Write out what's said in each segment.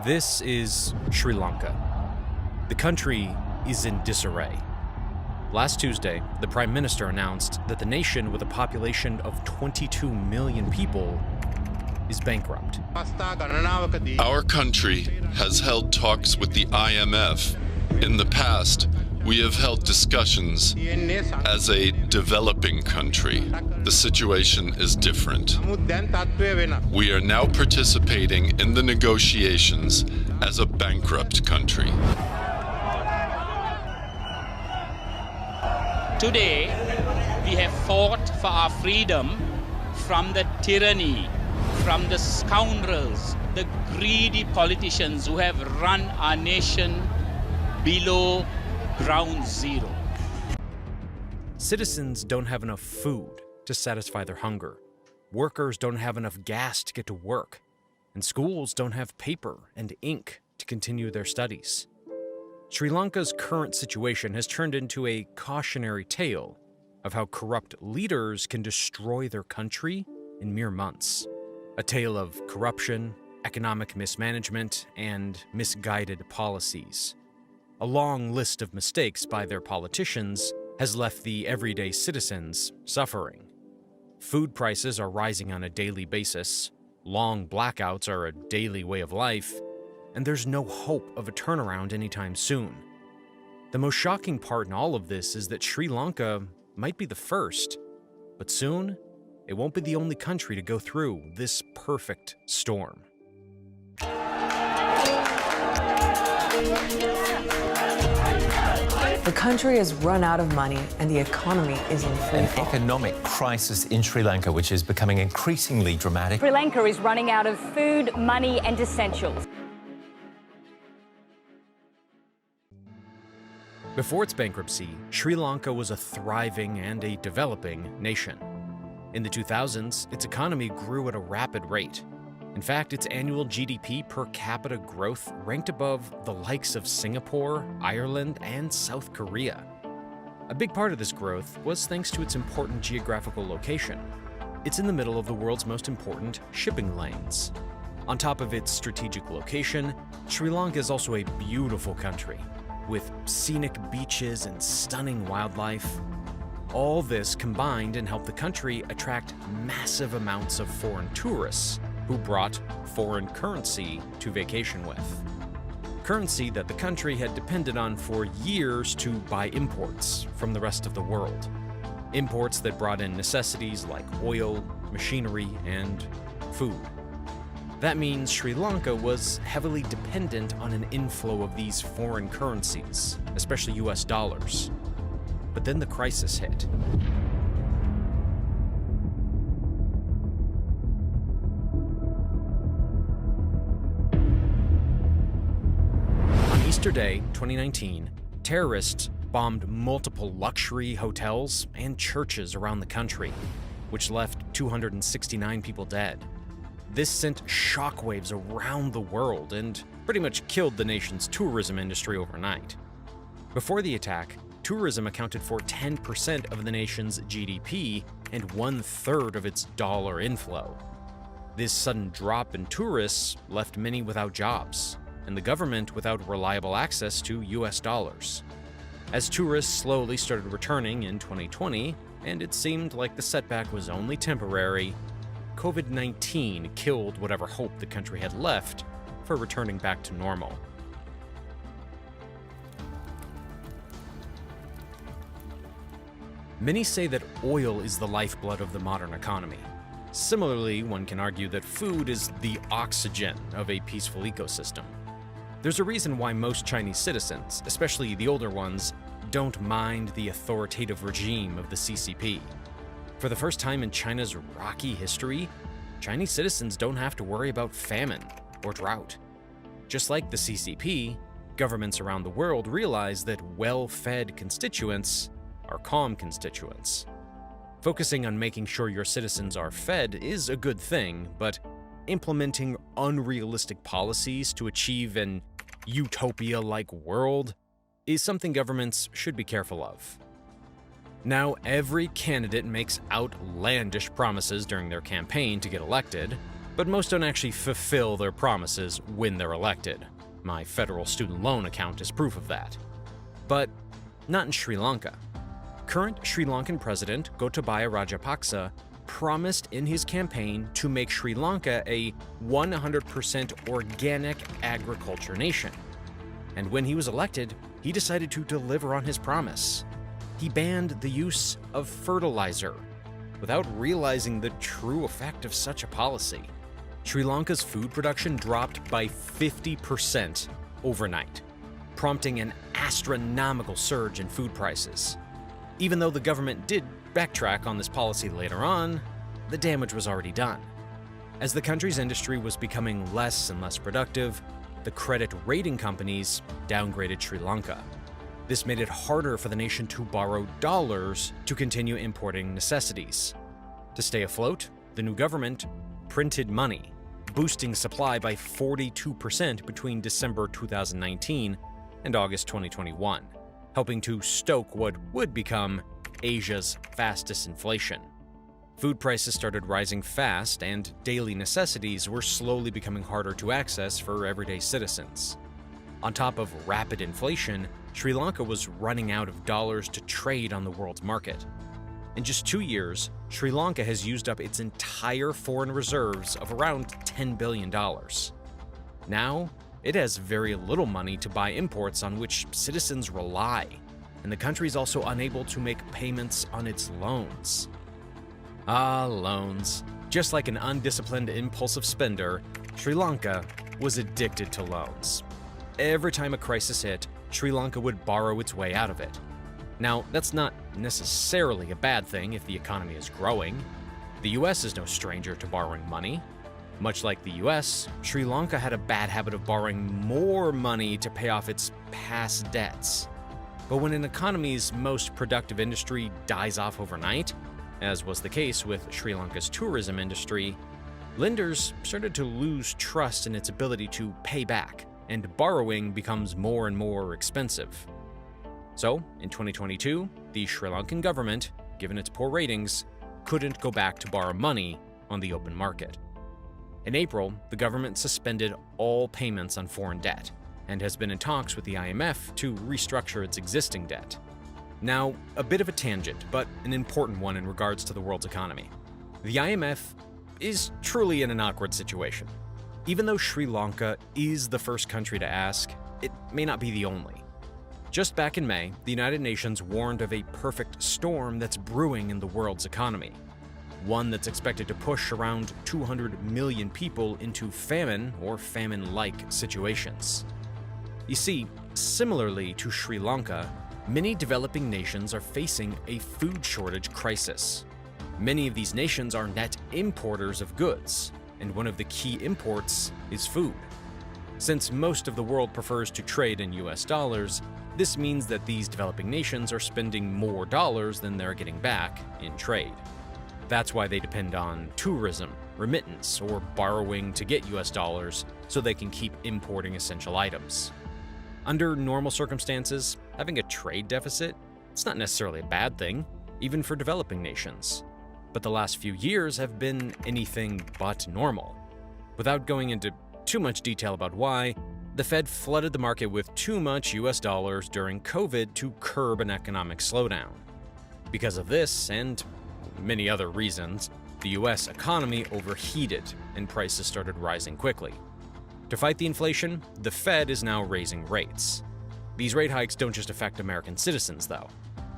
This is Sri Lanka. The country is in disarray. Last Tuesday, the Prime Minister announced that the nation with a population of 22 million people is bankrupt. Our country has held talks with the IMF. In the past, we have held discussions as a developing country. The situation is different. We are now participating in the negotiations as a bankrupt country. Today, we have fought for our freedom from the tyranny, from the scoundrels, the greedy politicians who have run our nation below ground zero. Citizens don't have enough food to satisfy their hunger. Workers don't have enough gas to get to work. And schools don't have paper and ink to continue their studies. Sri Lanka's current situation has turned into a cautionary tale of how corrupt leaders can destroy their country in mere months. A tale of corruption, economic mismanagement, and misguided policies. A long list of mistakes by their politicians has left the everyday citizens suffering. Food prices are rising on a daily basis, long blackouts are a daily way of life, and there's no hope of a turnaround anytime soon. The most shocking part in all of this is that Sri Lanka might be the first, but soon it won't be the only country to go through this perfect storm. The country has run out of money and the economy is in free An fall. economic crisis in Sri Lanka, which is becoming increasingly dramatic. Sri Lanka is running out of food, money and essentials. Before its bankruptcy, Sri Lanka was a thriving and a developing nation. In the 2000s, its economy grew at a rapid rate. In fact, its annual GDP per capita growth ranked above the likes of Singapore, Ireland, and South Korea. A big part of this growth was thanks to its important geographical location. It's in the middle of the world's most important shipping lanes. On top of its strategic location, Sri Lanka is also a beautiful country, with scenic beaches and stunning wildlife. All this combined and helped the country attract massive amounts of foreign tourists who brought foreign currency to vacation with. Currency that the country had depended on for years to buy imports from the rest of the world. Imports that brought in necessities like oil, machinery, and food. That means Sri Lanka was heavily dependent on an inflow of these foreign currencies, especially US dollars. But then the crisis hit. On Easter Day, 2019, terrorists bombed multiple luxury hotels and churches around the country, which left 269 people dead. This sent shockwaves around the world and pretty much killed the nation's tourism industry overnight. Before the attack, tourism accounted for 10% of the nation's GDP and 1/3 of its dollar inflow. This sudden drop in tourists left many without jobs, and the government without reliable access to US dollars. As tourists slowly started returning in 2020, and it seemed like the setback was only temporary, COVID-19 killed whatever hope the country had left for returning back to normal. Many say that oil is the lifeblood of the modern economy. Similarly, one can argue that food is the oxygen of a peaceful ecosystem. There's a reason why most Chinese citizens, especially the older ones, don't mind the authoritative regime of the CCP. For the first time in China's rocky history, Chinese citizens don't have to worry about famine or drought. Just like the CCP, governments around the world realize that well-fed constituents are calm constituents. Focusing on making sure your citizens are fed is a good thing, but implementing unrealistic policies to achieve an utopia-like world is something governments should be careful of. Now, every candidate makes outlandish promises during their campaign to get elected, But most don't actually fulfill their promises when they're elected. My federal student loan account is proof of that. But not in Sri Lanka. Current Sri Lankan President Gotabaya Rajapaksa promised in his campaign to make Sri Lanka a 100% organic agriculture nation. And when he was elected, he decided to deliver on his promise. He banned the use of fertilizer. Without realizing the true effect of such a policy, Sri Lanka's food production dropped by 50% overnight, prompting an astronomical surge in food prices. Even though the government did backtrack on this policy later on, the damage was already done. As the country's industry was becoming less and less productive, the credit rating companies downgraded Sri Lanka. This made it harder for the nation to borrow dollars to continue importing necessities. To stay afloat, the new government printed money, boosting supply by 42% between December 2019 and August 2021, helping to stoke what would become Asia's fastest inflation. Food prices started rising fast, and daily necessities were slowly becoming harder to access for everyday citizens. On top of rapid inflation, Sri Lanka was running out of dollars to trade on the world's market. In just 2 years, Sri Lanka has used up its entire foreign reserves of around $10 billion. Now, it has very little money to buy imports on which citizens rely, and the country is also unable to make payments on its loans. Ah, loans. Just like an undisciplined, impulsive spender, Sri Lanka was addicted to loans. Every time a crisis hit, Sri Lanka would borrow its way out of it. Now, that's not necessarily a bad thing if the economy is growing. The US is no stranger to borrowing money. Much like the US, Sri Lanka had a bad habit of borrowing more money to pay off its past debts. But when an economy's most productive industry dies off overnight, as was the case with Sri Lanka's tourism industry, lenders started to lose trust in its ability to pay back, and borrowing becomes more and more expensive. So, in 2022, the Sri Lankan government, given its poor ratings, couldn't go back to borrow money on the open market. In April, the government suspended all payments on foreign debt and has been in talks with the IMF to restructure its existing debt. Now, a bit of a tangent, but an important one in regards to the world's economy. The IMF is truly in an awkward situation. Even though Sri Lanka is the first country to ask, it may not be the only. Just back in May, the United Nations warned of a perfect storm that's brewing in the world's economy. One that's expected to push around 200 million people into famine or famine-like situations. You see, similarly to Sri Lanka, many developing nations are facing a food shortage crisis. Many of these nations are net importers of goods, and one of the key imports is food. Since most of the world prefers to trade in US dollars, this means that these developing nations are spending more dollars than they're getting back in trade. That's why they depend on tourism, remittance, or borrowing to get US dollars so they can keep importing essential items. Under normal circumstances, having a trade deficit, it's not necessarily a bad thing, even for developing nations. But the last few years have been anything but normal. Without going into too much detail about why, the Fed flooded the market with too much US dollars during COVID to curb an economic slowdown. Because of this, and many other reasons, the US economy overheated and prices started rising quickly. To fight the inflation, the Fed is now raising rates. These rate hikes don't just affect American citizens, though.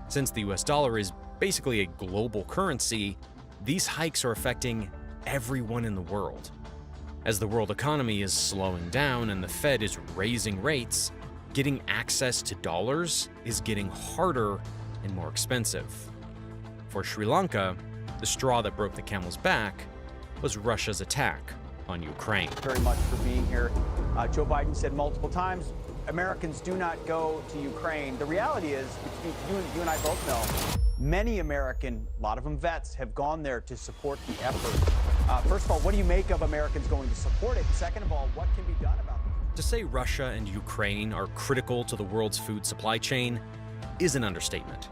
Since the US dollar is basically a global currency, these hikes are affecting everyone in the world. As the world economy is slowing down and the Fed is raising rates, getting access to dollars is getting harder and more expensive. For Sri Lanka, the straw that broke the camel's back was Russia's attack on Ukraine. Very much for being here. Joe Biden said multiple times, Americans do not go to Ukraine. The reality is, you and I both know, many American, a lot of them vets, have gone there to support the effort. First of all, what do you make of Americans going to support it? Second of all, what can be done about it? To say Russia and Ukraine are critical to the world's food supply chain is an understatement.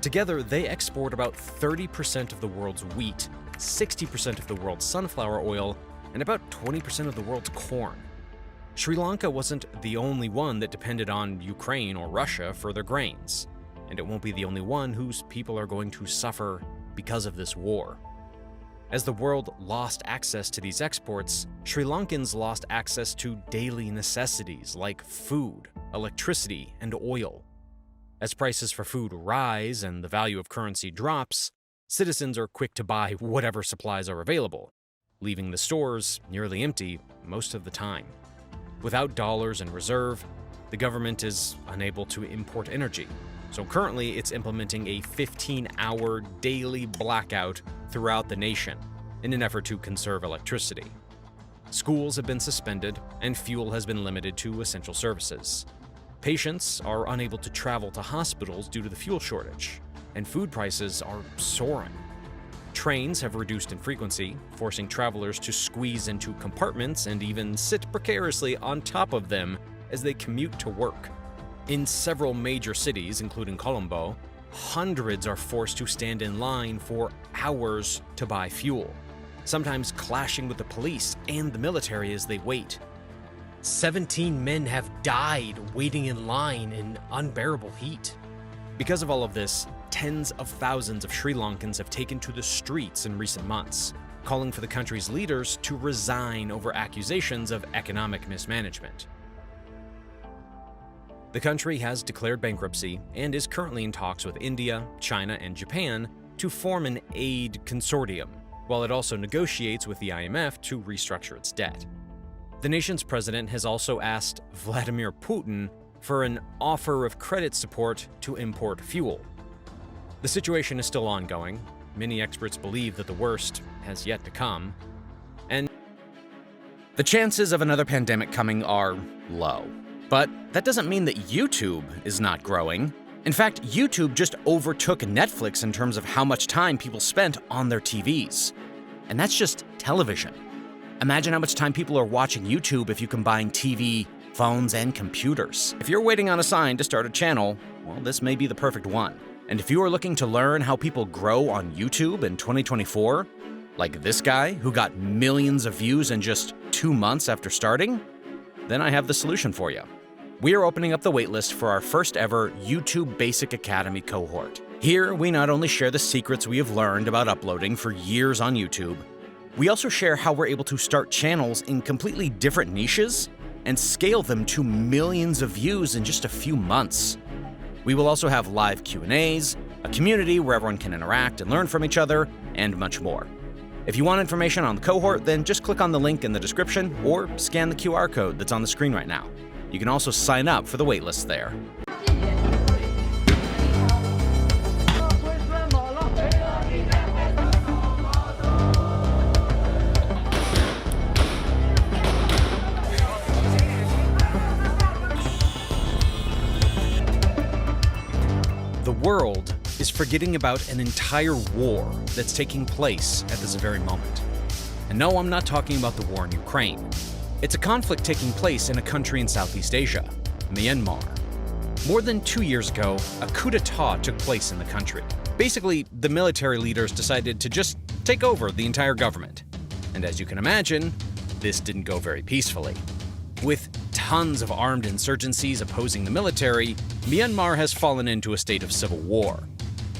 Together, they export about 30% of the world's wheat, 60% of the world's sunflower oil, and about 20% of the world's corn. Sri Lanka wasn't the only one that depended on Ukraine or Russia for their grains, and it won't be the only one whose people are going to suffer because of this war. As the world lost access to these exports, Sri Lankans lost access to daily necessities like food, electricity, and oil. As prices for food rise and the value of currency drops, citizens are quick to buy whatever supplies are available, leaving the stores nearly empty most of the time. Without dollars in reserve, the government is unable to import energy. So currently, it's implementing a 15-hour daily blackout throughout the nation in an effort to conserve electricity. Schools have been suspended, and fuel has been limited to essential services. Patients are unable to travel to hospitals due to the fuel shortage, and food prices are soaring. Trains have reduced in frequency, forcing travelers to squeeze into compartments and even sit precariously on top of them as they commute to work. In several major cities, including Colombo, hundreds are forced to stand in line for hours to buy fuel, sometimes clashing with the police and the military as they wait. 17 men have died waiting in line in unbearable heat. Because of all of this, tens of thousands of Sri Lankans have taken to the streets in recent months, calling for the country's leaders to resign over accusations of economic mismanagement. The country has declared bankruptcy and is currently in talks with India, China, and Japan to form an aid consortium, while it also negotiates with the IMF to restructure its debt. The nation's president has also asked Vladimir Putin for an offer of credit support to import fuel. The situation is still ongoing. Many experts believe that the worst has yet to come, and the chances of another pandemic coming are low. But that doesn't mean that YouTube is not growing. In fact, YouTube just overtook Netflix in terms of how much time people spent on their TVs. And that's just television. Imagine how much time people are watching YouTube if you combine TV, phones, and computers. If you're waiting on a sign to start a channel, well, this may be the perfect one. And if you are looking to learn how people grow on YouTube in 2024, like this guy who got millions of views in just 2 months after starting, then I have the solution for you. We are opening up the waitlist for our first ever YouTube Basic Academy cohort. Here, we not only share the secrets we have learned about uploading for years on YouTube, we also share how we're able to start channels in completely different niches and scale them to millions of views in just a few months. We will also have live Q&As, a community where everyone can interact and learn from each other, and much more. If you want information on the cohort, then just click on the link in the description or scan the QR code that's on the screen right now. You can also sign up for the waitlist there. The world is forgetting about an entire war that's taking place at this very moment. And no, I'm not talking about the war in Ukraine. It's a conflict taking place in a country in Southeast Asia, Myanmar. More than 2 years ago, a coup d'etat took place in the country. Basically, the military leaders decided to just take over the entire government. And as you can imagine, this didn't go very peacefully. With tons of armed insurgencies opposing the military, Myanmar has fallen into a state of civil war.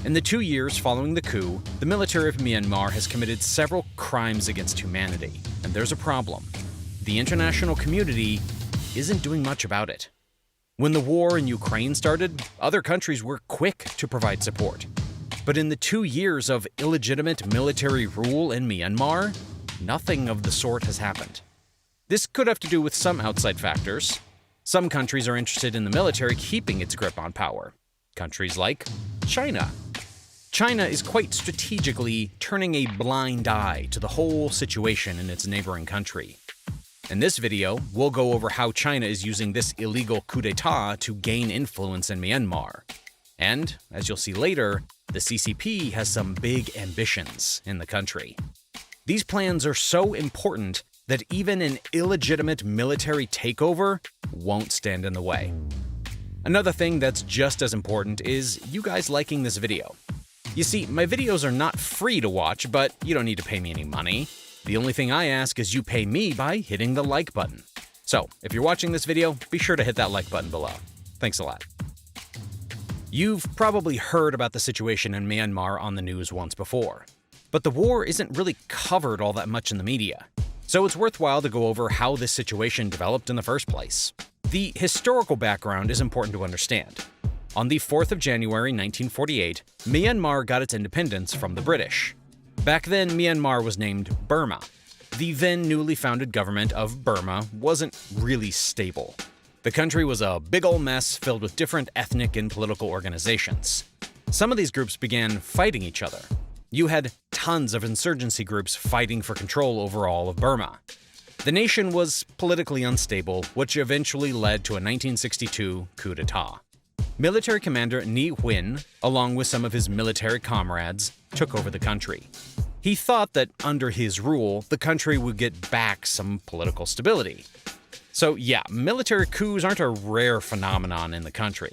In the 2 years following the coup, the military of Myanmar has committed several crimes against humanity. And there's a problem. The international community isn't doing much about it. When the war in Ukraine started, other countries were quick to provide support. But in the 2 years of illegitimate military rule in Myanmar, nothing of the sort has happened. This could have to do with some outside factors. Some countries are interested in the military keeping its grip on power. Countries like China. China is quite strategically turning a blind eye to the whole situation in its neighboring country. In this video, we'll go over how China is using this illegal coup d'etat to gain influence in Myanmar. And, as you'll see later, the CCP has some big ambitions in the country. These plans are so important that even an illegitimate military takeover won't stand in the way. Another thing that's just as important is you guys liking this video. You see, my videos are not free to watch, but you don't need to pay me any money. The only thing I ask is you pay me by hitting the like button. So, if you're watching this video, be sure to hit that like button below. Thanks a lot. You've probably heard about the situation in Myanmar on the news once before, but the war isn't really covered all that much in the media. So it's worthwhile to go over how this situation developed in the first place. The historical background is important to understand. On the 4th of January 1948, Myanmar got its independence from the British. Back then, Myanmar was named Burma. The then newly founded government of Burma wasn't really stable. The country was a big ol' mess filled with different ethnic and political organizations. Some of these groups began fighting each other. You had tons of insurgency groups fighting for control over all of Burma. The nation was politically unstable, which eventually led to a 1962 coup d'etat. Military commander Ne Win, along with some of his military comrades, took over the country. He thought that under his rule, the country would get back some political stability. So yeah, military coups aren't a rare phenomenon in the country.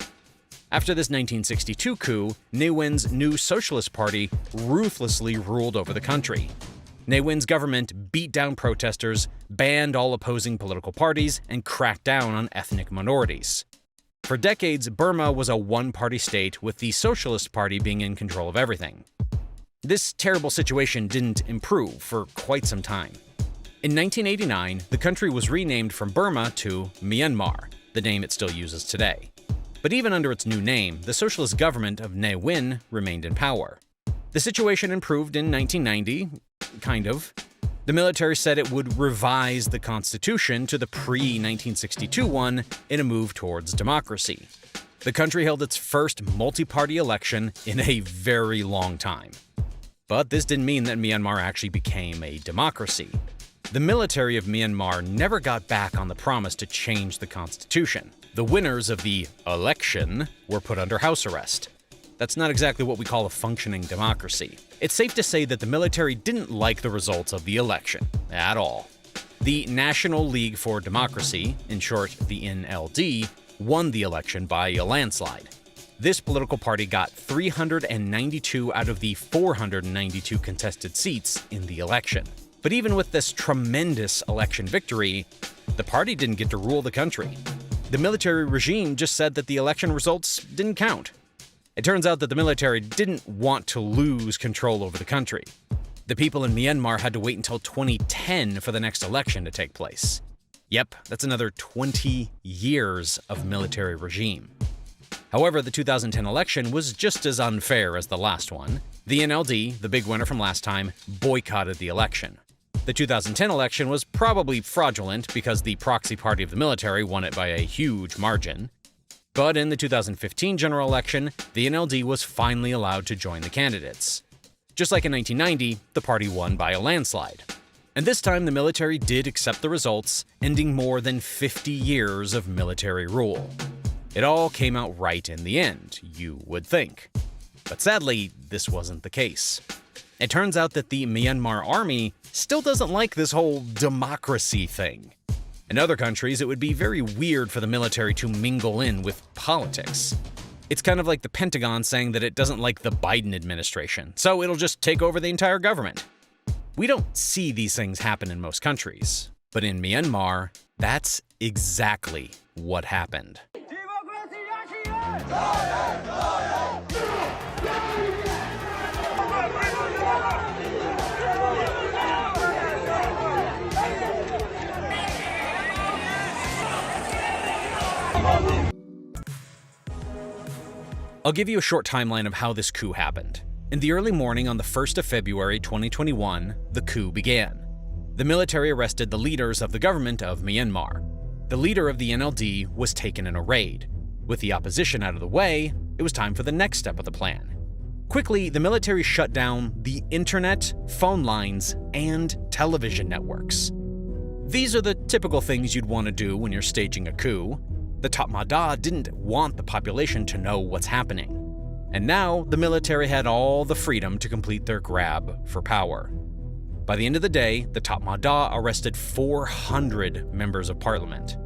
After this 1962 coup, Ne Win's new Socialist Party ruthlessly ruled over the country. Ne Win's government beat down protesters, banned all opposing political parties, and cracked down on ethnic minorities. For decades, Burma was a one-party state, with the Socialist Party being in control of everything. This terrible situation didn't improve for quite some time. In 1989, the country was renamed from Burma to Myanmar, the name it still uses today. But even under its new name, the socialist government of Ne Win remained in power. The situation improved in 1990, kind of. The military said it would revise the constitution to the pre-1962 one in a move towards democracy. The country held its first multi-party election in a very long time. But this didn't mean that Myanmar actually became a democracy. The military of Myanmar never got back on the promise to change the constitution. The winners of the election were put under house arrest. That's not exactly what we call a functioning democracy. It's safe to say that the military didn't like the results of the election at all. The National League for Democracy, in short the NLD, won the election by a landslide. This political party got 392 out of the 492 contested seats in the election. But even with this tremendous election victory, the party didn't get to rule the country. The military regime just said that the election results didn't count. It turns out that the military didn't want to lose control over the country. The people in Myanmar had to wait until 2010 for the next election to take place. Yep, that's another 20 years of military regime. However, the 2010 election was just as unfair as the last one. The NLD, the big winner from last time, boycotted the election. The 2010 election was probably fraudulent because the proxy party of the military won it by a huge margin. But in the 2015 general election, the NLD was finally allowed to join the candidates. Just like in 1990, the party won by a landslide. And this time the military did accept the results, ending more than 50 years of military rule. It all came out right in the end, you would think. But sadly, this wasn't the case. It turns out that the Myanmar army still doesn't like this whole democracy thing. In other countries, it would be very weird for the military to mingle in with politics. It's kind of like the Pentagon saying that it doesn't like the Biden administration, so it'll just take over the entire government. We don't see these things happen in most countries, but in Myanmar, that's exactly what happened. I'll give you a short timeline of how this coup happened. In the early morning on the 1st of February 2021, the coup began. The military arrested the leaders of the government of Myanmar. The leader of the NLD was taken in a raid. With the opposition out of the way, it was time for the next step of the plan. Quickly, the military shut down the internet, phone lines, and television networks. These are the typical things you'd want to do when you're staging a coup. The Tatmadaw didn't want the population to know what's happening. And now, the military had all the freedom to complete their grab for power. By the end of the day, the Tatmadaw arrested 400 members of parliament.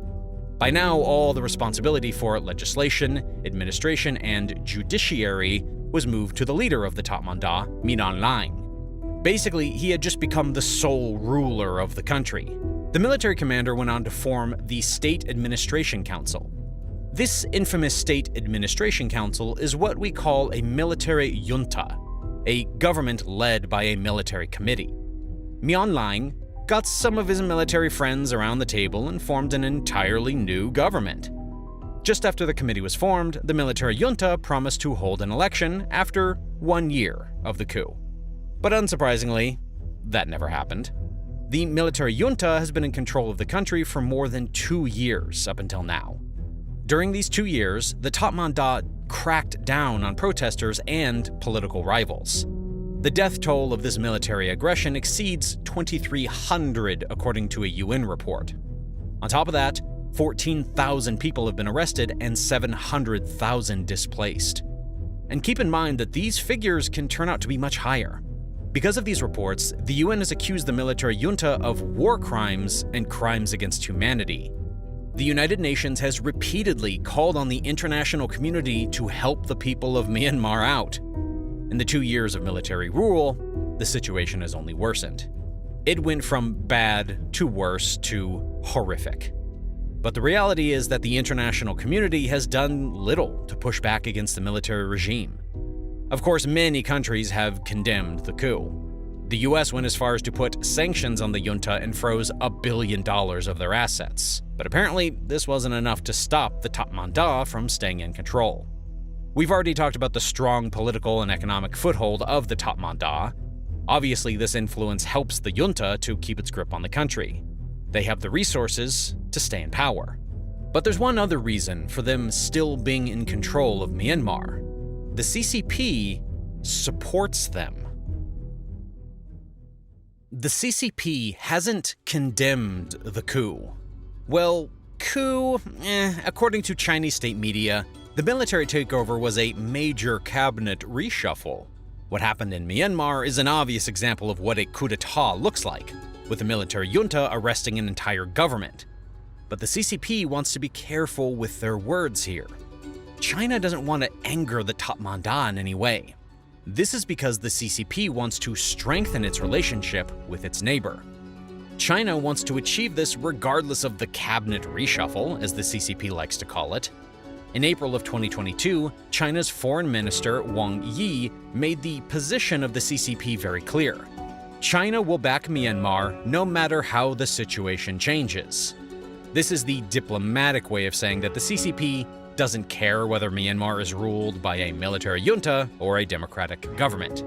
By now, all the responsibility for legislation, administration, and judiciary was moved to the leader of the Tatmadaw, Minan Laing. Basically, he had just become the sole ruler of the country. The military commander went on to form the State Administration Council. This infamous State Administration Council is what we call a military junta, a government led by a military committee. Myanmar got some of his military friends around the table and formed an entirely new government. Just after the committee was formed, the military junta promised to hold an election after 1 year of the coup. But unsurprisingly, that never happened. The military junta has been in control of the country for more than 2 years up until now. During these 2 years, the top mandat cracked down on protesters and political rivals. The death toll of this military aggression exceeds 2,300, according to a UN report. On top of that, 14,000 people have been arrested and 700,000 displaced. And keep in mind that these figures can turn out to be much higher. Because of these reports, the UN has accused the military junta of war crimes and crimes against humanity. The United Nations has repeatedly called on the international community to help the people of Myanmar out. In the 2 years of military rule, the situation has only worsened. It went from bad to worse to horrific. But the reality is that the international community has done little to push back against the military regime. Of course, many countries have condemned the coup. The US went as far as to put sanctions on the junta and froze $1 billion of their assets. But apparently, this wasn't enough to stop the top mandat from staying in control. We've already talked about the strong political and economic foothold of the top mandat. Obviously, this influence helps the junta to keep its grip on the country. They have the resources to stay in power. But there's one other reason for them still being in control of Myanmar. The CCP supports them. The CCP hasn't condemned the coup. Well, coup, according to Chinese state media, the military takeover was a major cabinet reshuffle. What happened in Myanmar is an obvious example of what a coup d'etat looks like, with the military junta arresting an entire government. But the CCP wants to be careful with their words here. China doesn't want to anger the top mandat in any way. This is because the CCP wants to strengthen its relationship with its neighbor. China wants to achieve this regardless of the cabinet reshuffle, as the CCP likes to call it. In April of 2022, China's Foreign Minister Wang Yi made the position of the CCP very clear. China will back Myanmar no matter how the situation changes. This is the diplomatic way of saying that the CCP doesn't care whether Myanmar is ruled by a military junta or a democratic government.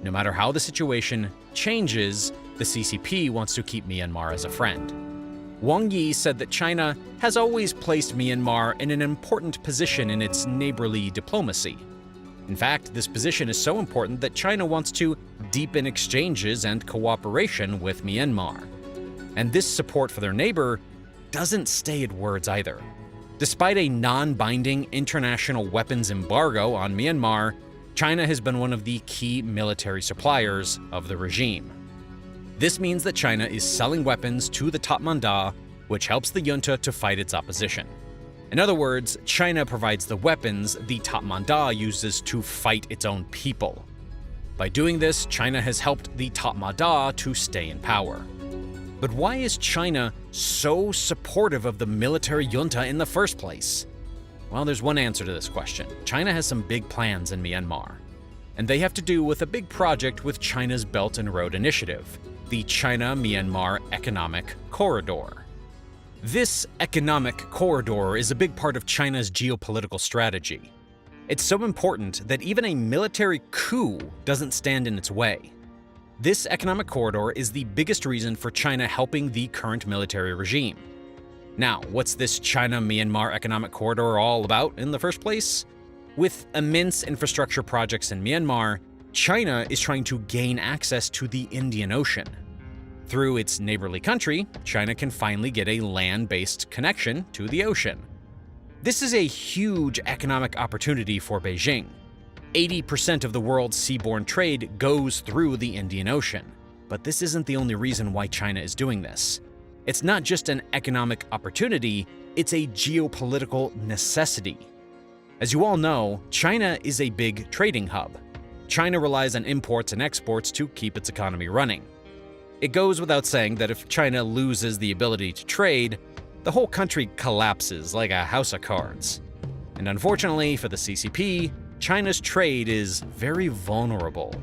No matter how the situation changes, the CCP wants to keep Myanmar as a friend. Wang Yi said that China has always placed Myanmar in an important position in its neighborly diplomacy. In fact, this position is so important that China wants to deepen exchanges and cooperation with Myanmar. And this support for their neighbor doesn't stay at words either. Despite a non-binding international weapons embargo on Myanmar, China has been one of the key military suppliers of the regime. This means that China is selling weapons to the top mandat, which helps the junta to fight its opposition. In other words, China provides the weapons the top mandat uses to fight its own people. By doing this, China has helped the top mandat to stay in power. But why is China so supportive of the military junta in the first place? Well, there's one answer to this question. China has some big plans in Myanmar, and they have to do with a big project with China's Belt and Road Initiative, the China-Myanmar Economic Corridor. This economic corridor is a big part of China's geopolitical strategy. It's so important that even a military coup doesn't stand in its way. This economic corridor is the biggest reason for China helping the current military regime. Now, what's this China-Myanmar economic corridor all about in the first place? With immense infrastructure projects in Myanmar, China is trying to gain access to the Indian Ocean. Through its neighborly country, China can finally get a land-based connection to the ocean. This is a huge economic opportunity for Beijing. 80% of the world's seaborne trade goes through the Indian Ocean. But this isn't the only reason why China is doing this. It's not just an economic opportunity, it's a geopolitical necessity. As you all know, China is a big trading hub. China relies on imports and exports to keep its economy running. It goes without saying that if China loses the ability to trade, the whole country collapses like a house of cards. And unfortunately for the CCP, China's trade is very vulnerable.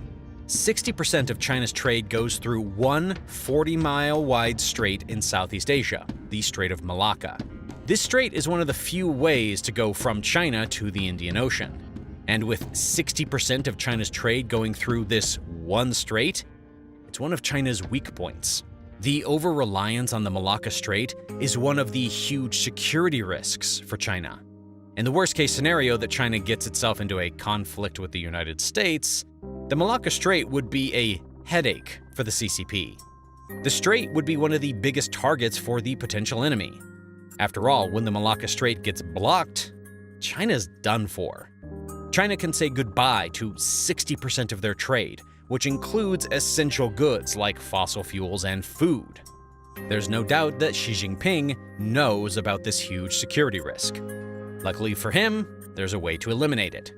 60% of China's trade goes through one 40-mile wide strait in Southeast Asia, the Strait of Malacca. This strait is one of the few ways to go from China to the Indian Ocean. And with 60% of China's trade going through this one strait, it's one of China's weak points. The over-reliance on the Malacca Strait is one of the huge security risks for China. In the worst-case scenario that China gets itself into a conflict with the United States, the Malacca Strait would be a headache for the CCP. The strait would be one of the biggest targets for the potential enemy. After all, when the Malacca Strait gets blocked, China's done for. China can say goodbye to 60% of their trade, which includes essential goods like fossil fuels and food. There's no doubt that Xi Jinping knows about this huge security risk. Luckily for him, there's a way to eliminate it.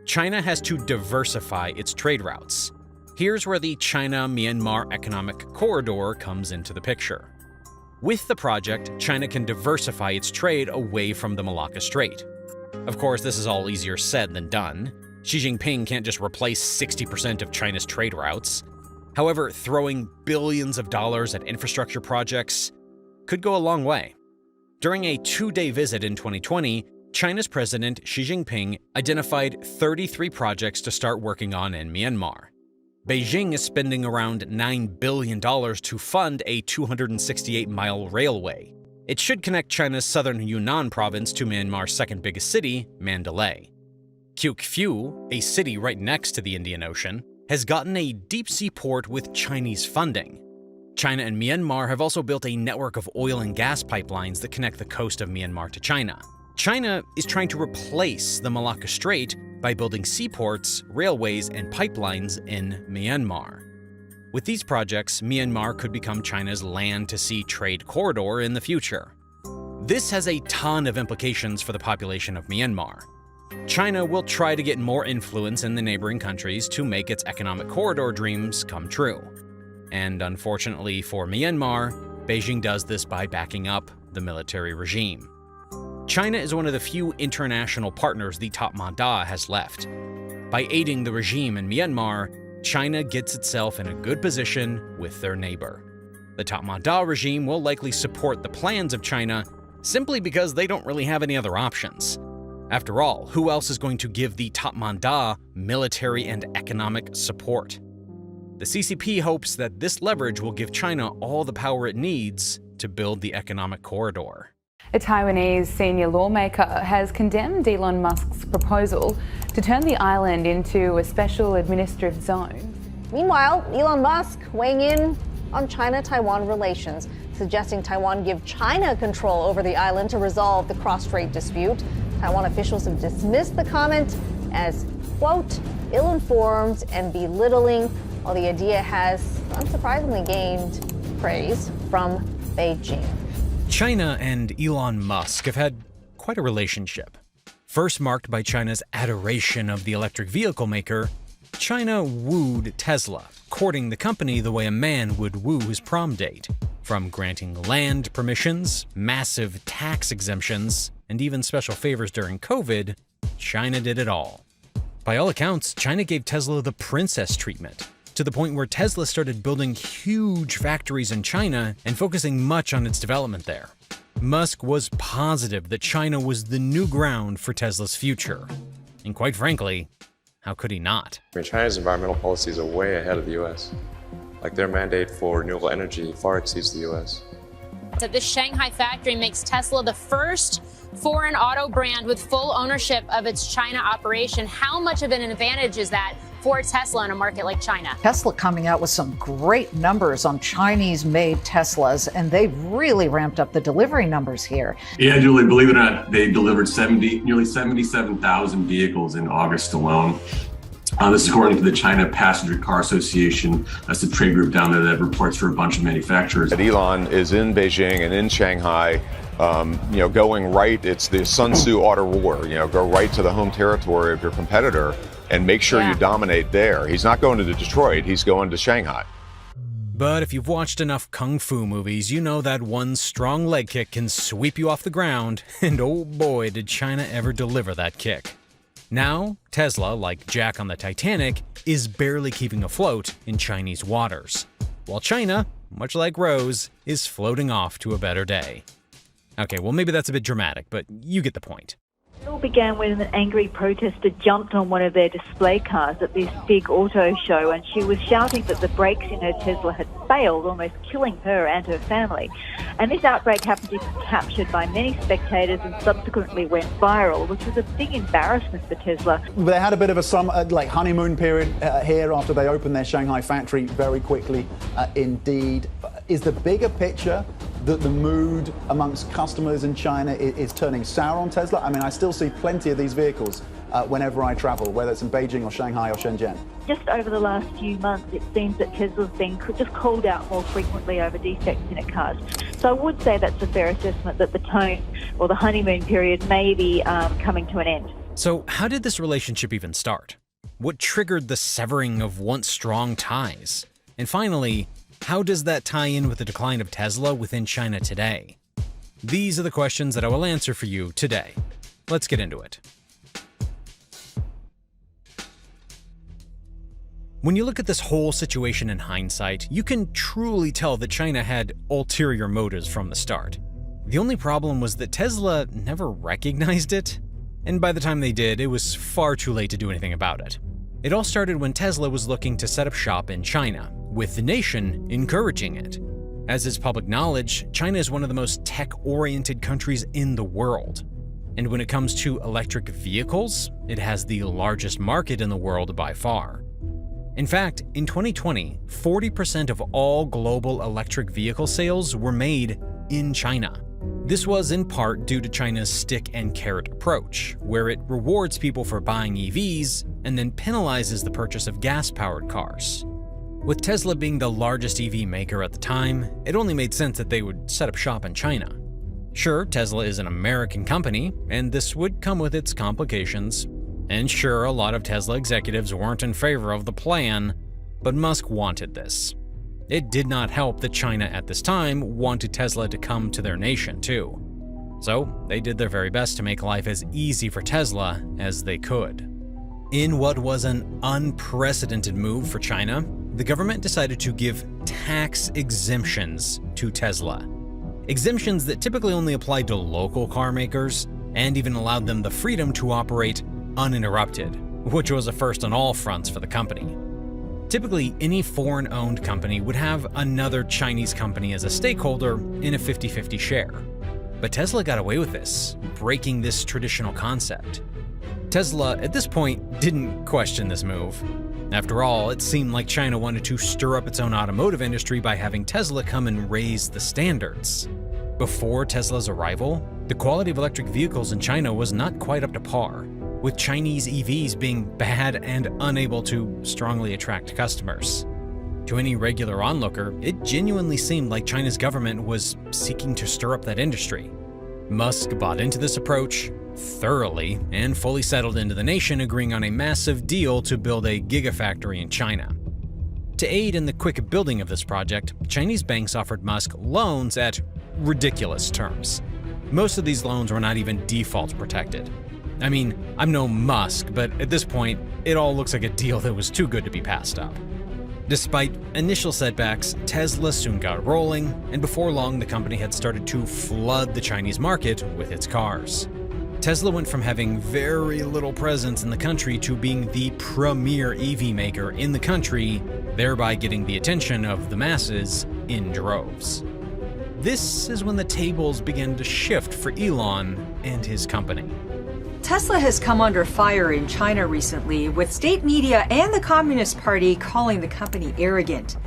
China has to diversify its trade routes. Here's where the China-Myanmar Economic Corridor comes into the picture. With the project, China can diversify its trade away from the Malacca Strait. Of course, this is all easier said than done. Xi Jinping can't just replace 60% of China's trade routes. However, throwing billions of dollars at infrastructure projects could go a long way. During a 2-day visit in 2020, China's President Xi Jinping identified 33 projects to start working on in Myanmar. Beijing is spending around $9 billion to fund a 268-mile railway. It should connect China's southern Yunnan province to Myanmar's second biggest city, Mandalay. Kyiv, a city right next to the Indian Ocean, has gotten a deep-sea port with Chinese funding. China and Myanmar have also built a network of oil and gas pipelines that connect the coast of Myanmar to China. China is trying to replace the Malacca Strait by building seaports, railways, and pipelines in Myanmar. With these projects, Myanmar could become China's land-to-sea trade corridor in the future. This has a ton of implications for the population of Myanmar. China will try to get more influence in the neighboring countries to make its economic corridor dreams come true. And unfortunately for Myanmar, Beijing does this by backing up the military regime. China is one of the few international partners the Tatmadaw has left. By aiding the regime in Myanmar, China gets itself in a good position with their neighbor. The Tatmadaw regime will likely support the plans of China simply because they don't really have any other options. After all, who else is going to give the Tatmadaw military and economic support? The CCP hopes that this leverage will give China all the power it needs to build the economic corridor. A Taiwanese senior lawmaker has condemned Elon Musk's proposal to turn the island into a special administrative zone. Meanwhile, Elon Musk weighing in on China-Taiwan relations, suggesting Taiwan give China control over the island to resolve the cross-strait dispute. Taiwan officials have dismissed the comment as, quote, ill-informed and belittling, while the idea has unsurprisingly gained praise from Beijing. China and Elon Musk have had quite a relationship. First marked by China's adoration of the electric vehicle maker, China wooed Tesla, courting the company the way a man would woo his prom date. From granting land permissions, massive tax exemptions, and even special favors during COVID, China did it all. By all accounts, China gave Tesla the princess treatment, to the point where Tesla started building huge factories in China and focusing much on its development there. Musk was positive that China was the new ground for Tesla's future. And quite frankly, how could he not? China's environmental policies are way ahead of the U.S. Like their mandate for renewable energy far exceeds the U.S. So this Shanghai factory makes Tesla the first foreign auto brand with full ownership of its China operation. How much of an advantage is that for Tesla in a market like China? Tesla coming out with some great numbers on Chinese-made Teslas, and they've really ramped up the delivery numbers here. Yeah, Julie, believe it or not, they delivered nearly 77,000 vehicles in August alone. This is according to the China Passenger Car Association. That's the trade group down there that reports for a bunch of manufacturers. Elon is in Beijing and in Shanghai, going right, it's the Sun Tzu auto war, go right to the home territory of your competitor and make sure you dominate there. He's not going to Detroit, he's going to Shanghai. But if you've watched enough kung fu movies, you know that one strong leg kick can sweep you off the ground, and oh boy did China ever deliver that kick. Now, Tesla, like Jack on the Titanic, is barely keeping afloat in Chinese waters, while China, much like Rose, is floating off to a better day. Okay, well maybe that's a bit dramatic, but you get the point. It all began when an angry protester jumped on one of their display cars at this big auto show, and she was shouting that the brakes in her Tesla had failed, almost killing her and her family. And this outbreak happened to be captured by many spectators and subsequently went viral, which was a big embarrassment for Tesla. They had a bit of a honeymoon period here after they opened their Shanghai factory very quickly indeed. Is the bigger picture that the mood amongst customers in China is turning sour on Tesla? I mean, I still see plenty of these vehicles whenever I travel, whether it's in Beijing or Shanghai or Shenzhen. Just over the last few months, it seems that Tesla's been just called out more frequently over defects in its cars. So I would say that's a fair assessment that the tone or the honeymoon period may be coming to an end. So how did this relationship even start? What triggered the severing of once strong ties? And finally, how does that tie in with the decline of Tesla within China today? These are the questions that I will answer for you today. Let's get into it. When you look at this whole situation in hindsight, you can truly tell that China had ulterior motives from the start. The only problem was that Tesla never recognized it, and by the time they did, it was far too late to do anything about it. It all started when Tesla was looking to set up shop in China, with the nation encouraging it. As is public knowledge, China is one of the most tech-oriented countries in the world. And when it comes to electric vehicles, it has the largest market in the world by far. In fact, in 2020, 40% of all global electric vehicle sales were made in China. This was in part due to China's stick and carrot approach, where it rewards people for buying EVs and then penalizes the purchase of gas-powered cars. With Tesla being the largest EV maker at the time, it only made sense that they would set up shop in China. Sure, Tesla is an American company, and this would come with its complications. And sure, a lot of Tesla executives weren't in favor of the plan, but Musk wanted this. It did not help that China at this time wanted Tesla to come to their nation too. So they did their very best to make life as easy for Tesla as they could. In what was an unprecedented move for China, the government decided to give tax exemptions to Tesla. Exemptions that typically only applied to local car makers, and even allowed them the freedom to operate uninterrupted, which was a first on all fronts for the company. Typically, any foreign-owned company would have another Chinese company as a stakeholder in a 50-50 share. But Tesla got away with this, breaking this traditional concept. Tesla, at this point, didn't question this move. After all, it seemed like China wanted to stir up its own automotive industry by having Tesla come and raise the standards. Before Tesla's arrival, the quality of electric vehicles in China was not quite up to par, with Chinese EVs being bad and unable to strongly attract customers. To any regular onlooker, it genuinely seemed like China's government was seeking to stir up that industry. Musk bought into this approach thoroughly and fully settled into the nation, agreeing on a massive deal to build a gigafactory in China. To aid in the quick building of this project, Chinese banks offered Musk loans at ridiculous terms. Most of these loans were not even default protected. I mean, I'm no Musk, but at this point, it all looks like a deal that was too good to be passed up. Despite initial setbacks, Tesla soon got rolling, and before long the company had started to flood the Chinese market with its cars. Tesla went from having very little presence in the country to being the premier EV maker in the country, thereby getting the attention of the masses in droves. This is when the tables began to shift for Elon and his company. Tesla has come under fire in China recently, with state media and the Communist Party calling the company arrogant.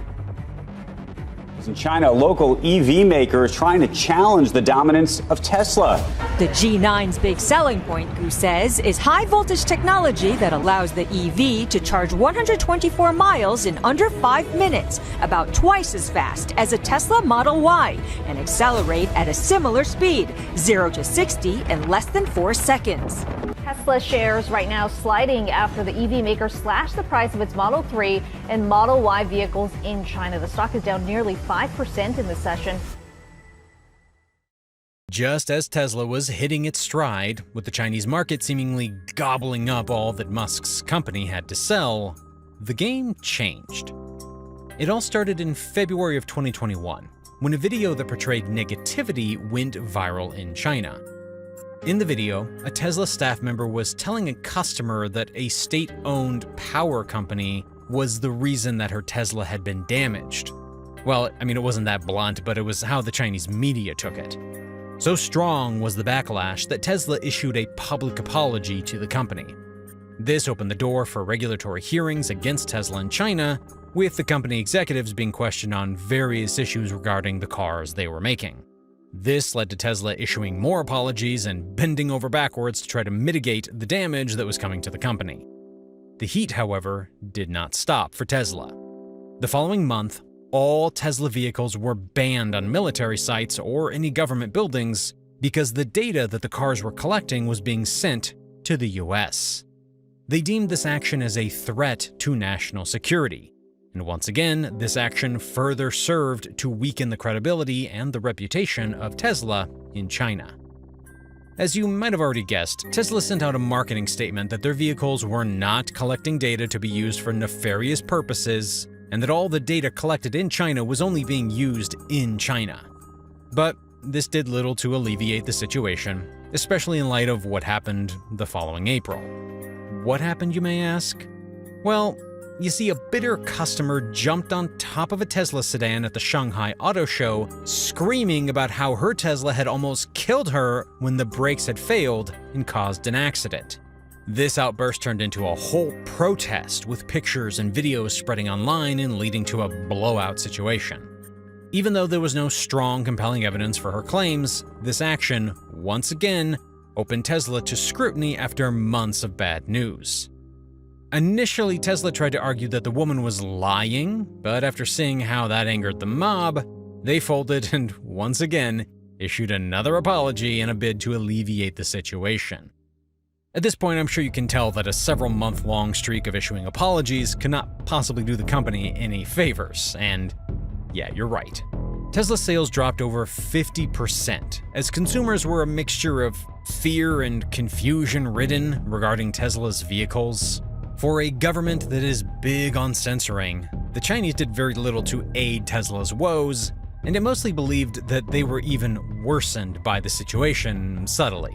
In China, a local EV maker is trying to challenge the dominance of Tesla. The G9's big selling point, Gu says, is high-voltage technology that allows the EV to charge 124 miles in under 5 minutes, about twice as fast as a Tesla Model Y, and accelerate at a similar speed, 0 to 60 in less than 4 seconds. Tesla shares right now sliding after the EV maker slashed the price of its Model 3 and Model Y vehicles in China. The stock is down nearly 5% in the session. Just as Tesla was hitting its stride, with the Chinese market seemingly gobbling up all that Musk's company had to sell, the game changed. It all started in February of 2021, when a video that portrayed negativity went viral in China. In the video, a Tesla staff member was telling a customer that a state-owned power company was the reason that her Tesla had been damaged. Well, I mean, it wasn't that blunt, but it was how the Chinese media took it. So strong was the backlash that Tesla issued a public apology to the company. This opened the door for regulatory hearings against Tesla in China, with the company executives being questioned on various issues regarding the cars they were making. This led to Tesla issuing more apologies and bending over backwards to try to mitigate the damage that was coming to the company. The heat, however, did not stop for Tesla. The following month, all Tesla vehicles were banned on military sites or any government buildings because the data that the cars were collecting was being sent to the US. They deemed this action as a threat to national security. And once again, this action further served to weaken the credibility and the reputation of Tesla in China. As you might have already guessed, Tesla sent out a marketing statement that their vehicles were not collecting data to be used for nefarious purposes, and that all the data collected in China was only being used in China. But this did little to alleviate the situation, especially in light of what happened the following April. What happened, you may ask? Well, you see, a bitter customer jumped on top of a Tesla sedan at the Shanghai Auto Show, screaming about how her Tesla had almost killed her when the brakes had failed and caused an accident. This outburst turned into a whole protest, with pictures and videos spreading online and leading to a blowout situation. Even though there was no strong, compelling evidence for her claims, this action, once again, opened Tesla to scrutiny after months of bad news. Initially, Tesla tried to argue that the woman was lying, but after seeing how that angered the mob, they folded and, once again, issued another apology in a bid to alleviate the situation. At this point, I'm sure you can tell that a several-month-long streak of issuing apologies cannot possibly do the company any favors, and yeah, you're right. Tesla sales dropped over 50%, as consumers were a mixture of fear and confusion-ridden regarding Tesla's vehicles. For a government that is big on censoring, the Chinese did very little to aid Tesla's woes, and it mostly believed that they were even worsened by the situation subtly.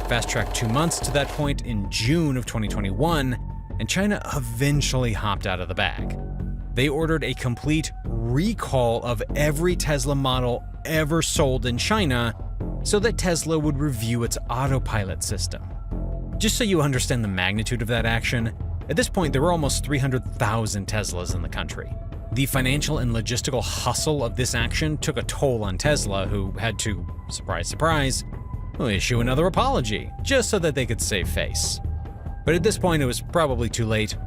Fast-tracked 2 months to that point in June of 2021, and China eventually hopped out of the bag. They ordered a complete recall of every Tesla model ever sold in China so that Tesla would review its autopilot system. Just so you understand the magnitude of that action, at this point there were almost 300,000 Teslas in the country. The financial and logistical hustle of this action took a toll on Tesla, who had to, surprise, surprise, issue another apology, just so that they could save face. But at this point it was probably too late.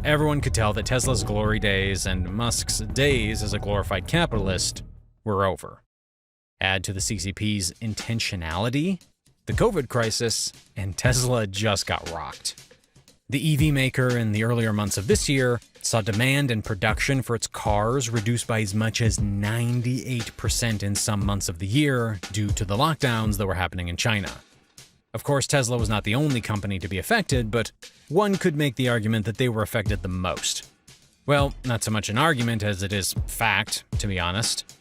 Everyone could tell that Tesla's glory days and Musk's days as a glorified capitalist were over. Add to the CCP's intentionality, the COVID crisis, and Tesla just got rocked. The EV maker in the earlier months of this year saw demand and production for its cars reduced by as much as 98% in some months of the year due to the lockdowns that were happening in China. Of course, Tesla was not the only company to be affected, but one could make the argument that they were affected the most. Well, not so much an argument as it is fact, to be honest.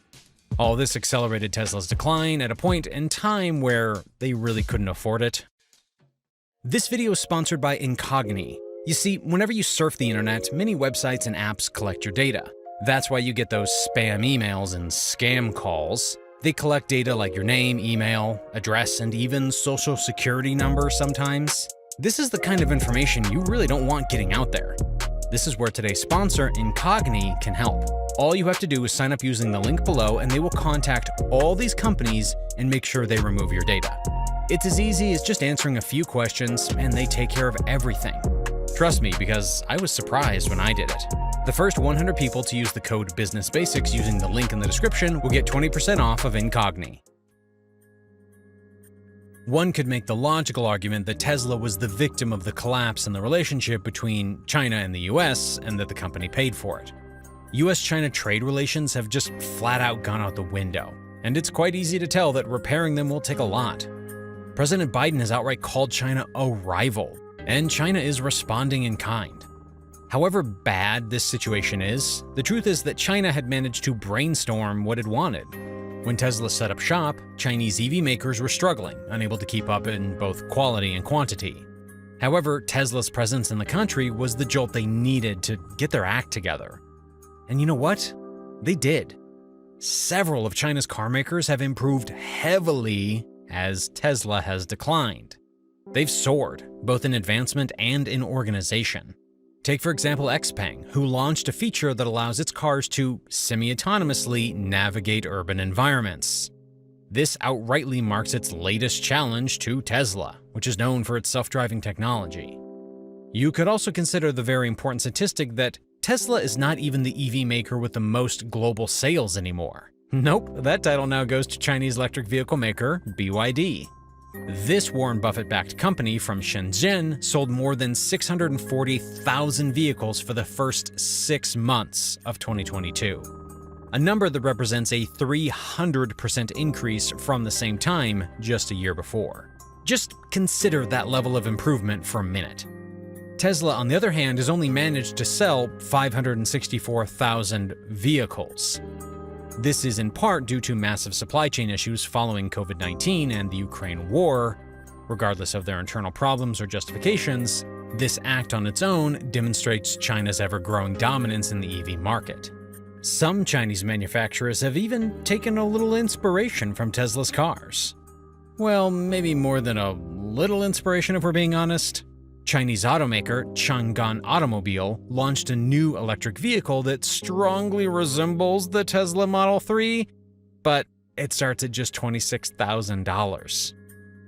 All this accelerated Tesla's decline at a point in time where they really couldn't afford it. This video is sponsored by Incogni. You see, whenever you surf the internet, many websites and apps collect your data. That's why you get those spam emails and scam calls. They collect data like your name, email, address, and even social security number sometimes. This is the kind of information you really don't want getting out there. This is where today's sponsor, Incogni, can help. All you have to do is sign up using the link below, and they will contact all these companies and make sure they remove your data. It's as easy as just answering a few questions, and they take care of everything. Trust me, because I was surprised when I did it. The first 100 people to use the code BusinessBasics using the link in the description will get 20% off of Incogni. One could make the logical argument that Tesla was the victim of the collapse in the relationship between China and the US, and that the company paid for it. US-China trade relations have just flat out gone out the window, and it's quite easy to tell that repairing them will take a lot. President Biden has outright called China a rival, and China is responding in kind. However bad this situation is, the truth is that China had managed to brainstorm what it wanted. When Tesla set up shop, Chinese EV makers were struggling, unable to keep up in both quality and quantity. However, Tesla's presence in the country was the jolt they needed to get their act together. And you know what? They did. Several of China's car makers have improved heavily as Tesla has declined. They've soared, both in advancement and in organization. Take, for example, XPeng, who launched a feature that allows its cars to semi-autonomously navigate urban environments. This outrightly marks its latest challenge to Tesla, which is known for its self-driving technology. You could also consider the very important statistic that Tesla is not even the EV maker with the most global sales anymore. Nope, that title now goes to Chinese electric vehicle maker BYD. This Warren Buffett-backed company from Shenzhen sold more than 640,000 vehicles for the first 6 months of 2022, a number that represents a 300% increase from the same time just a year before. Just consider that level of improvement for a minute. Tesla, on the other hand, has only managed to sell 564,000 vehicles. This is in part due to massive supply chain issues following COVID-19 and the Ukraine war. Regardless of their internal problems or justifications, this act on its own demonstrates China's ever-growing dominance in the EV market. Some Chinese manufacturers have even taken a little inspiration from Tesla's cars. Well, maybe more than a little inspiration if we're being honest. Chinese automaker Changan Automobile launched a new electric vehicle that strongly resembles the Tesla Model 3, but it starts at just $26,000.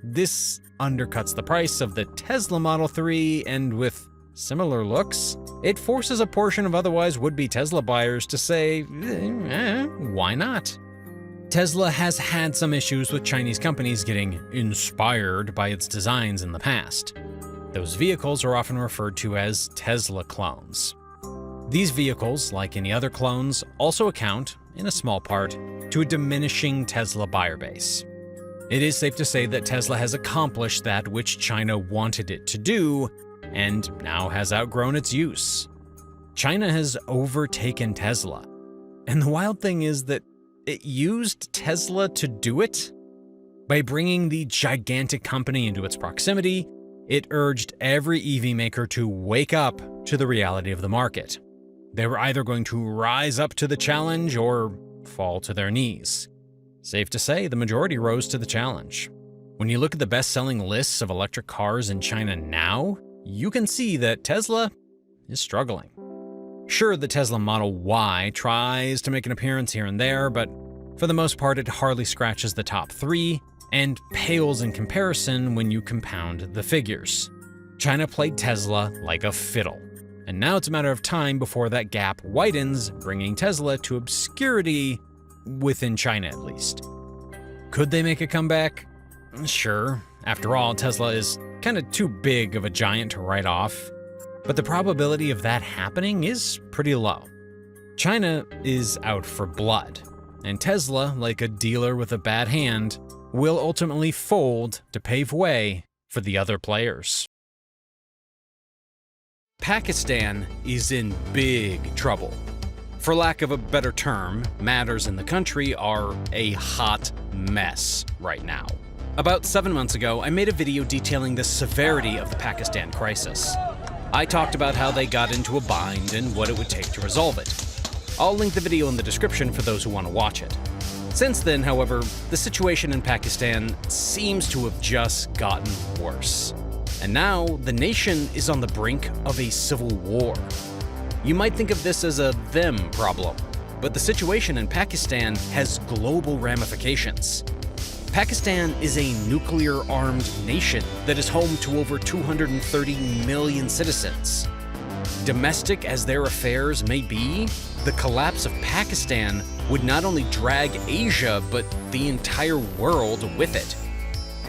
This undercuts the price of the Tesla Model 3, and with similar looks, it forces a portion of otherwise would-be Tesla buyers to say, why not? Tesla has had some issues with Chinese companies getting inspired by its designs in the past. Those vehicles are often referred to as Tesla clones. These vehicles, like any other clones, also account, in a small part, to a diminishing Tesla buyer base. It is safe to say that Tesla has accomplished that which China wanted it to do, and now has outgrown its use. China has overtaken Tesla. And the wild thing is that it used Tesla to do it. By bringing the gigantic company into its proximity, it urged every EV maker to wake up to the reality of the market. They were either going to rise up to the challenge or fall to their knees. Safe to say, the majority rose to the challenge. When you look at the best-selling lists of electric cars in China now, you can see that Tesla is struggling. Sure, the Tesla Model Y tries to make an appearance here and there, but for the most part, it hardly scratches the top 3, and pales in comparison when you compound the figures. China played Tesla like a fiddle, and now it's a matter of time before that gap widens, bringing Tesla to obscurity within China at least. Could they make a comeback? Sure. After all, Tesla is kind of too big of a giant to write off, but the probability of that happening is pretty low. China is out for blood, and Tesla, like a dealer with a bad hand, will ultimately fold to pave way for the other players. Pakistan is in big trouble. For lack of a better term, matters in the country are a hot mess right now. About 7 months ago, I made a video detailing the severity of the Pakistan crisis. I talked about how they got into a bind and what it would take to resolve it. I'll link the video in the description for those who want to watch it. Since then, however, the situation in Pakistan seems to have just gotten worse. And now, the nation is on the brink of a civil war. You might think of this as a them problem, but the situation in Pakistan has global ramifications. Pakistan is a nuclear-armed nation that is home to over 230 million citizens. Domestic as their affairs may be, the collapse of Pakistan would not only drag Asia, but the entire world with it.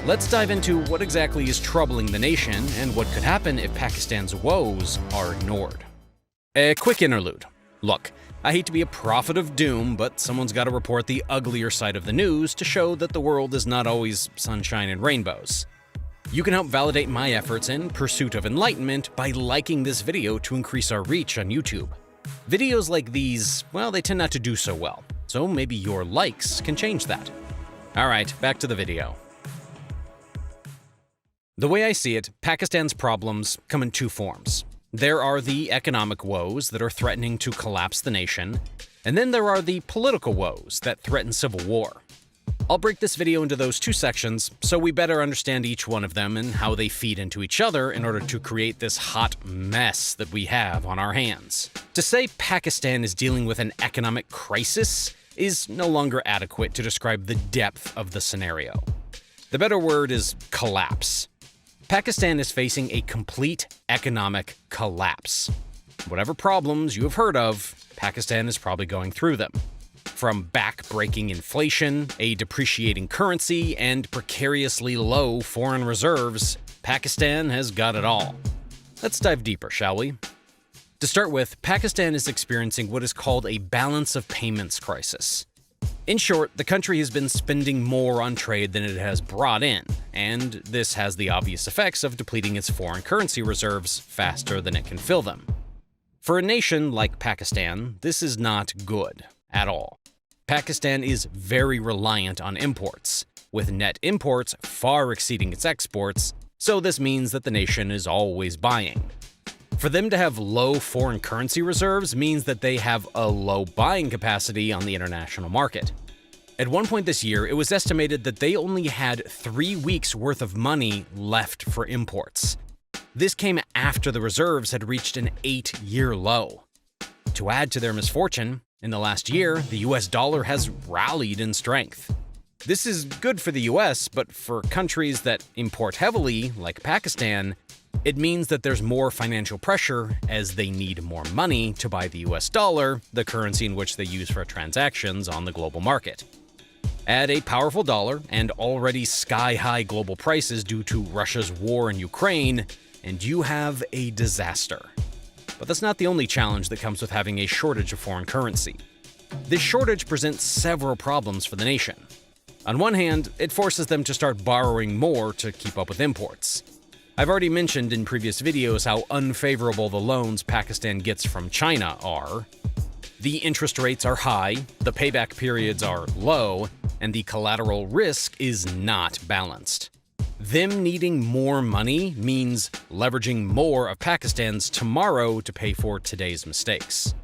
Let's dive into what exactly is troubling the nation and what could happen if Pakistan's woes are ignored. A quick interlude. Look, I hate to be a prophet of doom, but someone's got to report the uglier side of the news to show that the world is not always sunshine and rainbows. You can help validate my efforts in pursuit of enlightenment by liking this video to increase our reach on YouTube. Videos like these, well, they tend not to do so well, so maybe your likes can change that. Alright, back to the video. The way I see it, Pakistan's problems come in two forms. There are the economic woes that are threatening to collapse the nation, and then there are the political woes that threaten civil war. I'll break this video into those two sections so we better understand each one of them and how they feed into each other in order to create this hot mess that we have on our hands. To say Pakistan is dealing with an economic crisis is no longer adequate to describe the depth of the scenario. The better word is collapse. Pakistan is facing a complete economic collapse. Whatever problems you have heard of, Pakistan is probably going through them. From back-breaking inflation, a depreciating currency, and precariously low foreign reserves, Pakistan has got it all. Let's dive deeper, shall we? To start with, Pakistan is experiencing what is called a balance of payments crisis. In short, the country has been spending more on trade than it has brought in, and this has the obvious effects of depleting its foreign currency reserves faster than it can fill them. For a nation like Pakistan, this is not good at all. Pakistan is very reliant on imports, with net imports far exceeding its exports, so this means that the nation is always buying. For them to have low foreign currency reserves means that they have a low buying capacity on the international market. At one point this year, it was estimated that they only had 3 weeks' worth of money left for imports. This came after the reserves had reached an 8-year low. To add to their misfortune, in the last year, the US dollar has rallied in strength. This is good for the US, but for countries that import heavily, like Pakistan, it means that there's more financial pressure as they need more money to buy the US dollar, the currency in which they use for transactions on the global market. Add a powerful dollar and already sky-high global prices due to Russia's war in Ukraine, and you have a disaster. But that's not the only challenge that comes with having a shortage of foreign currency. This shortage presents several problems for the nation. On one hand, it forces them to start borrowing more to keep up with imports. I've already mentioned in previous videos how unfavorable the loans Pakistan gets from China are. The interest rates are high, the payback periods are low, and the collateral risk is not balanced. Them needing more money means leveraging more of Pakistan's tomorrow to pay for today's mistakes.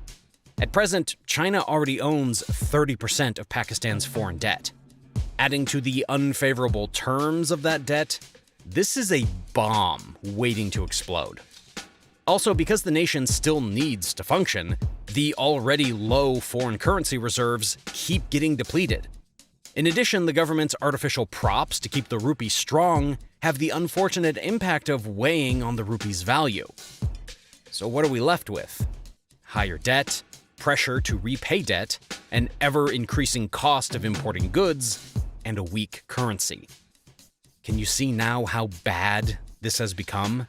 At present, China already owns 30% of Pakistan's foreign debt. Adding to the unfavorable terms of that debt, this is a bomb waiting to explode. Also, because the nation still needs to function, the already low foreign currency reserves keep getting depleted. In addition, the government's artificial props to keep the rupee strong have the unfortunate impact of weighing on the rupee's value. So what are we left with? Higher debt, pressure to repay debt, an ever-increasing cost of importing goods, and a weak currency. Can you see now how bad this has become?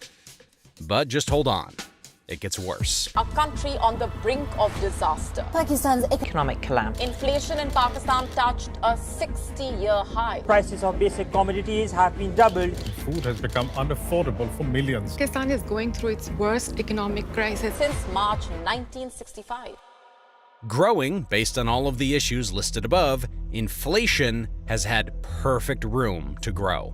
But just hold on. It gets worse. A country on the brink of disaster. Pakistan's economic collapse. Inflation in Pakistan touched a 60-year high. Prices of basic commodities have been doubled. Food has become unaffordable for millions. Pakistan is going through its worst economic crisis since March 1965. Growing, based on all of the issues listed above, inflation has had perfect room to grow.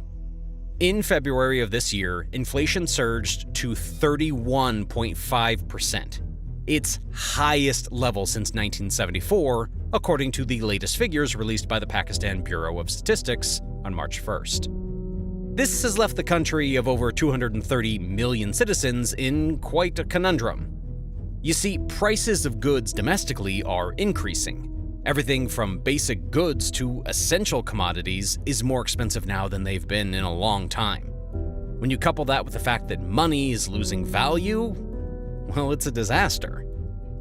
In February of this year, inflation surged to 31.5%, its highest level since 1974, according to the latest figures released by the Pakistan Bureau of Statistics on March 1st. This has left the country of over 230 million citizens in quite a conundrum. You see, prices of goods domestically are increasing. Everything from basic goods to essential commodities is more expensive now than they've been in a long time. When you couple that with the fact that money is losing value, well, it's a disaster.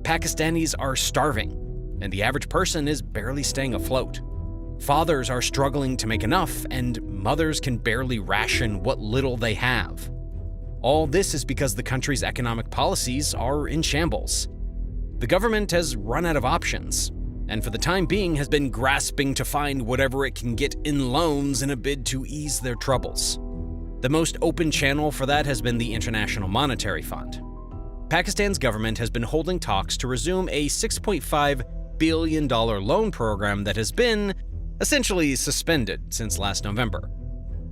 Pakistanis are starving, and the average person is barely staying afloat. Fathers are struggling to make enough, and mothers can barely ration what little they have. All this is because the country's economic policies are in shambles. The government has run out of options, and for the time being has been grasping to find whatever it can get in loans in a bid to ease their troubles. The most open channel for that has been the International Monetary Fund. Pakistan's government has been holding talks to resume a $6.5 billion loan program that has been essentially suspended since last November.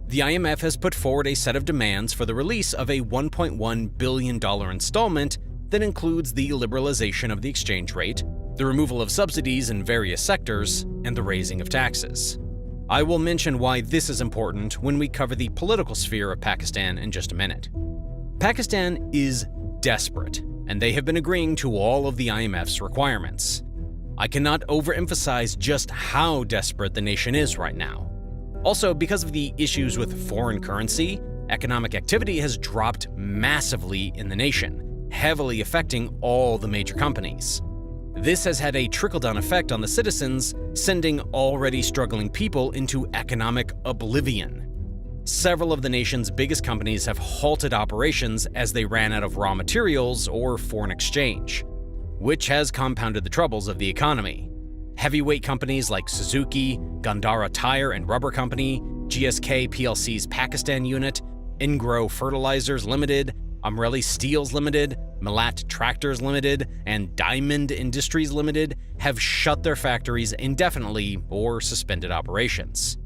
The IMF has put forward a set of demands for the release of a $1.1 billion installment that includes the liberalization of the exchange rate, the removal of subsidies in various sectors, and the raising of taxes. I will mention why this is important when we cover the political sphere of Pakistan in just a minute. Pakistan is desperate, and they have been agreeing to all of the IMF's requirements. I cannot overemphasize just how desperate the nation is right now. Also, because of the issues with foreign currency, economic activity has dropped massively in the nation, heavily affecting all the major companies. This has had a trickle-down effect on the citizens, sending already struggling people into economic oblivion. Several of the nation's biggest companies have halted operations as they ran out of raw materials or foreign exchange, which has compounded the troubles of the economy. Heavyweight companies like Suzuki, Gandhara Tire and Rubber Company, GSK PLC's Pakistan unit, Ingro Fertilizers Limited, Amreli Steels Limited, Malat Tractors Limited, and Diamond Industries Limited have shut their factories indefinitely or suspended operations.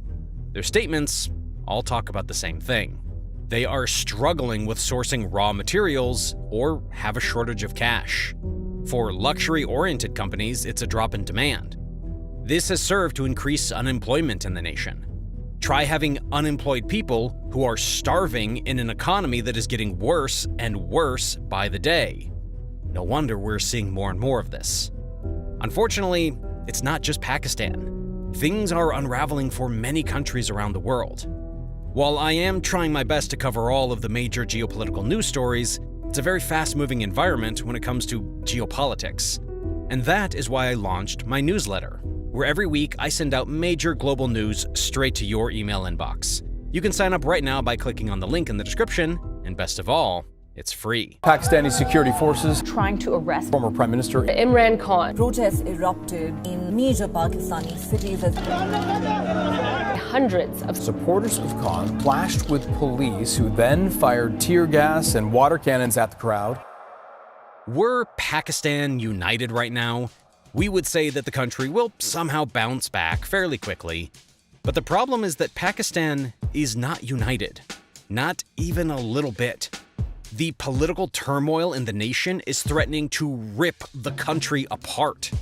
Their statements all talk about the same thing. They are struggling with sourcing raw materials or have a shortage of cash. For luxury-oriented companies, it's a drop in demand. This has served to increase unemployment in the nation. Try having unemployed people who are starving in an economy that is getting worse and worse by the day. No wonder we're seeing more and more of this. Unfortunately, it's not just Pakistan. Things are unraveling for many countries around the world. While I am trying my best to cover all of the major geopolitical news stories, it's a very fast-moving environment when it comes to geopolitics. And that is why I launched my newsletter, where every week I send out major global news straight to your email inbox. You can sign up right now by clicking on the link in the description, and best of all, it's free. Pakistani security forces trying to arrest former Prime Minister Imran Khan. Protests erupted in major Pakistani cities. Hundreds of supporters of Khan clashed with police, who then fired tear gas and water cannons at the crowd. Were Pakistan united right now, we would say that the country will somehow bounce back fairly quickly. But the problem is that Pakistan is not united. Not even a little bit. The political turmoil in the nation is threatening to rip the country apart.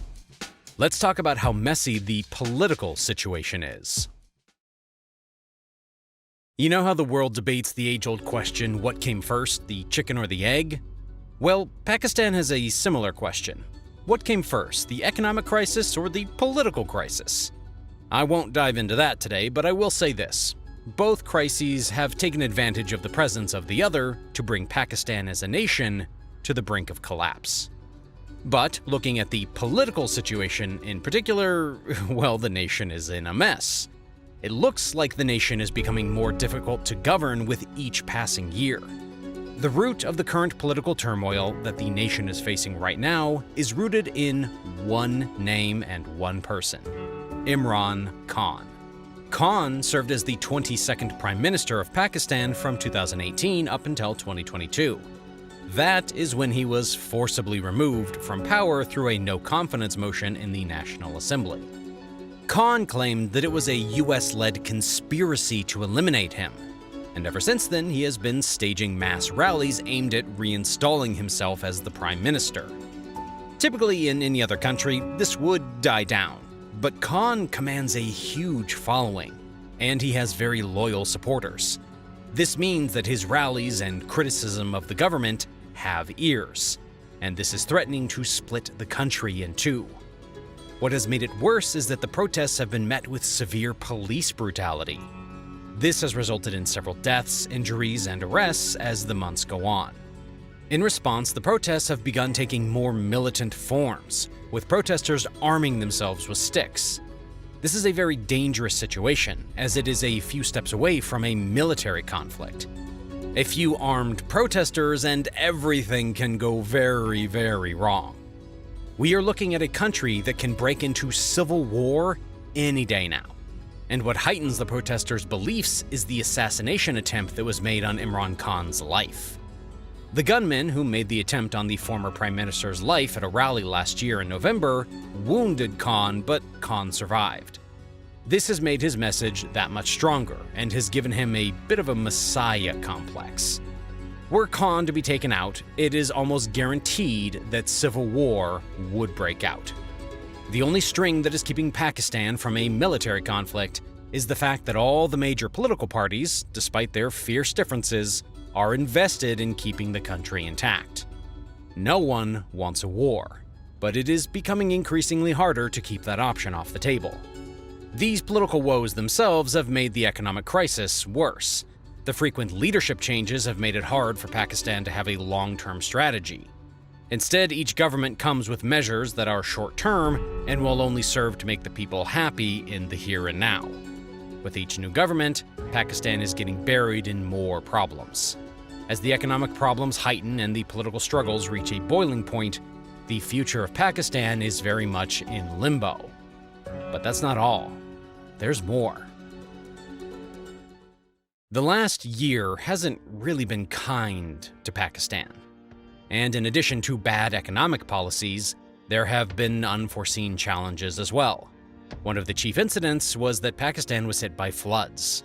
Let's talk about how messy the political situation is. You know how the world debates the age-old question, what came first, the chicken or the egg? Well, Pakistan has a similar question. What came first, the economic crisis or the political crisis? I won't dive into that today, but I will say this. Both crises have taken advantage of the presence of the other to bring Pakistan as a nation to the brink of collapse. But looking at the political situation in particular, well, the nation is in a mess. It looks like the nation is becoming more difficult to govern with each passing year. The root of the current political turmoil that the nation is facing right now is rooted in one name and one person: Imran Khan. Khan served as the 22nd Prime Minister of Pakistan from 2018 up until 2022. That is when he was forcibly removed from power through a no-confidence motion in the National Assembly. Khan claimed that it was a US-led conspiracy to eliminate him, and ever since then he has been staging mass rallies aimed at reinstalling himself as the Prime Minister. Typically in any other country, this would die down. But Khan commands a huge following, and he has very loyal supporters. This means that his rallies and criticism of the government have ears. and this is threatening to split the country in two. What has made it worse is that the protests have been met with severe police brutality. This has resulted in several deaths, injuries, and arrests as the months go on. In response, the protests have begun taking more militant forms, with protesters arming themselves with sticks. This is a very dangerous situation, as it is a few steps away from a military conflict. A few armed protesters and everything can go very, very wrong. We are looking at a country that can break into civil war any day now. And what heightens the protesters' beliefs is the assassination attempt that was made on Imran Khan's life. The gunman who made the attempt on the former Prime Minister's life at a rally last year in November wounded Khan, but Khan survived. This has made his message that much stronger and has given him a bit of a messiah complex. Were Khan to be taken out, it is almost guaranteed that civil war would break out. The only string that is keeping Pakistan from a military conflict is the fact that all the major political parties, despite their fierce differences, are invested in keeping the country intact. No one wants a war, but it is becoming increasingly harder to keep that option off the table. These political woes themselves have made the economic crisis worse. The frequent leadership changes have made it hard for Pakistan to have a long-term strategy. Instead, each government comes with measures that are short-term and will only serve to make the people happy in the here and now. With each new government, Pakistan is getting buried in more problems. As the economic problems heighten and the political struggles reach a boiling point, the future of Pakistan is very much in limbo. But that's not all. There's more. The last year hasn't really been kind to Pakistan. And in addition to bad economic policies, there have been unforeseen challenges as well. One of the chief incidents was that Pakistan was hit by floods.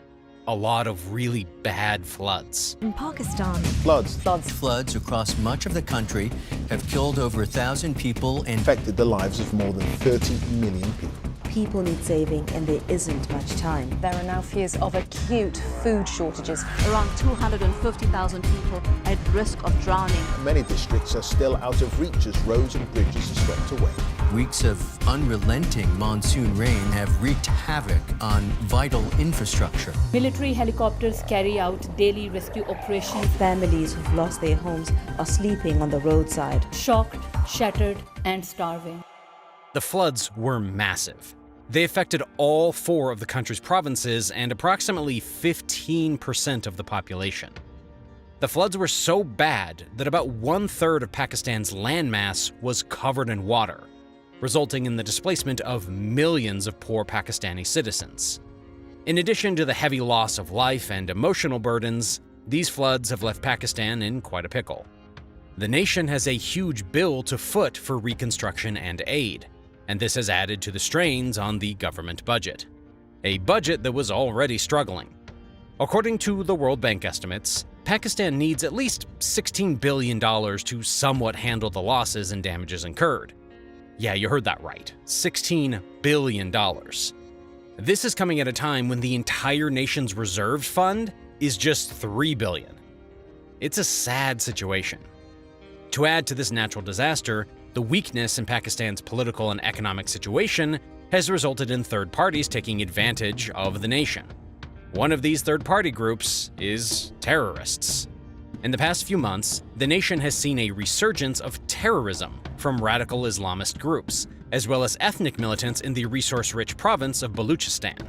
A lot of really bad floods. In Pakistan, Floods across much of the country have killed over 1,000 people and affected the lives of more than 30 million people. people need saving and there isn't much time. There are now fears of acute food shortages. Around 250,000 people at risk of drowning. Many districts are still out of reach as roads and bridges are swept away. Weeks of unrelenting monsoon rain have wreaked havoc on vital infrastructure. Military helicopters carry out daily rescue operations. Families who've lost their homes are sleeping on the roadside. Shocked, shattered, and starving. The floods were massive. They affected all 4 of the country's provinces and approximately 15% of the population. The floods were so bad that about 1/3 of Pakistan's landmass was covered in water, resulting in the displacement of millions of poor Pakistani citizens. In addition to the heavy loss of life and emotional burdens, these floods have left Pakistan in quite a pickle. The nation has a huge bill to foot for reconstruction and aid, and this has added to the strains on the government budget. A budget that was already struggling. According to the World Bank estimates, Pakistan needs at least $16 billion to somewhat handle the losses and damages incurred. Yeah, you heard that right. $16 billion. This is coming at a time when the entire nation's reserve fund is just $3 billion. It's a sad situation. To add to this natural disaster, the weakness in Pakistan's political and economic situation has resulted in third parties taking advantage of the nation. One of these third-party groups is terrorists. In the past few months, the nation has seen a resurgence of terrorism from radical Islamist groups, as well as ethnic militants in the resource-rich province of Baluchistan.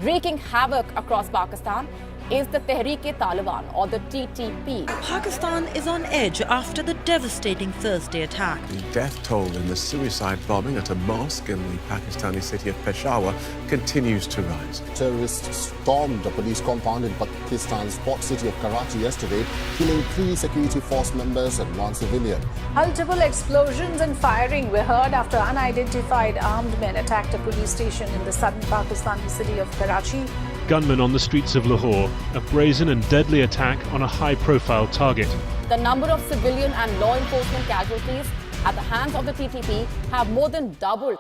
Wreaking havoc across Pakistan is the Tehreek-e-Taliban, or the TTP. Pakistan is on edge after the devastating Thursday attack. The death toll in the suicide bombing at a mosque in the Pakistani city of Peshawar continues to rise. Terrorists stormed a police compound in Pakistan's port city of Karachi yesterday, killing 3 security force members and 1 civilian. Multiple explosions and firing were heard after unidentified armed men attacked a police station in the southern Pakistani city of Karachi. Gunmen on the streets of Lahore, a brazen and deadly attack on a high-profile target. The number of civilian and law enforcement casualties at the hands of the TTP have more than doubled.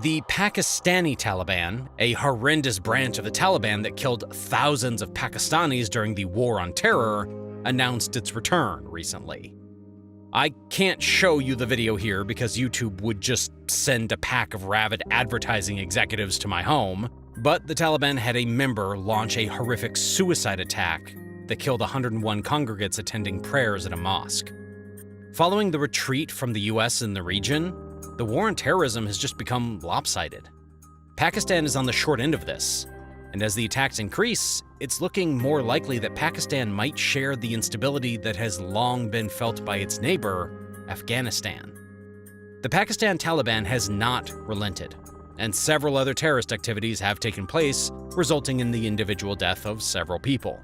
The Pakistani Taliban, a horrendous branch of the Taliban that killed thousands of Pakistanis during the War on Terror, announced its return recently. I can't show you the video here because YouTube would just send a pack of rabid advertising executives to my home, but the Taliban had a member launch a horrific suicide attack that killed 101 congregants attending prayers at a mosque. Following the retreat from the US in the region, the war on terrorism has just become lopsided. Pakistan is on the short end of this, and as the attacks increase, it's looking more likely that Pakistan might share the instability that has long been felt by its neighbor, Afghanistan. The Pakistan Taliban has not relented, and several other terrorist activities have taken place, resulting in the individual death of several people.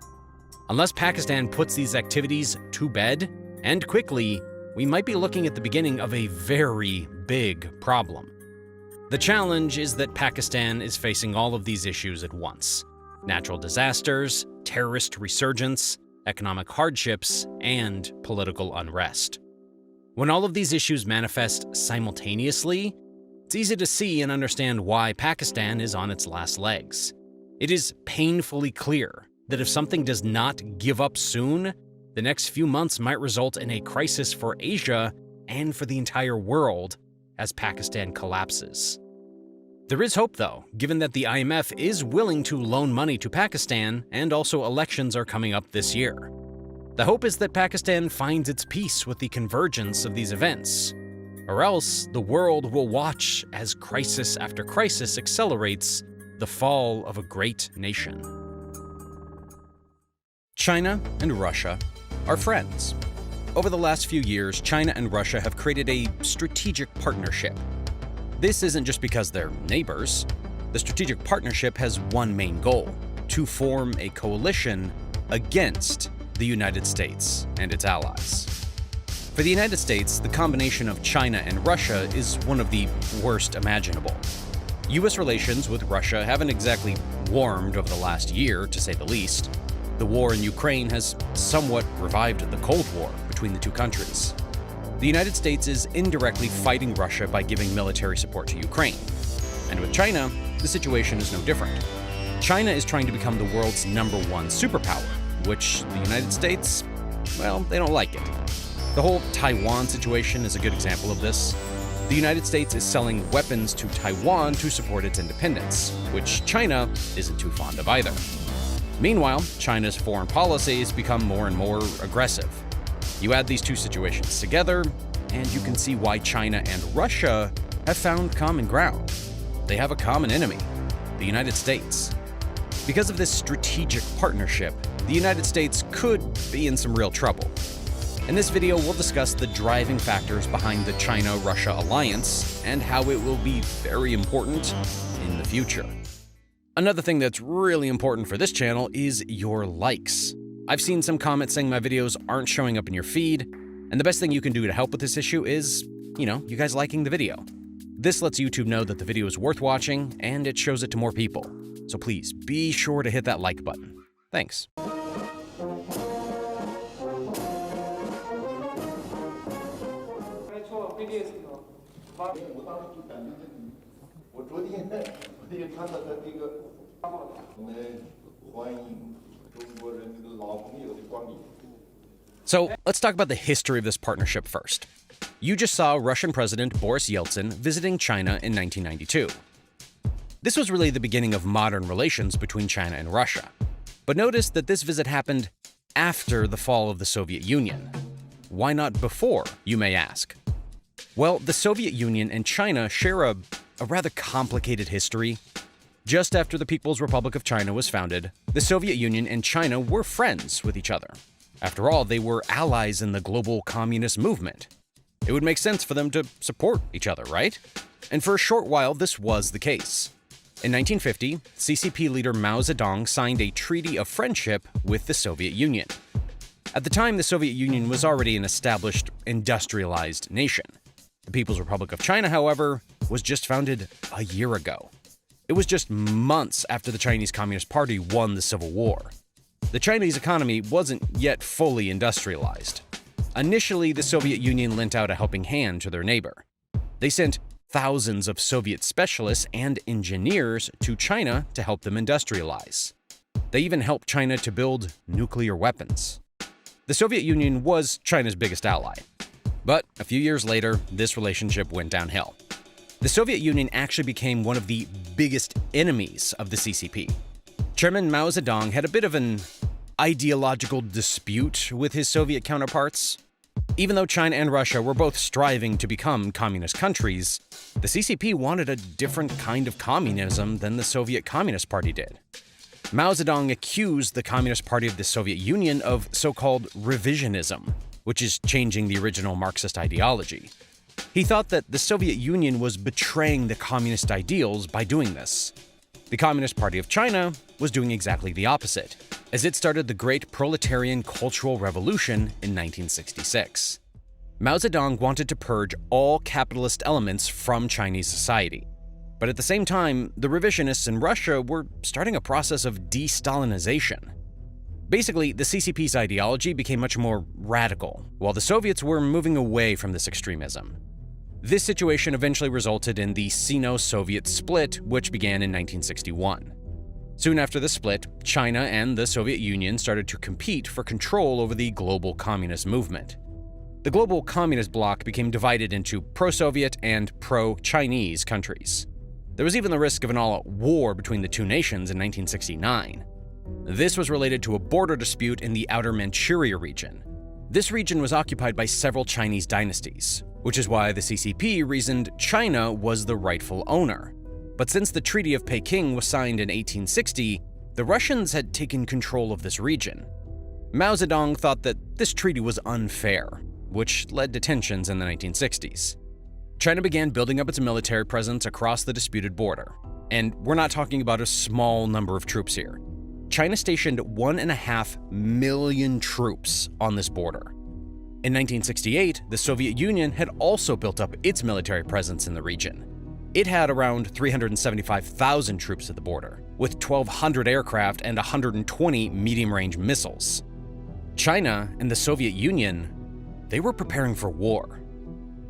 Unless Pakistan puts these activities to bed, and quickly, we might be looking at the beginning of a very big problem. The challenge is that Pakistan is facing all of these issues at once: natural disasters, terrorist resurgence, economic hardships, and political unrest. When all of these issues manifest simultaneously, it's easy to see and understand why Pakistan is on its last legs. It is painfully clear that if something does not give up soon, the next few months might result in a crisis for Asia and for the entire world as Pakistan collapses. There is hope, though, given that the IMF is willing to loan money to Pakistan, and also elections are coming up this year. The hope is that Pakistan finds its peace with the convergence of these events, or else the world will watch as crisis after crisis accelerates the fall of a great nation. China and Russia are friends. Over the last few years, China and Russia have created a strategic partnership. This isn't just because they're neighbors. The strategic partnership has one main goal: to form a coalition against the United States and its allies. For the United States, the combination of China and Russia is one of the worst imaginable. U.S. relations with Russia haven't exactly warmed over the last year, to say the least. The war in Ukraine has somewhat revived the Cold War between the two countries. The United States is indirectly fighting Russia by giving military support to Ukraine. And with China, the situation is no different. China is trying to become the world's #1 superpower, which the United States, well, they don't like it. The whole Taiwan situation is a good example of this. The United States is selling weapons to Taiwan to support its independence, which China isn't too fond of either. Meanwhile, China's foreign policy has become more and more aggressive. You add these two situations together, and you can see why China and Russia have found common ground. They have a common enemy: the United States. Because of this strategic partnership, the United States could be in some real trouble. In this video, we'll discuss the driving factors behind the China-Russia alliance and how it will be very important in the future. Another thing that's really important for this channel is your likes. I've seen some comments saying my videos aren't showing up in your feed, and the best thing you can do to help with this issue is, you guys liking the video. This lets YouTube know that the video is worth watching, and it shows it to more people. So please, be sure to hit that like button. Thanks. So let's talk about the history of this partnership first. You just saw Russian President Boris Yeltsin visiting China in 1992. This was really the beginning of modern relations between China and Russia. But notice that this visit happened after the fall of the Soviet Union. Why not before, you may ask? Well, the Soviet Union and China share a rather complicated history. Just after the People's Republic of China was founded, the Soviet Union and China were friends with each other. After all, they were allies in the global communist movement. It would make sense for them to support each other, right? And for a short while, this was the case. In 1950, CCP leader Mao Zedong signed a treaty of friendship with the Soviet Union. At the time, the Soviet Union was already an established, industrialized nation. The People's Republic of China, however, was just founded a year ago. It was just months after the Chinese Communist Party won the Civil War. The Chinese economy wasn't yet fully industrialized. Initially, the Soviet Union lent out a helping hand to their neighbor. They sent thousands of Soviet specialists and engineers to China to help them industrialize. They even helped China to build nuclear weapons. The Soviet Union was China's biggest ally. But a few years later, this relationship went downhill. The Soviet Union actually became one of the biggest enemies of the CCP. Chairman Mao Zedong had a bit of an ideological dispute with his Soviet counterparts. Even though China and Russia were both striving to become communist countries, the CCP wanted a different kind of communism than the Soviet Communist Party did. Mao Zedong accused the Communist Party of the Soviet Union of so-called revisionism, which is changing the original Marxist ideology. He thought that the Soviet Union was betraying the communist ideals by doing this. The Communist Party of China was doing exactly the opposite, as it started the Great Proletarian Cultural Revolution in 1966. Mao Zedong wanted to purge all capitalist elements from Chinese society. But at the same time, the revisionists in Russia were starting a process of de-Stalinization. Basically, the CCP's ideology became much more radical, while the Soviets were moving away from this extremism. This situation eventually resulted in the Sino-Soviet split, which began in 1961. Soon after the split, China and the Soviet Union started to compete for control over the global communist movement. The global communist bloc became divided into pro-Soviet and pro-Chinese countries. There was even the risk of an all-out war between the two nations in 1969. This was related to a border dispute in the outer Manchuria region. This region was occupied by several Chinese dynasties, which is why the CCP reasoned China was the rightful owner. But since the Treaty of Peking was signed in 1860, the Russians had taken control of this region. Mao Zedong thought that this treaty was unfair, which led to tensions in the 1960s. China began building up its military presence across the disputed border. And we're not talking about a small number of troops here. China stationed 1.5 million troops on this border. In 1968, the Soviet Union had also built up its military presence in the region. It had around 375,000 troops at the border, with 1,200 aircraft and 120 medium-range missiles. China and the Soviet Union, they were preparing for war.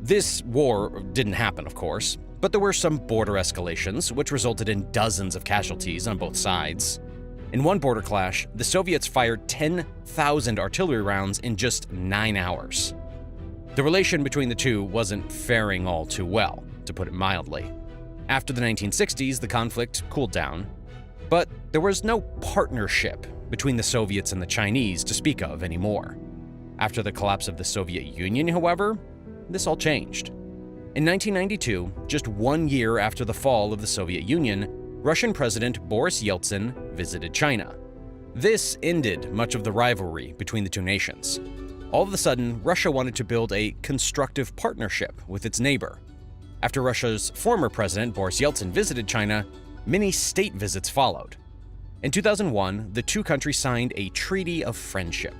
This war didn't happen, of course, but there were some border escalations, which resulted in dozens of casualties on both sides. In one border clash, the Soviets fired 10,000 artillery rounds in just 9 hours. The relation between the two wasn't faring all too well, to put it mildly. After the 1960s, the conflict cooled down, but there was no partnership between the Soviets and the Chinese to speak of anymore. After the collapse of the Soviet Union, however, this all changed. In 1992, just 1 year after the fall of the Soviet Union, Russian President Boris Yeltsin visited China. This ended much of the rivalry between the two nations. All of a sudden, Russia wanted to build a constructive partnership with its neighbor. After Russia's former president, Boris Yeltsin, visited China, many state visits followed. In 2001, the two countries signed a treaty of friendship.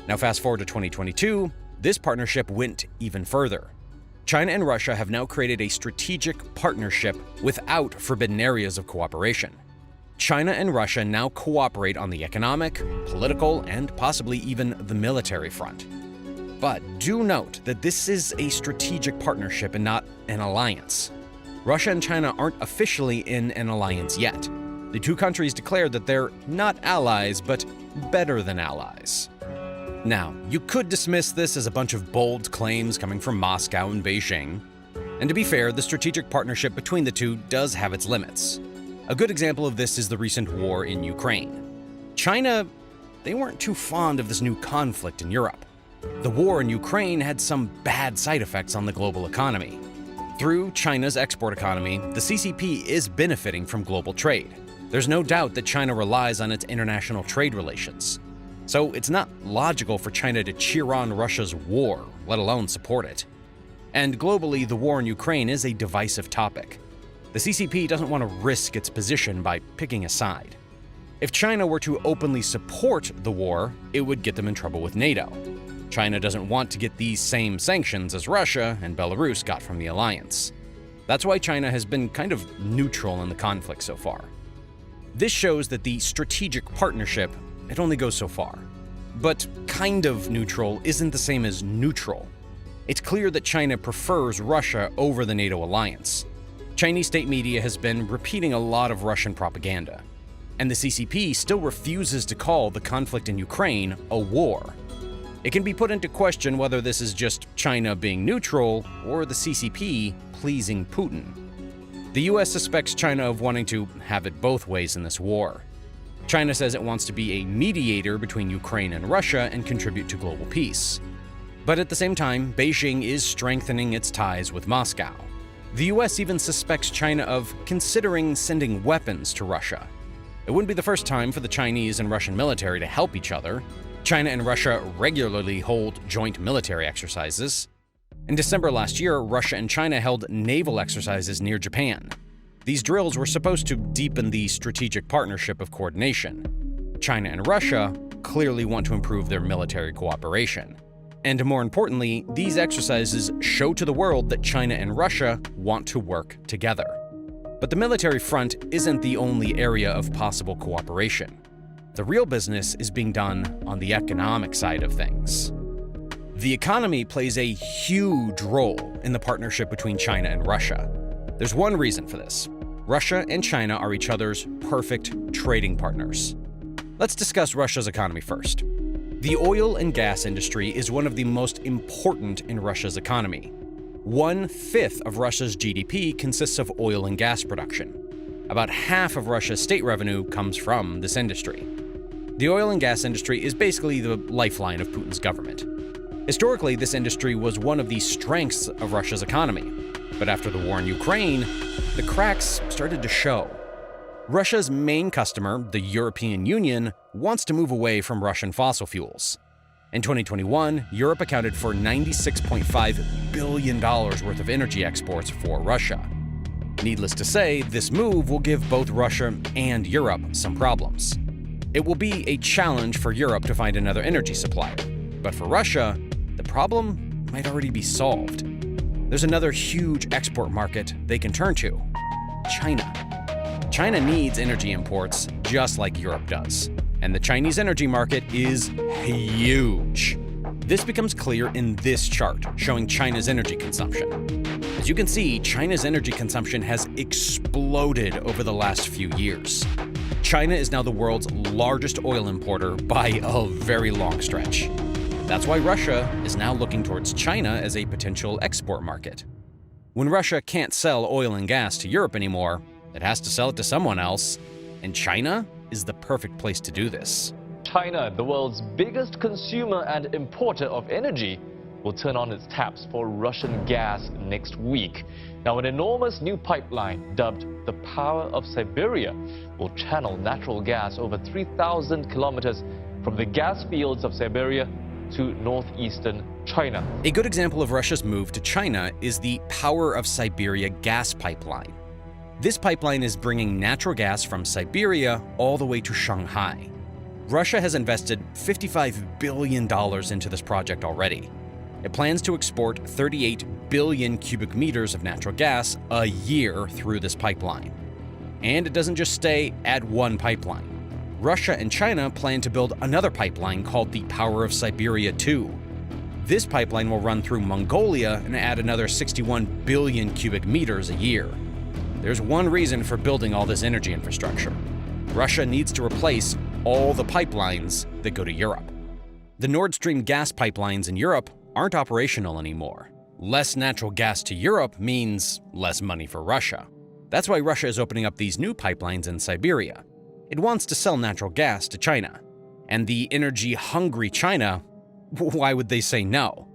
Now fast forward to 2022, this partnership went even further. China and Russia have now created a strategic partnership without forbidden areas of cooperation. China and Russia now cooperate on the economic, political, and possibly even the military front. But do note that this is a strategic partnership and not an alliance. Russia and China aren't officially in an alliance yet. The two countries declared that they're not allies, but better than allies. Now, you could dismiss this as a bunch of bold claims coming from Moscow and Beijing. And to be fair, the strategic partnership between the two does have its limits. A good example of this is the recent war in Ukraine. China, they weren't too fond of this new conflict in Europe. The war in Ukraine had some bad side effects on the global economy. Through China's export economy, the CCP is benefiting from global trade. There's no doubt that China relies on its international trade relations. So it's not logical for China to cheer on Russia's war, let alone support it. And globally, the war in Ukraine is a divisive topic. The CCP doesn't want to risk its position by picking a side. If China were to openly support the war, it would get them in trouble with NATO. China doesn't want to get these same sanctions as Russia and Belarus got from the alliance. That's why China has been kind of neutral in the conflict so far. This shows that the strategic partnership, it only goes so far. But kind of neutral isn't the same as neutral. It's clear that China prefers Russia over the NATO alliance. Chinese state media has been repeating a lot of Russian propaganda. And the CCP still refuses to call the conflict in Ukraine a war. It can be put into question whether this is just China being neutral or the CCP pleasing Putin. The US suspects China of wanting to have it both ways in this war. China says it wants to be a mediator between Ukraine and Russia and contribute to global peace. But at the same time, Beijing is strengthening its ties with Moscow. The US even suspects China of considering sending weapons to Russia. It wouldn't be the first time for the Chinese and Russian military to help each other. China and Russia regularly hold joint military exercises. In December last year, Russia and China held naval exercises near Japan. These drills were supposed to deepen the strategic partnership of coordination. China and Russia clearly want to improve their military cooperation. And more importantly, these exercises show to the world that China and Russia want to work together. But the military front isn't the only area of possible cooperation. The real business is being done on the economic side of things. The economy plays a huge role in the partnership between China and Russia. There's one reason for this. Russia and China are each other's perfect trading partners. Let's discuss Russia's economy first. The oil and gas industry is one of the most important in Russia's economy. 1/5 of Russia's GDP consists of oil and gas production. About half of Russia's state revenue comes from this industry. The oil and gas industry is basically the lifeline of Putin's government. Historically, this industry was one of the strengths of Russia's economy. But after the war in Ukraine, the cracks started to show. Russia's main customer, the European Union, wants to move away from Russian fossil fuels. In 2021, Europe accounted for $96.5 billion worth of energy exports for Russia. Needless to say, this move will give both Russia and Europe some problems. It will be a challenge for Europe to find another energy supplier. But for Russia, the problem might already be solved. There's another huge export market they can turn to: China. China needs energy imports just like Europe does, and the Chinese energy market is huge. This becomes clear in this chart, showing China's energy consumption. As you can see, China's energy consumption has exploded over the last few years. China is now the world's largest oil importer by a very long stretch. That's why Russia is now looking towards China as a potential export market. When Russia can't sell oil and gas to Europe anymore, it has to sell it to someone else, and China is the perfect place to do this. China, the world's biggest consumer and importer of energy, will turn on its taps for Russian gas next week. Now, an enormous new pipeline, dubbed the Power of Siberia, will channel natural gas over 3,000 kilometers from the gas fields of Siberia to northeastern China. A good example of Russia's move to China is the Power of Siberia gas pipeline. This pipeline is bringing natural gas from Siberia all the way to Shanghai. Russia has invested $55 billion into this project already. It plans to export 38 billion cubic meters of natural gas a year through this pipeline. And it doesn't just stay at one pipeline. Russia and China plan to build another pipeline called the Power of Siberia 2. This pipeline will run through Mongolia and add another 61 billion cubic meters a year. There's one reason for building all this energy infrastructure. Russia needs to replace all the pipelines that go to Europe. The Nord Stream gas pipelines in Europe aren't operational anymore. Less natural gas to Europe means less money for Russia. That's why Russia is opening up these new pipelines in Siberia. It wants to sell natural gas to China. And the energy-hungry China, why would they say no?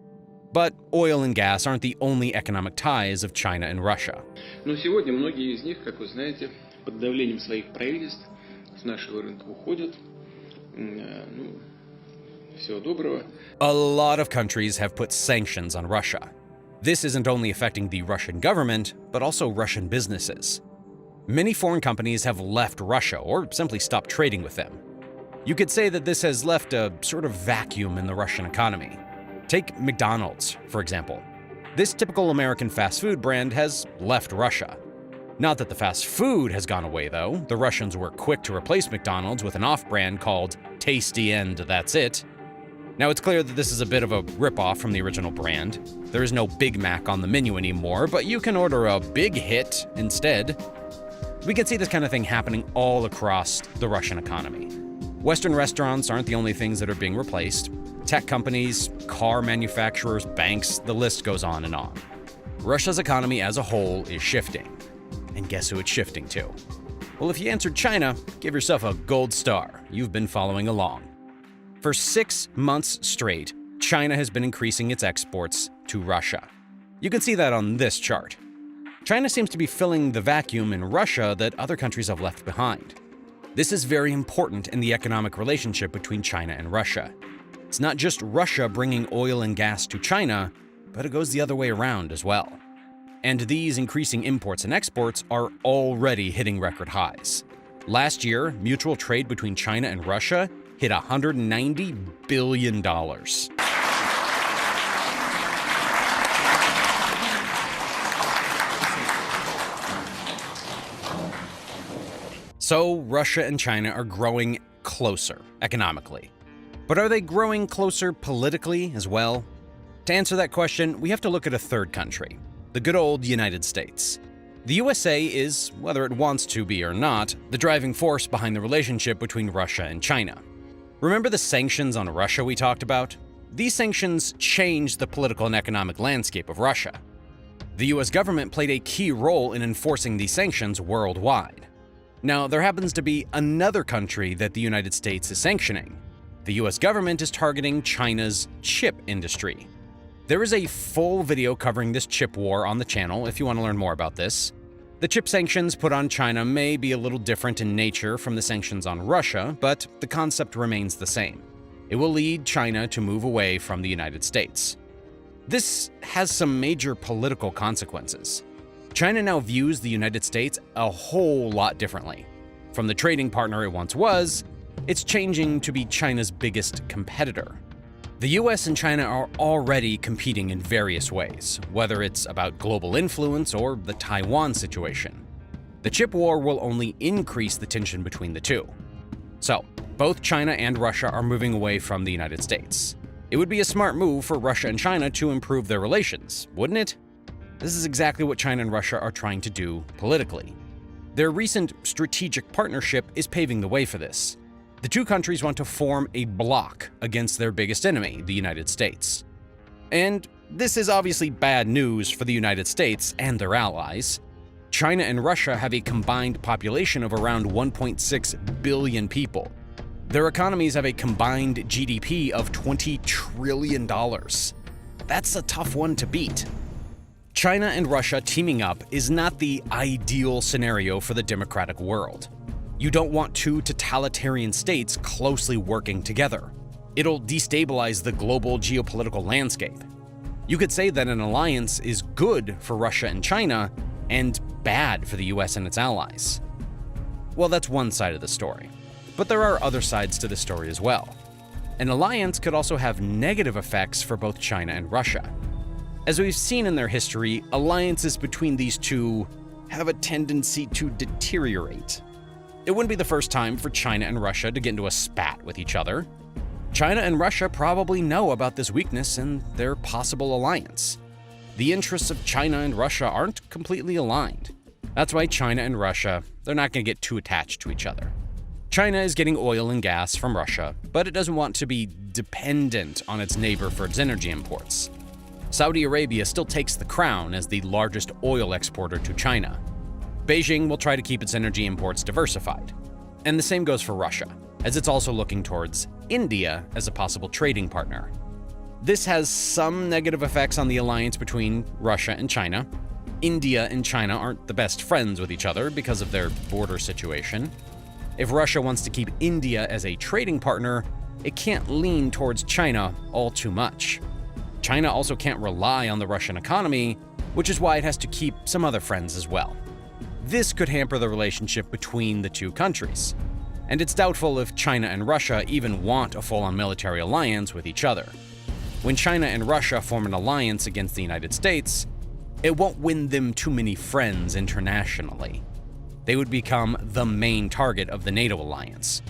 But oil and gas aren't the only economic ties of China and Russia. Но сегодня многие из них, как вы знаете, под давлением своих правительств с нашего рынка уходят. Всего доброго. A lot of countries have put sanctions on Russia. This isn't only affecting the Russian government, but also Russian businesses. Many foreign companies have left Russia or simply stopped trading with them. You could say that this has left a sort of vacuum in the Russian economy. Take McDonald's, for example. This typical American fast food brand has left Russia. Not that the fast food has gone away, though. The Russians were quick to replace McDonald's with an off-brand called Tasty and That's It. Now, it's clear that this is a bit of a ripoff from the original brand. There is no Big Mac on the menu anymore, but you can order a Big Hit instead. We can see this kind of thing happening all across the Russian economy. Western restaurants aren't the only things that are being replaced. tech companies, car manufacturers, banks, the list goes on and on. Russia's economy as a whole is shifting. And guess who it's shifting to? Well, if you answered China, give yourself a gold star. You've been following along. For 6 months straight, China has been increasing its exports to Russia. You can see that on this chart. China seems to be filling the vacuum in Russia that other countries have left behind. This is very important in the economic relationship between China and Russia. It's not just Russia bringing oil and gas to China, but it goes the other way around as well. And these increasing imports and exports are already hitting record highs. Last year, mutual trade between China and Russia hit $190 billion. So Russia and China are growing closer economically. But are they growing closer politically as well? To answer that question, we have to look at a third country, the good old United States. The USA is, whether it wants to be or not, the driving force behind the relationship between Russia and China. Remember the sanctions on Russia we talked about? These sanctions changed the political and economic landscape of Russia. The US government played a key role in enforcing these sanctions worldwide. Now, there happens to be another country that the United States is sanctioning. The US government is targeting China's chip industry. There is a full video covering this chip war on the channel if you want to learn more about this. The chip sanctions put on China may be a little different in nature from the sanctions on Russia, but the concept remains the same. It will lead China to move away from the United States. This has some major political consequences. China now views the United States a whole lot differently. From the trading partner it once was, it's changing to be China's biggest competitor. The US and China are already competing in various ways, whether it's about global influence or the Taiwan situation. The chip war will only increase the tension between the two. So, both China and Russia are moving away from the United States. It would be a smart move for Russia and China to improve their relations, wouldn't it? This is exactly what China and Russia are trying to do politically. Their recent strategic partnership is paving the way for this. The two countries want to form a bloc against their biggest enemy, the United States. And this is obviously bad news for the United States and their allies. China and Russia have a combined population of around 1.6 billion people. Their economies have a combined GDP of $20 trillion. That's a tough one to beat. China and Russia teaming up is not the ideal scenario for the democratic world. You don't want two totalitarian states closely working together. It'll destabilize the global geopolitical landscape. You could say that an alliance is good for Russia and China and bad for the US and its allies. Well, that's one side of the story. But there are other sides to the story as well. An alliance could also have negative effects for both China and Russia. As we've seen in their history, alliances between these two have a tendency to deteriorate. It wouldn't be the first time for China and Russia to get into a spat with each other. China and Russia probably know about this weakness in their possible alliance. The interests of China and Russia aren't completely aligned. That's why China and Russia, they're not going to get too attached to each other. China is getting oil and gas from Russia, but it doesn't want to be dependent on its neighbor for its energy imports. Saudi Arabia still takes the crown as the largest oil exporter to China. Beijing will try to keep its energy imports diversified. And the same goes for Russia, as it's also looking towards India as a possible trading partner. This has some negative effects on the alliance between Russia and China. India and China aren't the best friends with each other because of their border situation. If Russia wants to keep India as a trading partner, it can't lean towards China all too much. China also can't rely on the Russian economy, which is why it has to keep some other friends as well. This could hamper the relationship between the two countries. And it's doubtful if China and Russia even want a full-on military alliance with each other. When China and Russia form an alliance against the United States, it won't win them too many friends internationally. They would become the main target of the NATO alliance.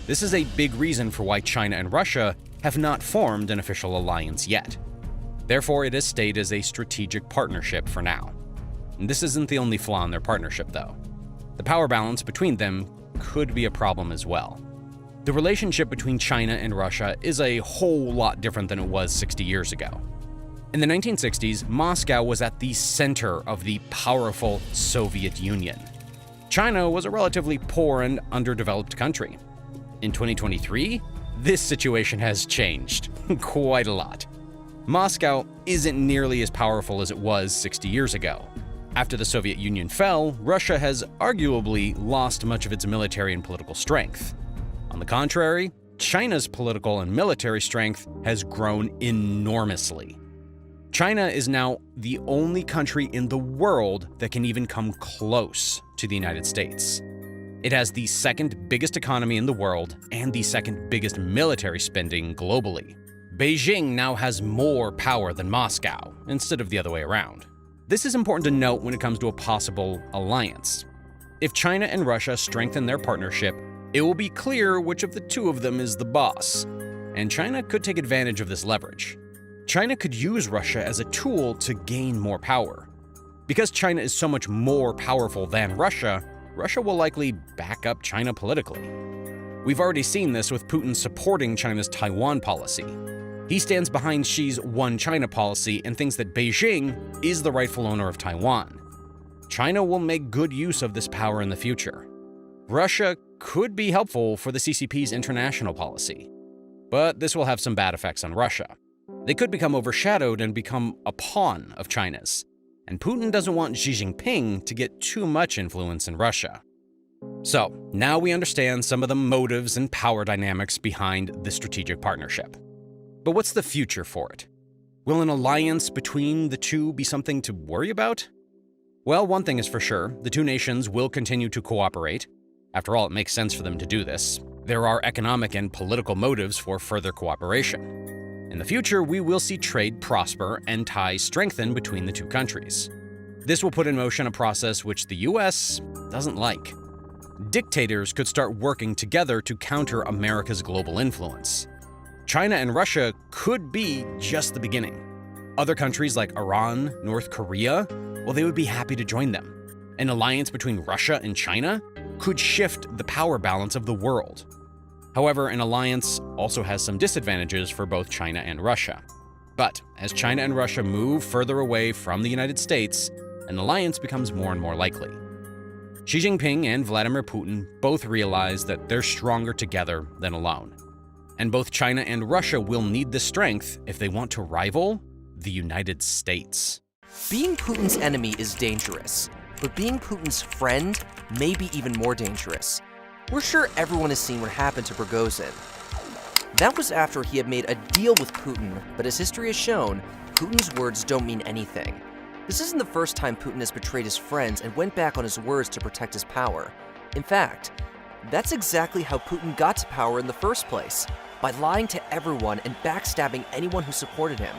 This is a big reason for why China and Russia have not formed an official alliance yet. Therefore, it has stayed as a strategic partnership for now. And this isn't the only flaw in their partnership, though. The power balance between them could be a problem as well. The relationship between China and Russia is a whole lot different than it was 60 years ago. In the 1960s, Moscow was at the center of the powerful Soviet Union. China was a relatively poor and underdeveloped country. In 2023, this situation has changed quite a lot. Moscow isn't nearly as powerful as it was 60 years ago. After the Soviet Union fell, Russia has arguably lost much of its military and political strength. On the contrary, China's political and military strength has grown enormously. China is now the only country in the world that can even come close to the United States. It has the second biggest economy in the world and the second biggest military spending globally. Beijing now has more power than Moscow, instead of the other way around. This is important to note when it comes to a possible alliance. If China and Russia strengthen their partnership, it will be clear which of the two of them is the boss, and China could take advantage of this leverage. China could use Russia as a tool to gain more power. Because China is so much more powerful than Russia, Russia will likely back up China politically. We've already seen this with Putin supporting China's Taiwan policy. He stands behind Xi's One China policy and thinks that Beijing is the rightful owner of Taiwan. China will make good use of this power in the future. Russia could be helpful for the CCP's international policy, but this will have some bad effects on Russia. They could become overshadowed and become a pawn of China's, and Putin doesn't want Xi Jinping to get too much influence in Russia. So, now we understand some of the motives and power dynamics behind this strategic partnership. But what's the future for it? Will an alliance between the two be something to worry about? Well, one thing is for sure, the two nations will continue to cooperate. After all, it makes sense for them to do this. There are economic and political motives for further cooperation. In the future, we will see trade prosper and ties strengthen between the two countries. This will put in motion a process which the US doesn't like. Dictators could start working together to counter America's global influence. China and Russia could be just the beginning. Other countries like Iran, North Korea, well, they would be happy to join them. An alliance between Russia and China could shift the power balance of the world. However, an alliance also has some disadvantages for both China and Russia. But as China and Russia move further away from the United States, an alliance becomes more and more likely. Xi Jinping and Vladimir Putin both realize that they're stronger together than alone. And both China and Russia will need this strength if they want to rival the United States. Being Putin's enemy is dangerous, but being Putin's friend may be even more dangerous. We're sure everyone has seen what happened to Prigozhin. That was after he had made a deal with Putin, but as history has shown, Putin's words don't mean anything. This isn't the first time Putin has betrayed his friends and went back on his words to protect his power. In fact, that's exactly how Putin got to power in the first place, by lying to everyone and backstabbing anyone who supported him.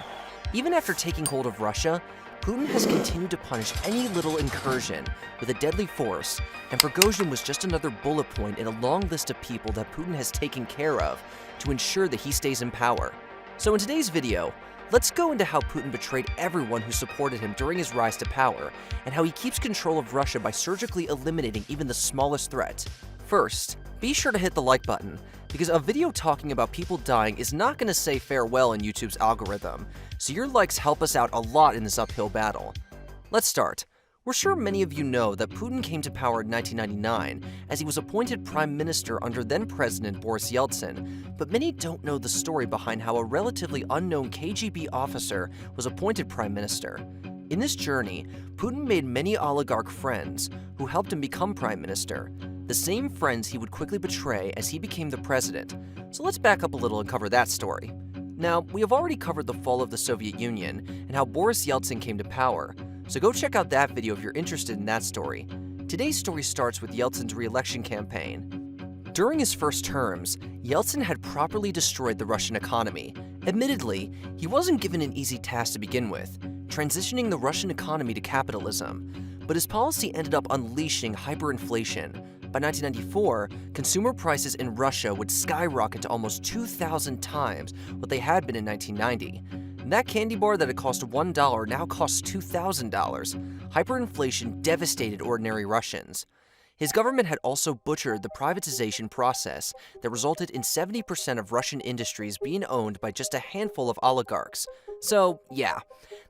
Even after taking hold of Russia, Putin has continued to punish any little incursion with a deadly force, and Prigozhin was just another bullet point in a long list of people that Putin has taken care of to ensure that he stays in power. So in today's video, let's go into how Putin betrayed everyone who supported him during his rise to power, and how he keeps control of Russia by surgically eliminating even the smallest threat. First, be sure to hit the like button, because a video talking about people dying is not going to say farewell in YouTube's algorithm, so your likes help us out a lot in this uphill battle. Let's start. We're sure many of you know that Putin came to power in 1999 as he was appointed prime minister under then-president Boris Yeltsin, but many don't know the story behind how a relatively unknown KGB officer was appointed prime minister. In this journey, Putin made many oligarch friends who helped him become prime minister, the same friends he would quickly betray as he became the president. So let's back up a little and cover that story. Now, we have already covered the fall of the Soviet Union and how Boris Yeltsin came to power, so go check out that video if you're interested in that story. Today's story starts with Yeltsin's re-election campaign. During his first terms, Yeltsin had properly destroyed the Russian economy. Admittedly, he wasn't given an easy task to begin with, transitioning the Russian economy to capitalism, but his policy ended up unleashing hyperinflation. By 1994, consumer prices in Russia would skyrocket to almost 2,000 times what they had been in 1990. And that candy bar that had cost $1 now costs $2,000. Hyperinflation devastated ordinary Russians. His government had also butchered the privatization process that resulted in 70% of Russian industries being owned by just a handful of oligarchs. So, yeah,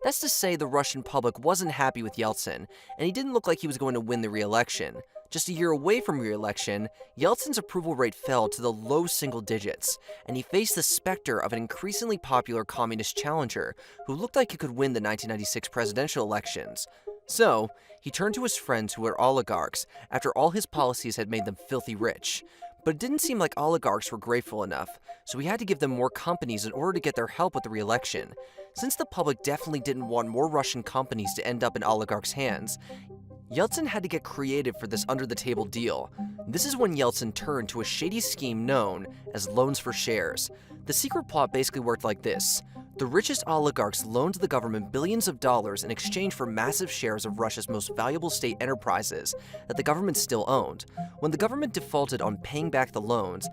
that's to say the Russian public wasn't happy with Yeltsin, and he didn't look like he was going to win the re-election. Just a year away from re-election, Yeltsin's approval rate fell to the low single digits, and he faced the specter of an increasingly popular communist challenger who looked like he could win the 1996 presidential elections. So, he turned to his friends who were oligarchs after all his policies had made them filthy rich. But it didn't seem like oligarchs were grateful enough, so he had to give them more companies in order to get their help with the re-election. Since the public definitely didn't want more Russian companies to end up in oligarchs' hands, Yeltsin had to get creative for this under-the-table deal. This is when Yeltsin turned to a shady scheme known as loans for shares. The secret plot basically worked like this. The richest oligarchs loaned the government billions of dollars in exchange for massive shares of Russia's most valuable state enterprises that the government still owned. When the government defaulted on paying back the loans,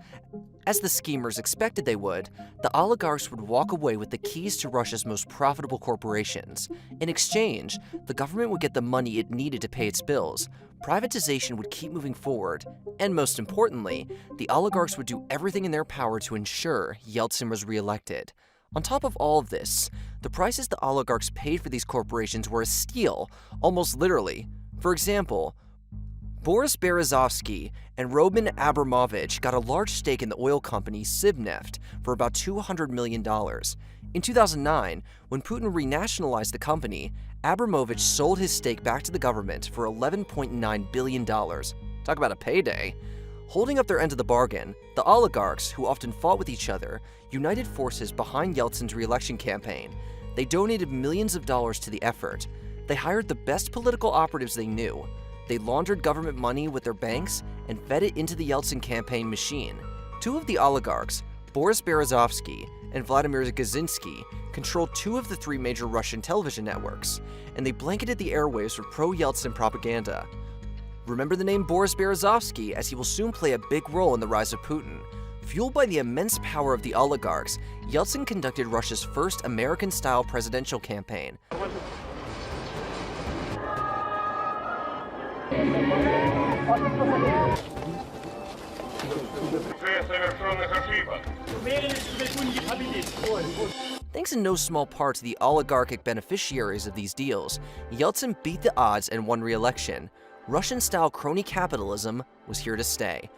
as the schemers expected they would, the oligarchs would walk away with the keys to Russia's most profitable corporations. In exchange, the government would get the money it needed to pay its bills. Privatization would keep moving forward, and most importantly, the oligarchs would do everything in their power to ensure Yeltsin was re-elected. On top of all of this, the prices the oligarchs paid for these corporations were a steal, almost literally. For example, Boris Berezovsky and Roman Abramovich got a large stake in the oil company Sibneft for about $200 million. In 2009, when Putin renationalized the company, Abramovich sold his stake back to the government for $11.9 billion. Talk about a payday. Holding up their end of the bargain, the oligarchs, who often fought with each other, united forces behind Yeltsin's re-election campaign. They donated millions of dollars to the effort. They hired the best political operatives they knew. They laundered government money with their banks and fed it into the Yeltsin campaign machine. Two of the oligarchs, Boris Berezovsky and Vladimir Kaczynski, controlled two of the three major Russian television networks, and they blanketed the airwaves with pro-Yeltsin propaganda. Remember the name Boris Berezovsky, as he will soon play a big role in the rise of Putin. Fueled by the immense power of the oligarchs, Yeltsin conducted Russia's first American-style presidential campaign. Thanks in no small part to the oligarchic beneficiaries of these deals, Yeltsin beat the odds and won re-election. Russian-style crony capitalism was here to stay.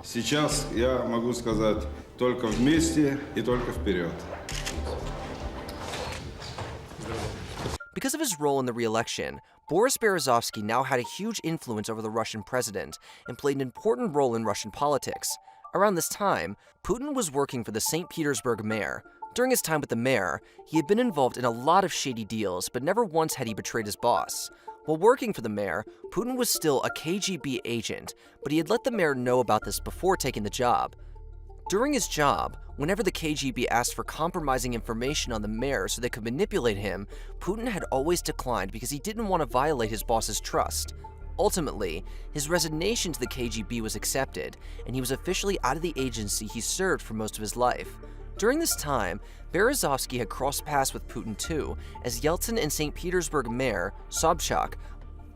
Сейчас я могу сказать только вместе и только вперед. Because of his role in the re-election, Boris Berezovsky now had a huge influence over the Russian president and played an important role in Russian politics. Around this time, Putin was working for the St. Petersburg mayor. During his time with the mayor, he had been involved in a lot of shady deals, but never once had he betrayed his boss. While working for the mayor, Putin was still a KGB agent, but he had let the mayor know about this before taking the job. During his job, whenever the KGB asked for compromising information on the mayor so they could manipulate him, Putin had always declined because he didn't want to violate his boss's trust. Ultimately, his resignation to the KGB was accepted, and he was officially out of the agency he served for most of his life. During this time, Berezovsky had crossed paths with Putin too, as Yeltsin and St. Petersburg mayor, Sobchak,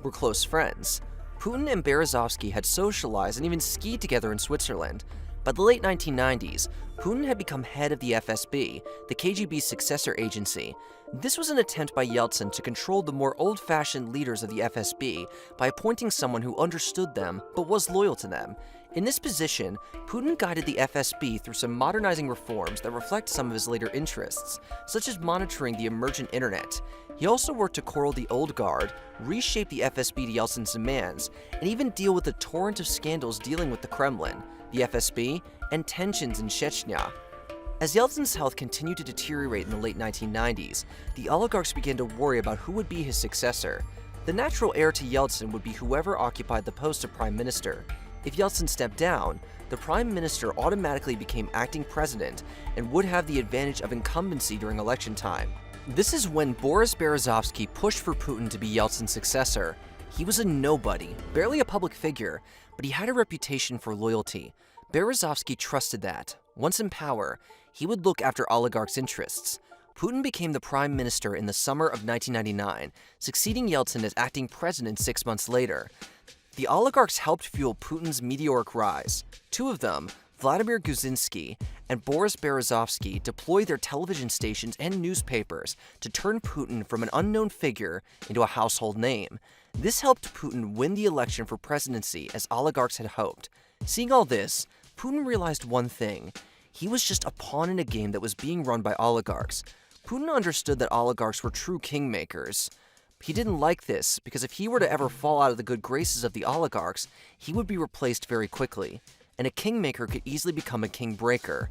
were close friends. Putin and Berezovsky had socialized and even skied together in Switzerland. By the late 1990s, Putin had become head of the FSB, the KGB's successor agency. This was an attempt by Yeltsin to control the more old-fashioned leaders of the FSB by appointing someone who understood them but was loyal to them. In this position, Putin guided the FSB through some modernizing reforms that reflect some of his later interests, such as monitoring the emergent internet. He also worked to coral the old guard, reshape the FSB to Yeltsin's demands, and even deal with the torrent of scandals dealing with the Kremlin, the FSB, and tensions in Chechnya. As Yeltsin's health continued to deteriorate in the late 1990s, the oligarchs began to worry about who would be his successor. The natural heir to Yeltsin would be whoever occupied the post of prime minister. If Yeltsin stepped down, the prime minister automatically became acting president and would have the advantage of incumbency during election time. This is when Boris Berezovsky pushed for Putin to be Yeltsin's successor. He was a nobody, barely a public figure, but he had a reputation for loyalty. Berezovsky trusted that, once in power, he would look after oligarchs' interests. Putin became the prime minister in the summer of 1999, succeeding Yeltsin as acting president 6 months later. The oligarchs helped fuel Putin's meteoric rise. Two of them, Vladimir Guzinski and Boris Berezovsky, deployed their television stations and newspapers to turn Putin from an unknown figure into a household name. This helped Putin win the election for presidency as oligarchs had hoped. Seeing all this, Putin realized one thing. He was just a pawn in a game that was being run by oligarchs. Putin understood that oligarchs were true kingmakers. He didn't like this because if he were to ever fall out of the good graces of the oligarchs, he would be replaced very quickly, and a kingmaker could easily become a kingbreaker.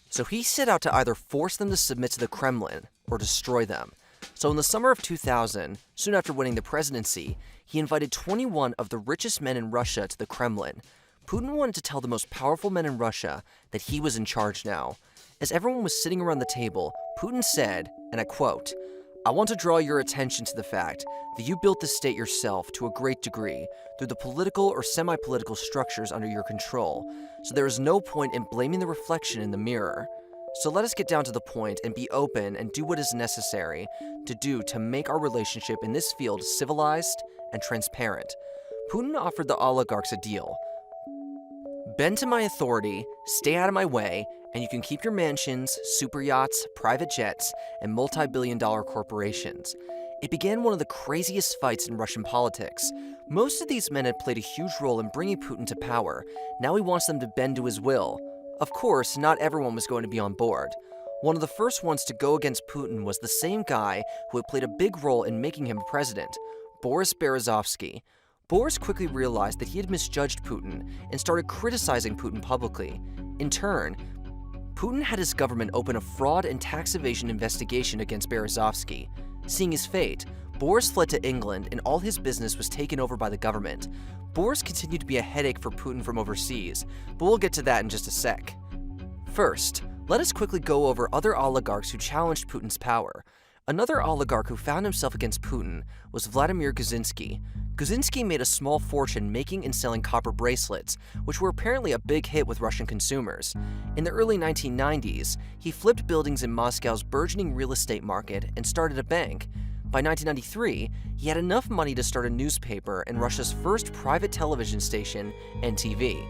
So he set out to either force them to submit to the Kremlin or destroy them. So in the summer of 2000, soon after winning the presidency, he invited 21 of the richest men in Russia to the Kremlin. Putin wanted to tell the most powerful men in Russia that he was in charge now. As everyone was sitting around the table, Putin said, and I quote, "I want to draw your attention to the fact that you built the state yourself to a great degree through the political or semi-political structures under your control, so there is no point in blaming the reflection in the mirror. So let us get down to the point and be open and do what is necessary to do to make our relationship in this field civilized and transparent." Putin offered the oligarchs a deal. Bend to my authority, stay out of my way, and you can keep your mansions, super yachts, private jets, and multi-billion-dollar corporations. It began one of the craziest fights in Russian politics. Most of these men had played a huge role in bringing Putin to power. Now he wants them to bend to his will. Of course, not everyone was going to be on board. One of the first ones to go against Putin was the same guy who had played a big role in making him president, Boris Berezovsky. Boris quickly realized that he had misjudged Putin and started criticizing Putin publicly. In turn, Putin had his government open a fraud and tax evasion investigation against Berezovsky. Seeing his fate, Boris fled to England and all his business was taken over by the government. Boris continued to be a headache for Putin from overseas, but we'll get to that in just a sec. First, let us quickly go over other oligarchs who challenged Putin's power. Another oligarch who found himself against Putin was Vladimir Guzinski. Guzinski made a small fortune making and selling copper bracelets, which were apparently a big hit with Russian consumers. In the early 1990s, he flipped buildings in Moscow's burgeoning real estate market and started a bank. By 1993, he had enough money to start a newspaper and Russia's first private television station, NTV.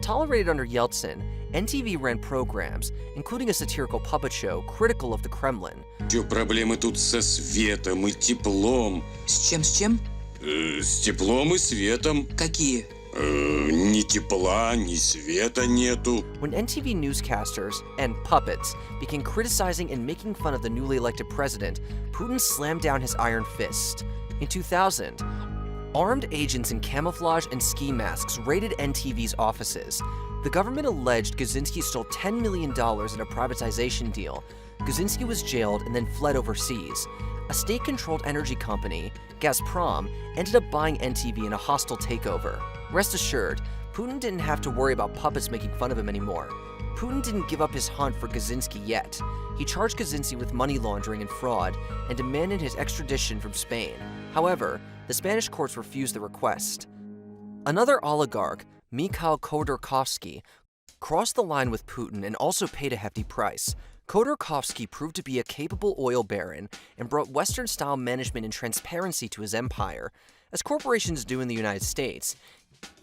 Tolerated under Yeltsin, NTV ran programs, including a satirical puppet show critical of the Kremlin. Чё проблемы тут со светом и теплом? С чем? С теплом и светом. Какие? Ни тепла, ни света нету. When NTV newscasters and puppets began criticizing and making fun of the newly elected president, Putin slammed down his iron fist. In 2000, armed agents in camouflage and ski masks raided NTV's offices. The government alleged Guzinski stole $10 million in a privatization deal. Guzinski was jailed and then fled overseas. A state-controlled energy company, Gazprom, ended up buying NTV in a hostile takeover. Rest assured, Putin didn't have to worry about puppets making fun of him anymore. Putin didn't give up his hunt for Guzinski yet. He charged Guzinski with money laundering and fraud and demanded his extradition from Spain. However, the Spanish courts refused the request. Another oligarch, Mikhail Khodorkovsky, crossed the line with Putin and also paid a hefty price. Khodorkovsky proved to be a capable oil baron and brought Western-style management and transparency to his empire. As corporations do in the United States,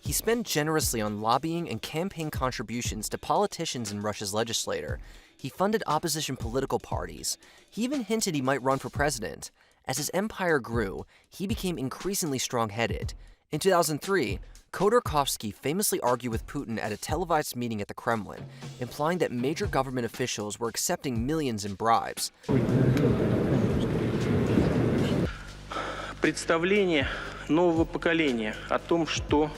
he spent generously on lobbying and campaign contributions to politicians in Russia's legislature. He funded opposition political parties. He even hinted he might run for president. As his empire grew, he became increasingly strong-headed. In 2003, Khodorkovsky famously argued with Putin at a televised meeting at the Kremlin, implying that major government officials were accepting millions in bribes. Представление нового поколения о том, что...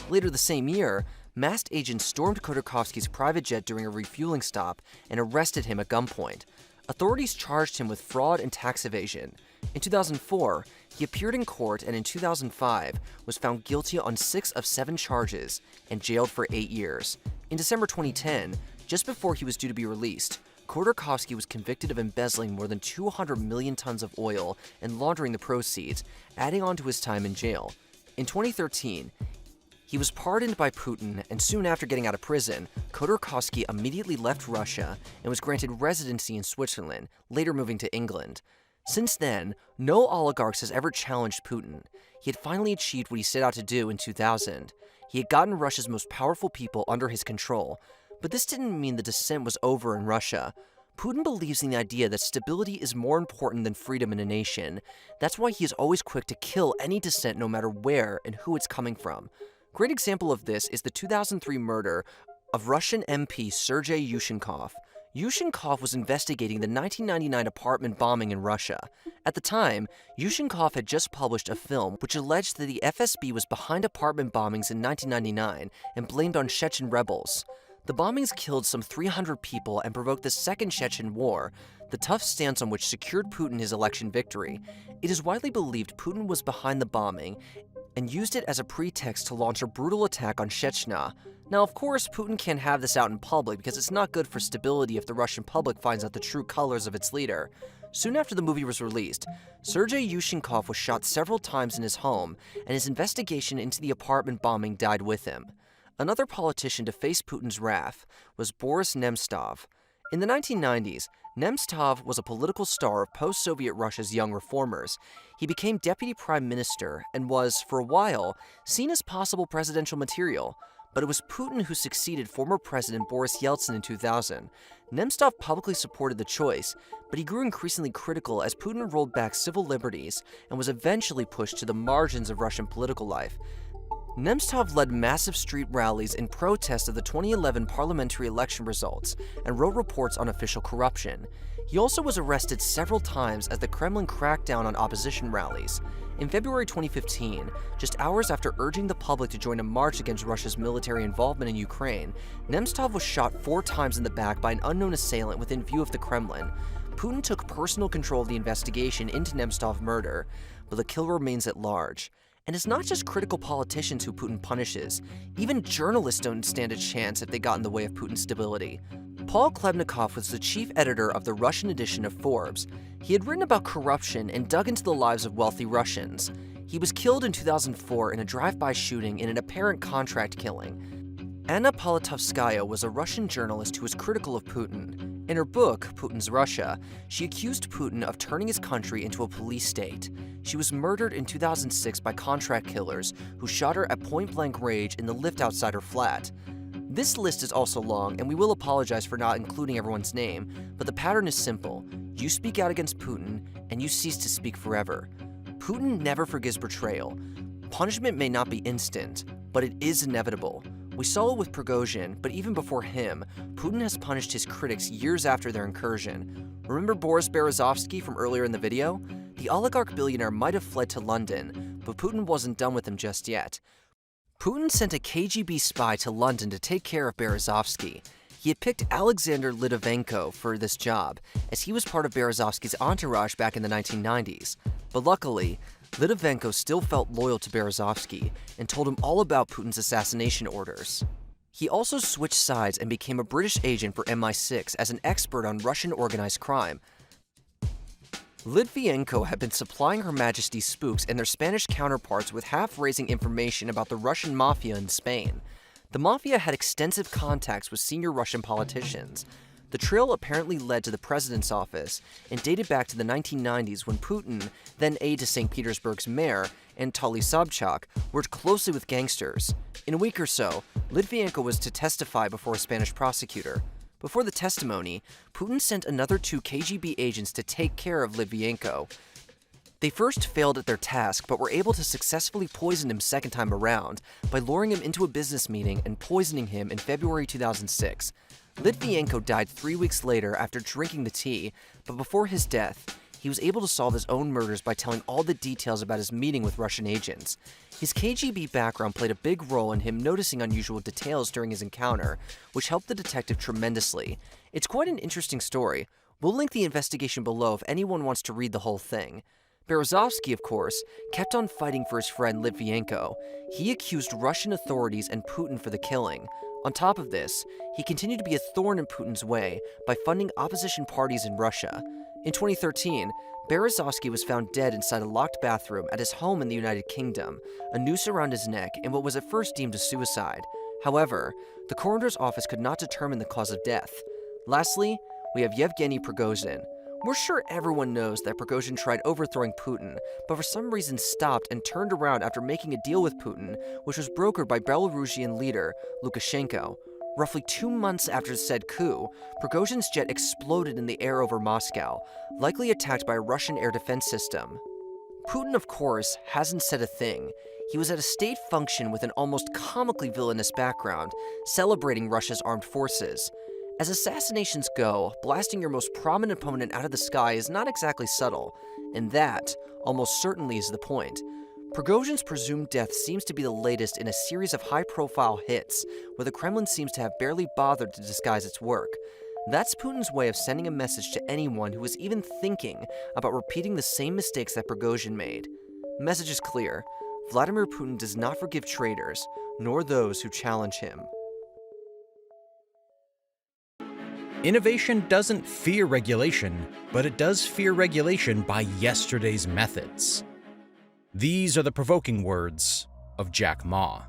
Later the same year, masked agents stormed Khodorkovsky's private jet during a refueling stop and arrested him at gunpoint. Authorities charged him with fraud and tax evasion. In 2004, he appeared in court and in 2005 was found guilty on 6 of 7 charges and jailed for 8 years. In December 2010, just before he was due to be released, Khodorkovsky was convicted of embezzling more than 200 million tons of oil and laundering the proceeds, adding on to his time in jail. In 2013, he was pardoned by Putin, and soon after getting out of prison, Khodorkovsky immediately left Russia and was granted residency in Switzerland, later moving to England. Since then, no oligarch has ever challenged Putin. He had finally achieved what he set out to do in 2000. He had gotten Russia's most powerful people under his control, but this didn't mean the descent was over in Russia. Putin believes in the idea that stability is more important than freedom in a nation. That's why he is always quick to kill any dissent no matter where and who it's coming from. Great example of this is the 2003 murder of Russian MP Sergei Yushchenkov. Yushchenkov was investigating the 1999 apartment bombing in Russia. At the time, Yushchenkov had just published a film which alleged that the FSB was behind apartment bombings in 1999 and blamed on Chechen rebels. The bombings killed some 300 people and provoked the Second Chechen War, the tough stance on which secured Putin his election victory. It is widely believed Putin was behind the bombing and used it as a pretext to launch a brutal attack on Chechnya. Now, of course, Putin can't have this out in public because it's not good for stability if the Russian public finds out the true colors of its leader. Soon after the movie was released, Sergei Yushchenkov was shot several times in his home, and his investigation into the apartment bombing died with him. Another politician to face Putin's wrath was Boris Nemtsov. In the 1990s, Nemtsov was a political star of post-Soviet Russia's young reformers. He became deputy prime minister and was, for a while, seen as possible presidential material. But it was Putin who succeeded former President Boris Yeltsin in 2000. Nemtsov publicly supported the choice, but he grew increasingly critical as Putin rolled back civil liberties and was eventually pushed to the margins of Russian political life. Nemtsov led massive street rallies in protest of the 2011 parliamentary election results and wrote reports on official corruption. He also was arrested several times as the Kremlin cracked down on opposition rallies. In February 2015, just hours after urging the public to join a march against Russia's military involvement in Ukraine, Nemtsov was shot 4 times in the back by an unknown assailant within view of the Kremlin. Putin took personal control of the investigation into Nemtsov's murder, but the killer remains at large. And it's not just critical politicians who Putin punishes. Even journalists don't stand a chance if they got in the way of Putin's stability. Paul Klebnikov was the chief editor of the Russian edition of Forbes. He had written about corruption and dug into the lives of wealthy Russians. He was killed in 2004 in a drive-by shooting in an apparent contract killing. Anna Politkovskaya was a Russian journalist who was critical of Putin. In her book, Putin's Russia, she accused Putin of turning his country into a police state. She was murdered in 2006 by contract killers who shot her at point-blank range in the lift outside her flat. This list is also long, and we will apologize for not including everyone's name, but the pattern is simple. You speak out against Putin, and you cease to speak forever. Putin never forgives betrayal. Punishment may not be instant, but it is inevitable. We saw it with Prigozhin, but even before him, Putin has punished his critics years after their incursion. Remember Boris Berezovsky from earlier in the video? The oligarch billionaire might have fled to London, but Putin wasn't done with him just yet. Putin sent a KGB spy to London to take care of Berezovsky. He had picked Alexander Litvinenko for this job, as he was part of Berezovsky's entourage back in the 1990s. But luckily, Litvinenko still felt loyal to Berezovsky and told him all about Putin's assassination orders. He also switched sides and became a British agent for MI6 as an expert on Russian organized crime. Litvinenko had been supplying Her Majesty's spooks and their Spanish counterparts with half-raising information about the Russian mafia in Spain. The mafia had extensive contacts with senior Russian politicians. The trail apparently led to the president's office and dated back to the 1990s when Putin, then aide to St. Petersburg's mayor, Anatoly Sobchak, worked closely with gangsters. In a week or so, Litvinenko was to testify before a Spanish prosecutor. Before the testimony, Putin sent another 2 KGB agents to take care of Litvinenko. They first failed at their task, but were able to successfully poison him second time around by luring him into a business meeting and poisoning him in February 2006. Litvinenko died 3 weeks later after drinking the tea, but before his death, he was able to solve his own murders by telling all the details about his meeting with Russian agents. His KGB background played a big role in him noticing unusual details during his encounter, which helped the detective tremendously. It's quite an interesting story. We'll link the investigation below if anyone wants to read the whole thing. Berezovsky, of course, kept on fighting for his friend Litvinenko. He accused Russian authorities and Putin for the killing. On top of this, he continued to be a thorn in Putin's way by funding opposition parties in Russia. In 2013, Berezovsky was found dead inside a locked bathroom at his home in the United Kingdom, a noose around his neck in what was at first deemed a suicide. However, the coroner's office could not determine the cause of death. Lastly, we have Yevgeny Prigozhin. We're sure everyone knows that Prigozhin tried overthrowing Putin, but for some reason stopped and turned around after making a deal with Putin, which was brokered by Belarusian leader Lukashenko. Roughly 2 months after said coup, Prigozhin's jet exploded in the air over Moscow, likely attacked by a Russian air defense system. Putin, of course, hasn't said a thing. He was at a state function with an almost comically villainous background, celebrating Russia's armed forces. As assassinations go, blasting your most prominent opponent out of the sky is not exactly subtle, and that almost certainly is the point. Prigozhin's presumed death seems to be the latest in a series of high-profile hits, where the Kremlin seems to have barely bothered to disguise its work. That's Putin's way of sending a message to anyone who is even thinking about repeating the same mistakes that Prigozhin made. Message is clear. Vladimir Putin does not forgive traitors, nor those who challenge him. Innovation doesn't fear regulation, but it does fear regulation by yesterday's methods. These are the provoking words of Jack Ma.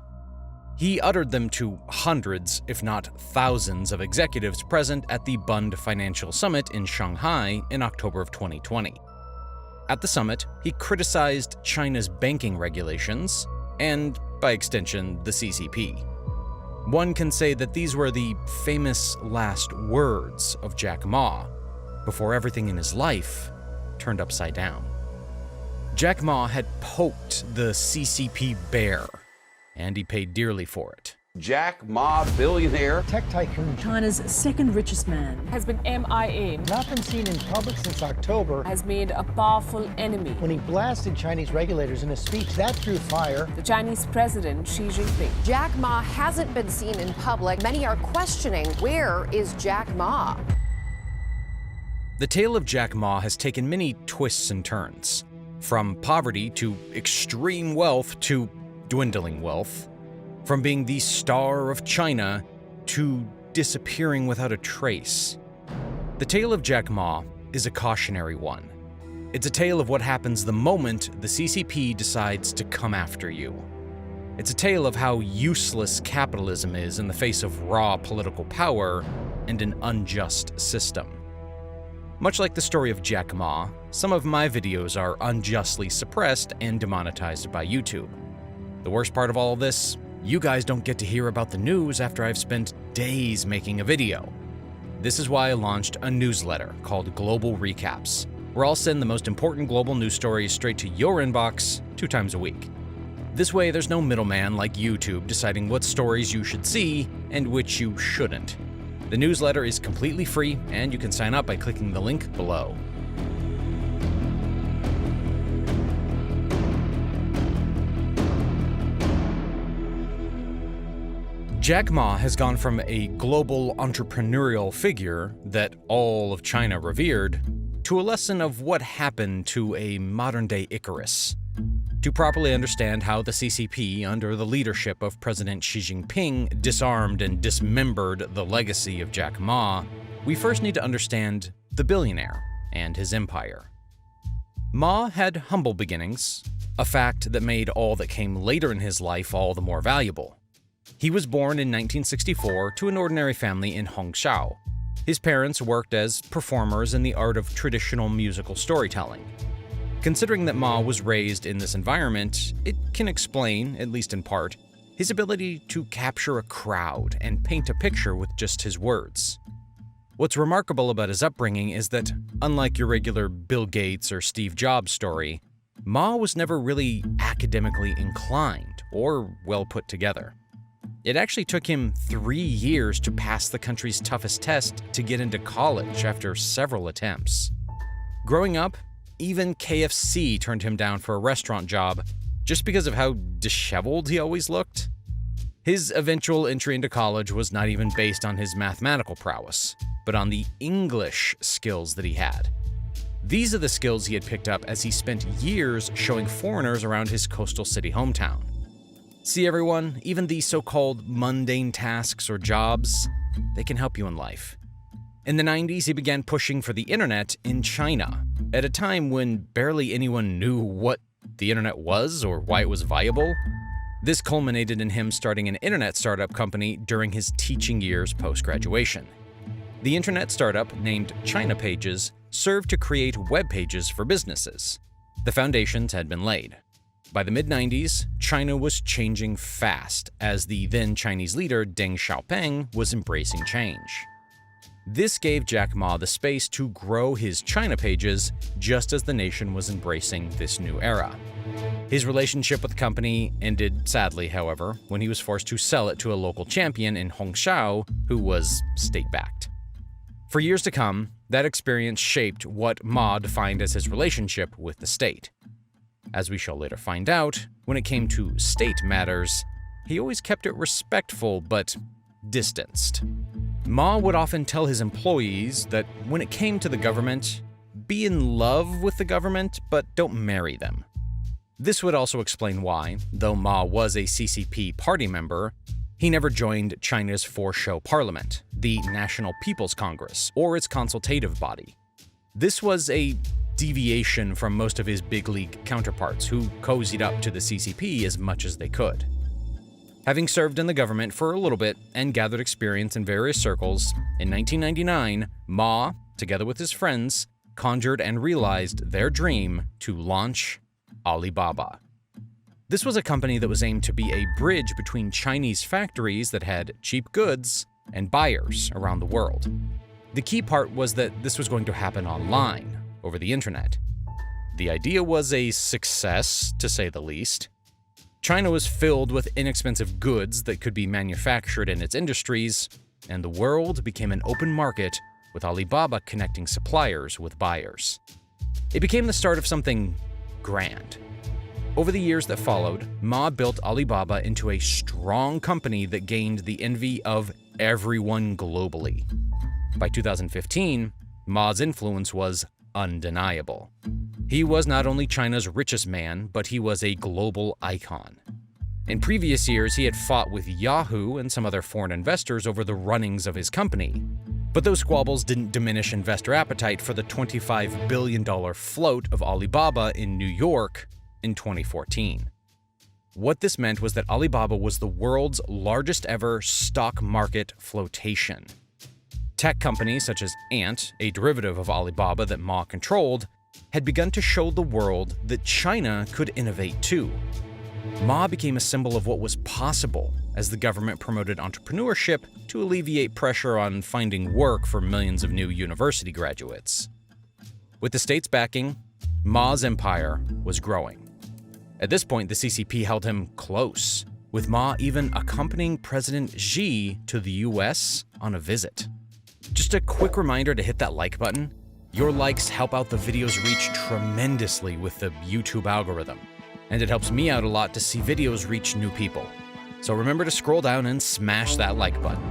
He uttered them to hundreds, if not thousands, of executives present at the Bund Financial Summit in Shanghai in October of 2020. At the summit, he criticized China's banking regulations, and, by extension, the CCP. One can say that these were the famous last words of Jack Ma, before everything in his life turned upside down. Jack Ma had poked the CCP bare, and he paid dearly for it. Jack Ma, billionaire, tech tycoon, China's second richest man, has been MIA. Not been seen in public since October. Has made a powerful enemy. When he blasted Chinese regulators in a speech, that drew fire. The Chinese president, Xi Jinping. Jack Ma hasn't been seen in public. Many are questioning, where is Jack Ma? The tale of Jack Ma has taken many twists and turns, from poverty to extreme wealth to dwindling wealth, from being the star of China to disappearing without a trace. The tale of Jack Ma is a cautionary one. It's a tale of what happens the moment the CCP decides to come after you. It's a tale of how useless capitalism is in the face of raw political power and an unjust system. Much like the story of Jack Ma, some of my videos are unjustly suppressed and demonetized by YouTube. The worst part of all of this, you guys don't get to hear about the news after I've spent days making a video. This is why I launched a newsletter called Global Recaps, where I'll send the most important global news stories straight to your inbox 2 times a week. This way, there's no middleman like YouTube deciding what stories you should see and which you shouldn't. The newsletter is completely free, and you can sign up by clicking the link below. Jack Ma has gone from a global entrepreneurial figure that all of China revered to a lesson of what happened to a modern-day Icarus. To properly understand how the CCP, under the leadership of President Xi Jinping, disarmed and dismembered the legacy of Jack Ma, we first need to understand the billionaire and his empire. Ma had humble beginnings, a fact that made all that came later in his life all the more valuable. He was born in 1964 to an ordinary family in Hongqiao. His parents worked as performers in the art of traditional musical storytelling. Considering that Ma was raised in this environment, it can explain, at least in part, his ability to capture a crowd and paint a picture with just his words. What's remarkable about his upbringing is that, unlike your regular Bill Gates or Steve Jobs story, Ma was never really academically inclined or well put together. It actually took him 3 years to pass the country's toughest test to get into college after several attempts. Growing up, even KFC turned him down for a restaurant job just because of how disheveled he always looked. His eventual entry into college was not even based on his mathematical prowess, but on the English skills that he had. These are the skills he had picked up as he spent years showing foreigners around his coastal city hometown. See everyone, even these so-called mundane tasks or jobs, they can help you in life. In the 90s, he began pushing for the internet in China, at a time when barely anyone knew what the internet was or why it was viable. This culminated in him starting an internet startup company during his teaching years post-graduation. The internet startup named China Pages served to create web pages for businesses. The foundations had been laid. By the mid-90s, China was changing fast as the then Chinese leader Deng Xiaoping was embracing change. This gave Jack Ma the space to grow his China Pages just as the nation was embracing this new era. His relationship with the company ended sadly, however, when he was forced to sell it to a local champion in Hongqiao who was state-backed. For years to come, that experience shaped what Ma defined as his relationship with the state. As we shall later find out, when it came to state matters, he always kept it respectful but distanced. Ma would often tell his employees that when it came to the government, be in love with the government, but don't marry them. This would also explain why, though Ma was a CCP party member, he never joined China's four-show parliament, the National People's Congress, or its consultative body. This was a deviation from most of his big league counterparts who cozied up to the CCP as much as they could. Having served in the government for a little bit and gathered experience in various circles, in 1999, Ma, together with his friends, conjured and realized their dream to launch Alibaba. This was a company that was aimed to be a bridge between Chinese factories that had cheap goods and buyers around the world. The key part was that this was going to happen online, over the internet. The idea was a success, to say the least. China was filled with inexpensive goods that could be manufactured in its industries, and the world became an open market with Alibaba connecting suppliers with buyers. It became the start of something grand. Over the years that followed, Ma built Alibaba into a strong company that gained the envy of everyone globally. By 2015, Ma's influence was undeniable. He was not only China's richest man, but he was a global icon. In previous years, he had fought with Yahoo and some other foreign investors over the runnings of his company. But those squabbles didn't diminish investor appetite for the $25 billion float of Alibaba in New York in 2014. What this meant was that Alibaba was the world's largest ever stock market flotation. Tech companies such as Ant, a derivative of Alibaba that Ma controlled, had begun to show the world that China could innovate too. Ma became a symbol of what was possible as the government promoted entrepreneurship to alleviate pressure on finding work for millions of new university graduates. With the state's backing, Ma's empire was growing. At this point, the CCP held him close, with Ma even accompanying President Xi to the US on a visit. Just a quick reminder to hit that like button. Your likes help out the videos reach tremendously with the YouTube algorithm, and it helps me out a lot to see videos reach new people. So remember to scroll down and smash that like button.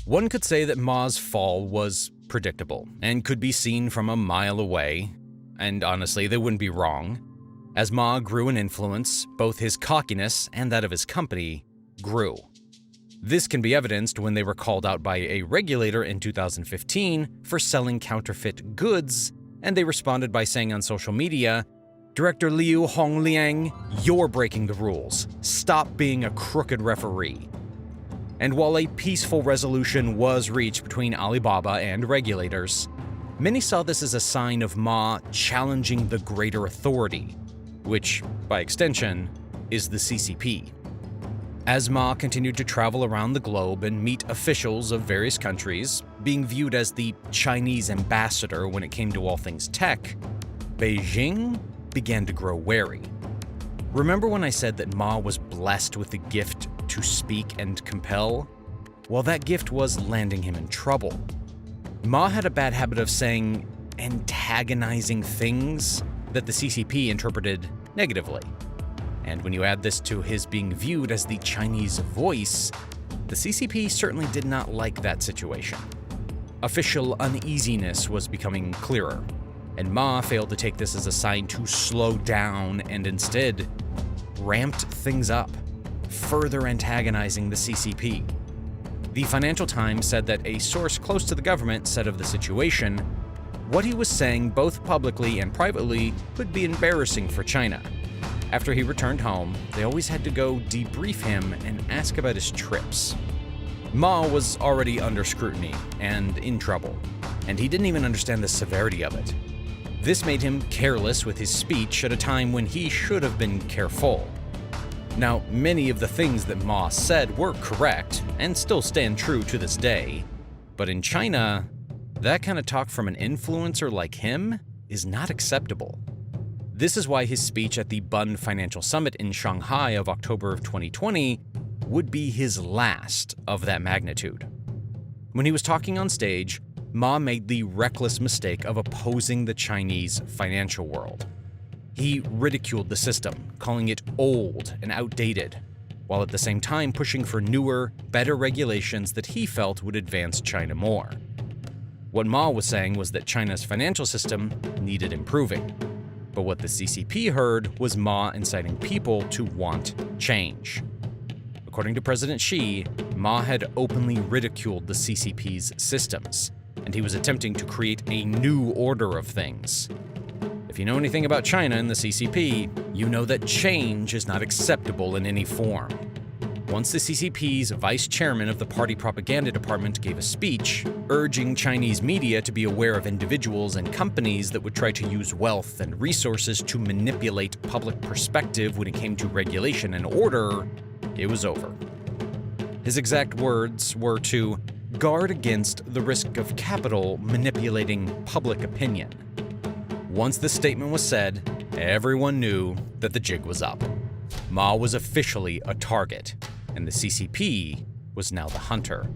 One could say that Ma's fall was predictable and could be seen from a mile away, and honestly, they wouldn't be wrong. As Ma grew in influence, both his cockiness and that of his company grew. This can be evidenced when they were called out by a regulator in 2015 for selling counterfeit goods, and they responded by saying on social media, "Director Liu Hongliang, you're breaking the rules. Stop being a crooked referee." And while a peaceful resolution was reached between Alibaba and regulators, many saw this as a sign of Ma challenging the greater authority, which, by extension, is the CCP. As Ma continued to travel around the globe and meet officials of various countries, being viewed as the Chinese ambassador when it came to all things tech, Beijing began to grow wary. Remember when I said that Ma was blessed with the gift to speak and compel? Well, that gift was landing him in trouble. Ma had a bad habit of saying antagonizing things that the CCP interpreted negatively. And when you add this to his being viewed as the Chinese voice, the CCP certainly did not like that situation. Official uneasiness was becoming clearer, and Ma failed to take this as a sign to slow down and instead ramped things up, further antagonizing the CCP. The Financial Times said that a source close to the government said of the situation, "What he was saying both publicly and privately could be embarrassing for China. After he returned home, they always had to go debrief him and ask about his trips. Ma was already under scrutiny and in trouble, and he didn't even understand the severity of it. This made him careless with his speech at a time when he should have been careful. Now, many of the things that Ma said were correct and still stand true to this day, but in China, that kind of talk from an influencer like him is not acceptable. This is why his speech at the Bund Financial Summit in Shanghai of October of 2020 would be his last of that magnitude. When he was talking on stage, Ma made the reckless mistake of opposing the Chinese financial world. He ridiculed the system, calling it old and outdated, while at the same time pushing for newer, better regulations that he felt would advance China more. What Ma was saying was that China's financial system needed improving. But what the CCP heard was Ma inciting people to want change. According to President Xi, Ma had openly ridiculed the CCP's systems, and he was attempting to create a new order of things. If you know anything about China and the CCP, you know that change is not acceptable in any form. Once the CCP's vice chairman of the party propaganda department gave a speech urging Chinese media to be aware of individuals and companies that would try to use wealth and resources to manipulate public perspective when it came to regulation and order, it was over. His exact words were to guard against the risk of capital manipulating public opinion. Once the statement was said, everyone knew that the jig was up. Ma was officially a target, and the CCP was now the hunter.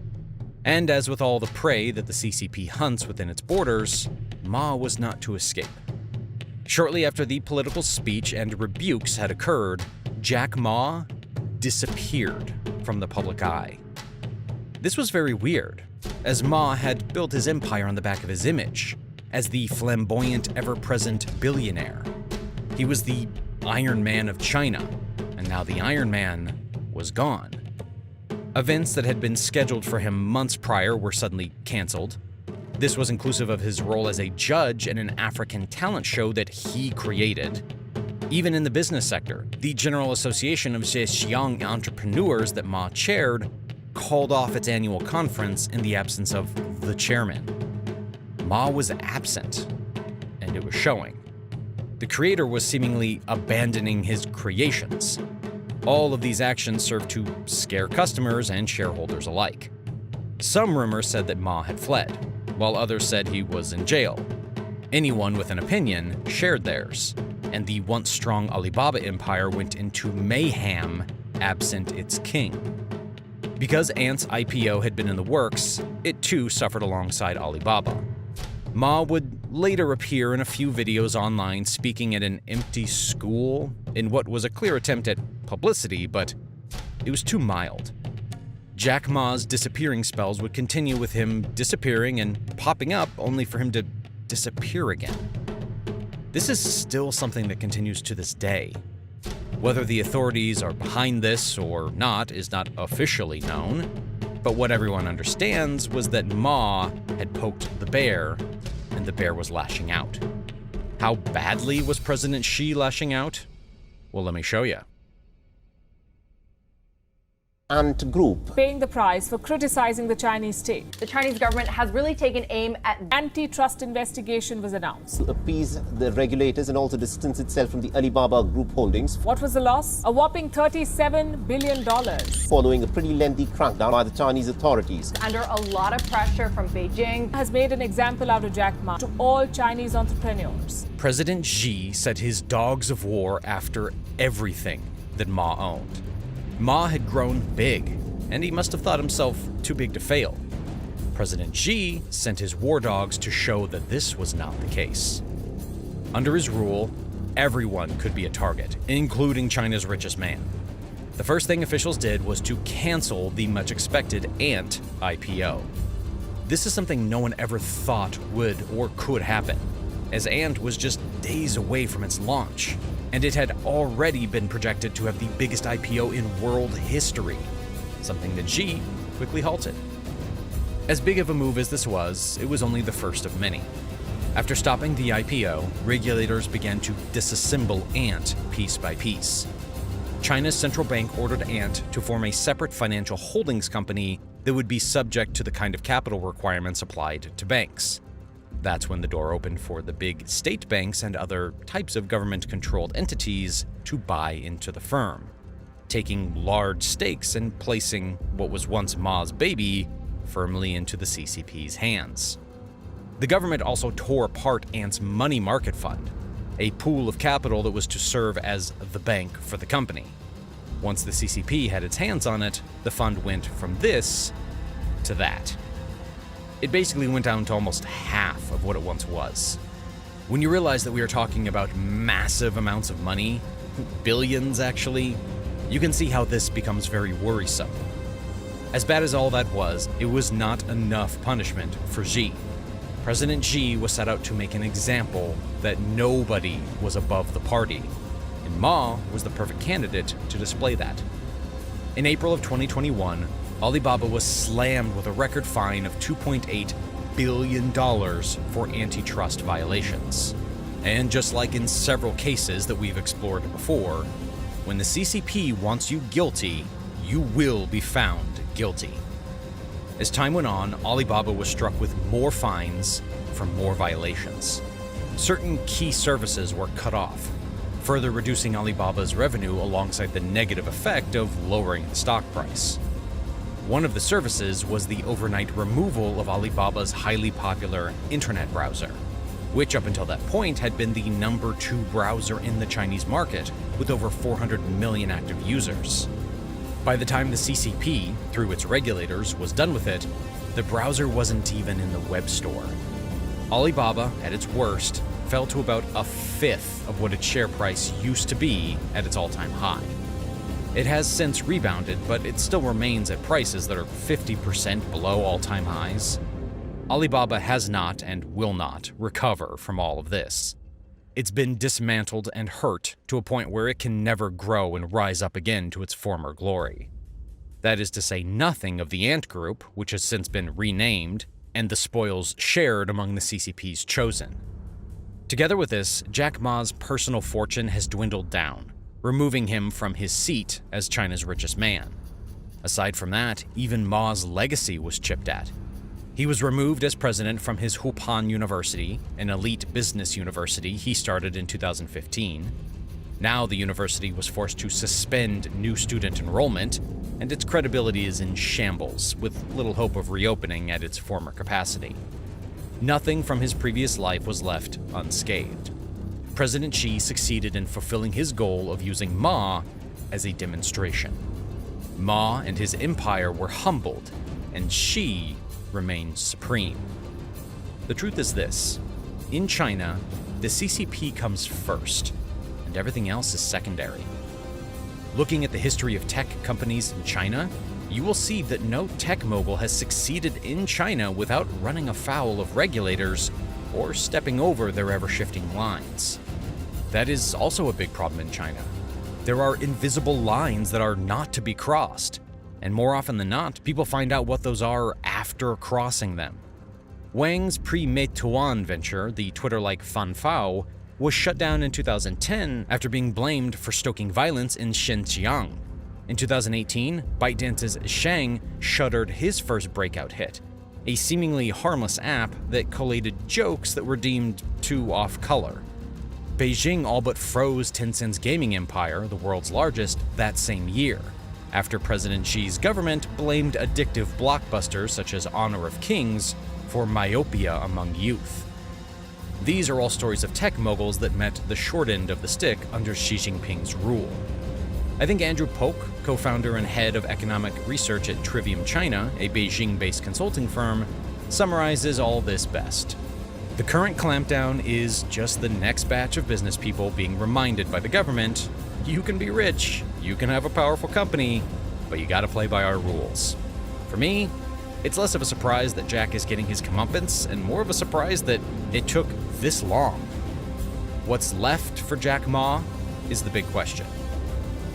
And as with all the prey that the CCP hunts within its borders, Ma was not to escape. Shortly after the political speech and rebukes had occurred, Jack Ma disappeared from the public eye. This was very weird, as Ma had built his empire on the back of his image, as the flamboyant, ever-present billionaire. He was the Iron Man of China, and now the Iron Man was gone. Events that had been scheduled for him months prior were suddenly canceled. This was inclusive of his role as a judge in an African talent show that he created. Even in the business sector, the General Association of Zhejiang Entrepreneurs that Ma chaired called off its annual conference in the absence of the chairman. Ma was absent, and it was showing. The creator was seemingly abandoning his creations. All of these actions served to scare customers and shareholders alike. Some rumors said that Ma had fled, while others said he was in jail. Anyone with an opinion shared theirs, and the once strong Alibaba empire went into mayhem absent its king. Because Ant's IPO had been in the works, it too suffered alongside Alibaba. Ma would later appear in a few videos online speaking at an empty school in what was a clear attempt at publicity, but it was too mild. Jack Ma's disappearing spells would continue with him disappearing and popping up only for him to disappear again. This is still something that continues to this day. Whether the authorities are behind this or not is not officially known, but what everyone understands was that Ma had poked the bear, and the bear was lashing out. How badly was President Xi lashing out? Well, let me show you. Ant Group paying the price for criticizing the Chinese state. The Chinese government has really taken aim at antitrust investigation was announced. To appease the regulators and also distance itself from the Alibaba Group holdings. What was the loss? A whopping $37 billion. Following a pretty lengthy crackdown by the Chinese authorities. Under a lot of pressure from Beijing. Has made an example out of Jack Ma to all Chinese entrepreneurs. President Xi set his dogs of war after everything that Ma owned. Ma had grown big, and he must have thought himself too big to fail. President Xi sent his war dogs to show that this was not the case. Under his rule, everyone could be a target, including China's richest man. The first thing officials did was to cancel the much-expected Ant IPO. This is something no one ever thought would or could happen, as Ant was just days away from its launch, and it had already been projected to have the biggest IPO in world history, something that Xi quickly halted. As big of a move as this was, it was only the first of many. After stopping the IPO, regulators began to disassemble Ant piece by piece. China's central bank ordered Ant to form a separate financial holdings company that would be subject to the kind of capital requirements applied to banks. That's when the door opened for the big state banks and other types of government-controlled entities to buy into the firm, taking large stakes and placing what was once Ma's baby firmly into the CCP's hands. The government also tore apart Ant's money market fund, a pool of capital that was to serve as the bank for the company. Once the CCP had its hands on it, the fund went from this to that. It basically went down to almost half of what it once was. When you realize that we are talking about massive amounts of money, billions actually, you can see how this becomes very worrisome. As bad as all that was, it was not enough punishment for Xi. President Xi was set out to make an example that nobody was above the party, and Ma was the perfect candidate to display that. In April of 2021, Alibaba was slammed with a record fine of $2.8 billion for antitrust violations. And just like in several cases that we've explored before, when the CCP wants you guilty, you will be found guilty. As time went on, Alibaba was struck with more fines for more violations. Certain key services were cut off, further reducing Alibaba's revenue alongside the negative effect of lowering the stock price. One of the services was the overnight removal of Alibaba's highly popular internet browser, which up until that point had been the number 2 browser in the Chinese market, with over 400 million active users. By the time the CCP, through its regulators, was done with it, the browser wasn't even in the web store. Alibaba, at its worst, fell to about a fifth of what its share price used to be at its all-time high. It has since rebounded, but it still remains at prices that are 50% below all-time highs. Alibaba has not and will not recover from all of this. It's been dismantled and hurt to a point where it can never grow and rise up again to its former glory. That is to say nothing of the Ant Group, which has since been renamed, and the spoils shared among the CCP's chosen. Together with this, Jack Ma's personal fortune has dwindled down, removing him from his seat as China's richest man. Aside from that, even Ma's legacy was chipped at. He was removed as president from his Hupan University, an elite business university he started in 2015. Now the university was forced to suspend new student enrollment, and its credibility is in shambles, with little hope of reopening at its former capacity. Nothing from his previous life was left unscathed. President Xi succeeded in fulfilling his goal of using Ma as a demonstration. Ma and his empire were humbled, and Xi remained supreme. The truth is this: in China, the CCP comes first, and everything else is secondary. Looking at the history of tech companies in China, you will see that no tech mogul has succeeded in China without running afoul of regulators or stepping over their ever-shifting lines. That is also a big problem in China. There are invisible lines that are not to be crossed, and more often than not, people find out what those are after crossing them. Wang's pre-Meituan venture, the Twitter-like Fanfao, was shut down in 2010 after being blamed for stoking violence in Xinjiang. In 2018, ByteDance's Shang shuttered his first breakout hit, a seemingly harmless app that collated jokes that were deemed too off-color. Beijing all but froze Tencent's gaming empire, the world's largest, that same year, after President Xi's government blamed addictive blockbusters such as Honor of Kings for myopia among youth. These are all stories of tech moguls that met the short end of the stick under Xi Jinping's rule. I think Andrew Polk, co-founder and head of economic research at Trivium China, a Beijing-based consulting firm, summarizes all this best. The current clampdown is just the next batch of business people being reminded by the government, you can be rich, you can have a powerful company, but you gotta play by our rules. For me, it's less of a surprise that Jack is getting his comeuppance and more of a surprise that it took this long. What's left for Jack Ma is the big question.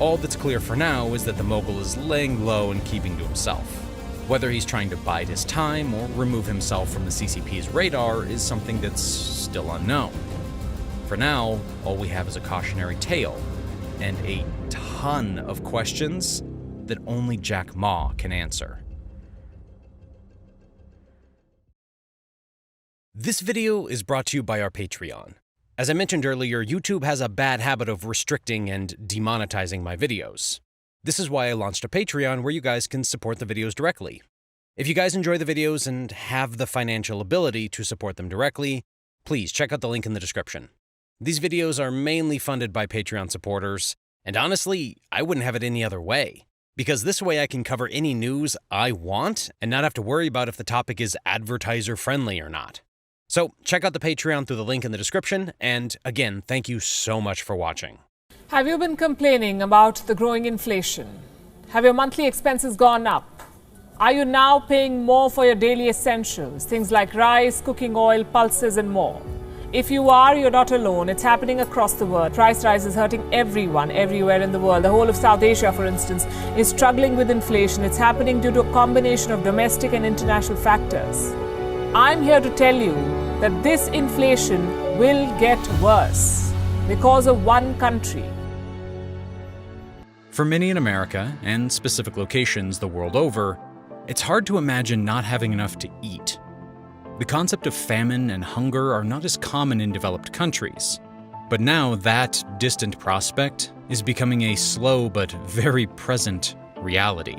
All that's clear for now is that the mogul is laying low and keeping to himself. Whether he's trying to bide his time or remove himself from the CCP's radar is something that's still unknown. For now, all we have is a cautionary tale and a ton of questions that only Jack Ma can answer. This video is brought to you by our Patreon. As I mentioned earlier, YouTube has a bad habit of restricting and demonetizing my videos. This is why I launched a Patreon where you guys can support the videos directly. If you guys enjoy the videos and have the financial ability to support them directly, please check out the link in the description. These videos are mainly funded by Patreon supporters, and honestly, I wouldn't have it any other way. Because this way I can cover any news I want and not have to worry about if the topic is advertiser-friendly or not. So check out the Patreon through the link in the description, and again, thank you so much for watching. Have you been complaining about the growing inflation? Have your monthly expenses gone up? Are you now paying more for your daily essentials, things like rice, cooking oil, pulses, and more? If you are, you're not alone. It's happening across the world. Price rise is hurting everyone, everywhere in the world. The whole of South Asia, for instance, is struggling with inflation. It's happening due to a combination of domestic and international factors. I'm here to tell you that this inflation will get worse because of one country. For many in America, and specific locations the world over, it's hard to imagine not having enough to eat. The concept of famine and hunger are not as common in developed countries, but now that distant prospect is becoming a slow but very present reality.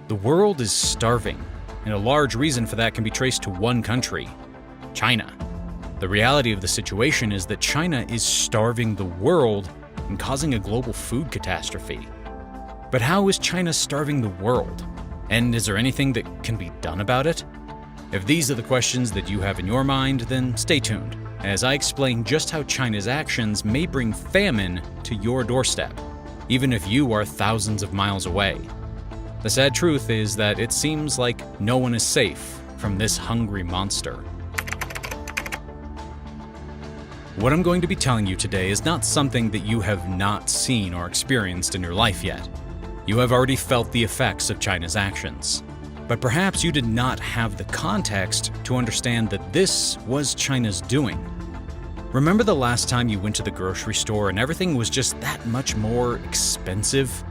The world is starving, and a large reason for that can be traced to one country, China. The reality of the situation is that China is starving the world and causing a global food catastrophe. But how is China starving the world? And is there anything that can be done about it? If these are the questions that you have in your mind, then stay tuned, as I explain just how China's actions may bring famine to your doorstep, even if you are thousands of miles away. The sad truth is that it seems like no one is safe from this hungry monster. What I'm going to be telling you today is not something that you have not seen or experienced in your life yet. You have already felt the effects of China's actions. But perhaps you did not have the context to understand that this was China's doing. Remember the last time you went to the grocery store and everything was just that much more expensive?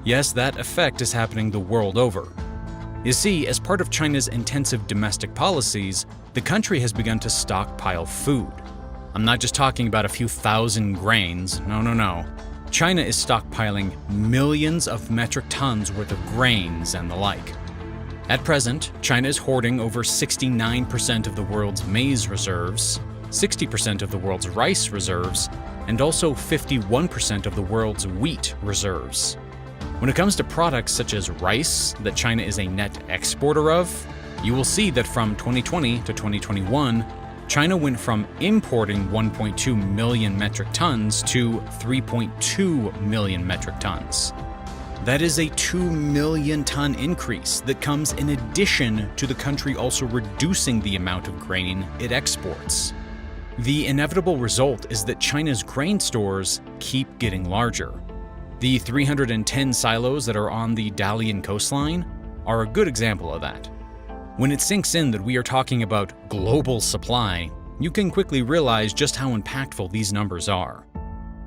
Yes, that effect is happening the world over. You see, as part of China's intensive domestic policies, the country has begun to stockpile food. I'm not just talking about a few thousand grains, no. China is stockpiling millions of metric tons worth of grains and the like. At present, China is hoarding over 69% of the world's maize reserves, 60% of the world's rice reserves, and also 51% of the world's wheat reserves. When it comes to products such as rice that China is a net exporter of, you will see that from 2020 to 2021, China went from importing 1.2 million metric tons to 3.2 million metric tons. That is a 2 million ton increase that comes in addition to the country also reducing the amount of grain it exports. The inevitable result is that China's grain stores keep getting larger. The 310 silos that are on the Dalian coastline are a good example of that. When it sinks in that we are talking about global supply, you can quickly realize just how impactful these numbers are.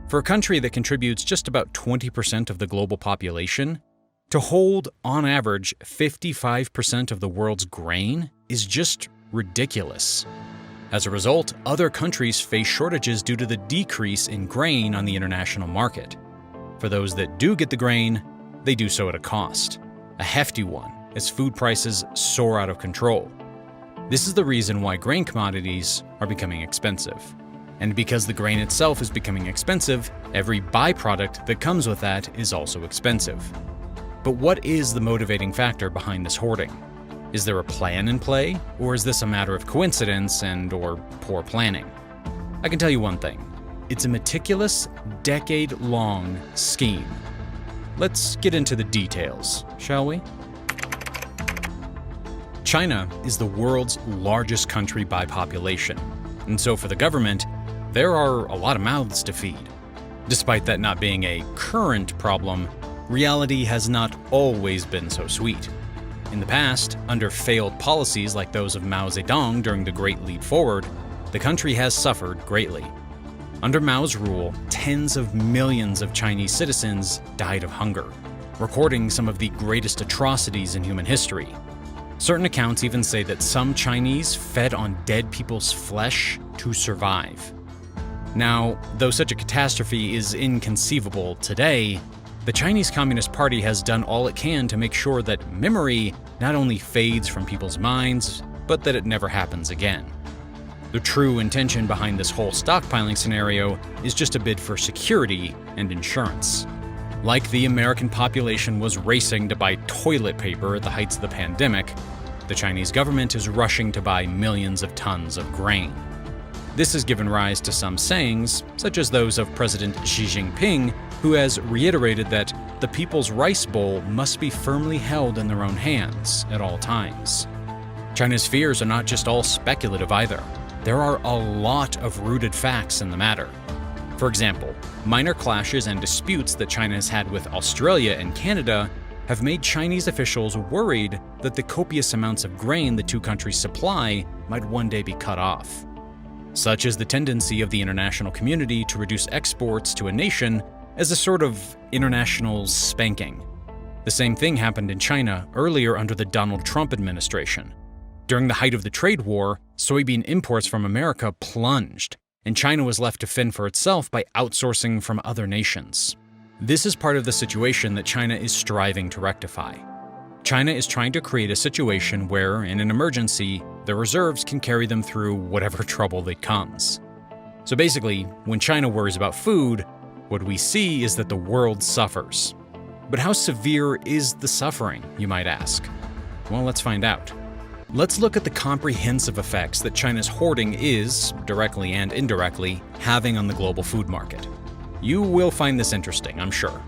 For a country that contributes just about 20% of the global population, to hold, on average, 55% of the world's grain is just ridiculous. As a result, other countries face shortages due to the decrease in grain on the international market. For those that do get the grain, they do so at a cost, a hefty one, as food prices soar out of control. This is the reason why grain commodities are becoming expensive. And because the grain itself is becoming expensive, every byproduct that comes with that is also expensive. But what is the motivating factor behind this hoarding? Is there a plan in play, or is this a matter of coincidence and/or poor planning? I can tell you one thing. It's a meticulous, decade-long scheme. Let's get into the details, shall we? China is the world's largest country by population, and so for the government, there are a lot of mouths to feed. Despite that not being a current problem, reality has not always been so sweet. In the past, under failed policies like those of Mao Zedong during the Great Leap Forward, the country has suffered greatly. Under Mao's rule, tens of millions of Chinese citizens died of hunger, recording some of the greatest atrocities in human history. Certain accounts even say that some Chinese fed on dead people's flesh to survive. Now, though such a catastrophe is inconceivable today, the Chinese Communist Party has done all it can to make sure that memory not only fades from people's minds, but that it never happens again. The true intention behind this whole stockpiling scenario is just a bid for security and insurance. Like the American population was racing to buy toilet paper at the heights of the pandemic, the Chinese government is rushing to buy millions of tons of grain. This has given rise to some sayings, such as those of President Xi Jinping, who has reiterated that the people's rice bowl must be firmly held in their own hands at all times. China's fears are not just all speculative either. There are a lot of rooted facts in the matter. For example, minor clashes and disputes that China has had with Australia and Canada have made Chinese officials worried that the copious amounts of grain the two countries supply might one day be cut off. Such is the tendency of the international community to reduce exports to a nation as a sort of international spanking. The same thing happened in China earlier under the Donald Trump administration. During the height of the trade war, soybean imports from America plunged, and China was left to fend for itself by outsourcing from other nations. This is part of the situation that China is striving to rectify. China is trying to create a situation where, in an emergency, the reserves can carry them through whatever trouble that comes. So basically, when China worries about food, what we see is that the world suffers. But how severe is the suffering, you might ask? Well, let's find out. Let's look at the comprehensive effects that China's hoarding is, directly and indirectly, having on the global food market. You will find this interesting, I'm sure.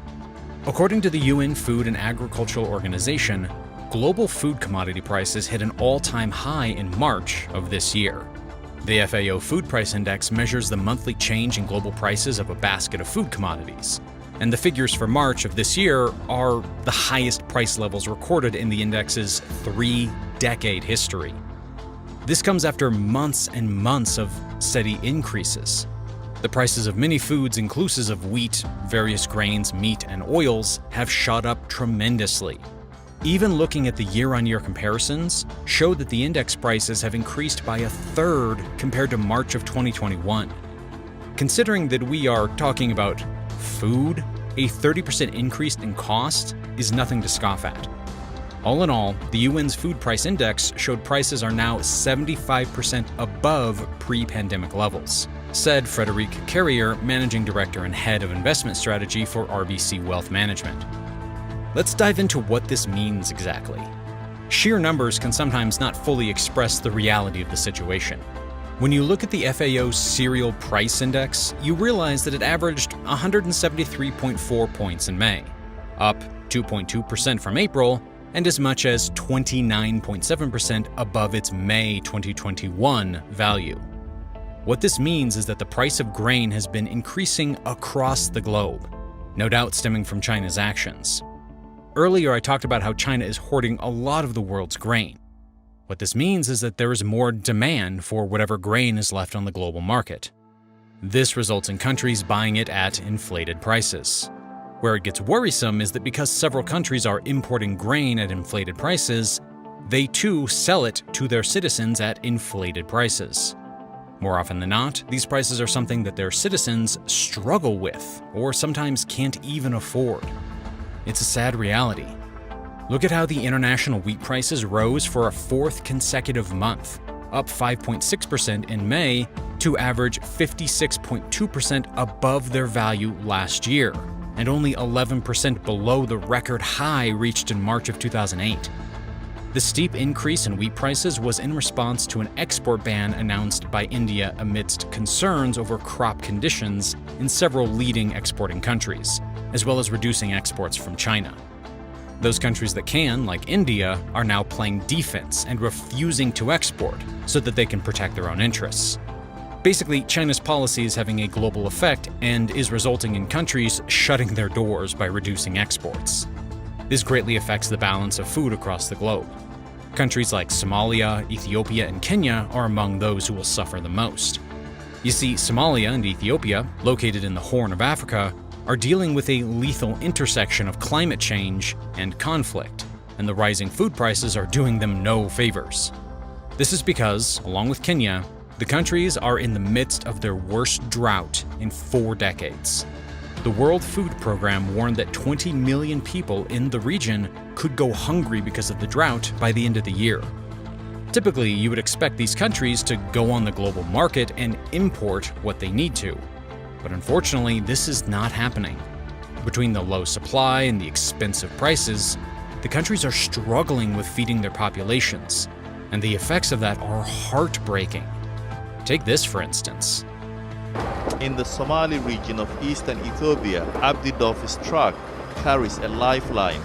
According to the UN Food and Agricultural Organization, global food commodity prices hit an all-time high in March of this year. The FAO Food Price Index measures the monthly change in global prices of a basket of food commodities, and the figures for March of this year are the highest price levels recorded in the index's 3-decade history. This comes after months and months of steady increases. The prices of many foods, inclusive of wheat, various grains, meat, and oils, have shot up tremendously. Even looking at the year-on-year comparisons show that the index prices have increased by a third compared to March of 2021. Considering that we are talking about food, a 30% increase in cost is nothing to scoff at. All in all, the UN's Food Price Index showed prices are now 75% above pre-pandemic levels, said Frédéric Carrier, Managing Director and Head of Investment Strategy for RBC Wealth Management. Let's dive into what this means exactly. Sheer numbers can sometimes not fully express the reality of the situation. When you look at the FAO's Cereal Price Index, you realize that it averaged 173.4 points in May, up 2.2% from April, and as much as 29.7% above its May 2021 value. What this means is that the price of grain has been increasing across the globe, no doubt stemming from China's actions. Earlier, I talked about how China is hoarding a lot of the world's grain. What this means is that there is more demand for whatever grain is left on the global market. This results in countries buying it at inflated prices. Where it gets worrisome is that because several countries are importing grain at inflated prices, they too sell it to their citizens at inflated prices. More often than not, these prices are something that their citizens struggle with or sometimes can't even afford. It's a sad reality. Look at how the international wheat prices rose for a fourth consecutive month, up 5.6% in May to average 56.2% above their value last year, and only 11% below the record high reached in March of 2008. The steep increase in wheat prices was in response to an export ban announced by India amidst concerns over crop conditions in several leading exporting countries, as well as reducing exports from China. Those countries that can, like India, are now playing defense and refusing to export so that they can protect their own interests. Basically, China's policy is having a global effect and is resulting in countries shutting their doors by reducing exports. This greatly affects the balance of food across the globe. Countries like Somalia, Ethiopia, and Kenya are among those who will suffer the most. You see, Somalia and Ethiopia, located in the Horn of Africa, are dealing with a lethal intersection of climate change and conflict, and the rising food prices are doing them no favors. This is because, along with Kenya, the countries are in the midst of their worst drought in 4 decades. The World Food Program warned that 20 million people in the region could go hungry because of the drought by the end of the year. Typically, you would expect these countries to go on the global market and import what they need to. But unfortunately, this is not happening. Between the low supply and the expensive prices, the countries are struggling with feeding their populations, and the effects of that are heartbreaking. Take this, for instance. In the Somali region of eastern Ethiopia, Abdi Dof's truck carries a lifeline.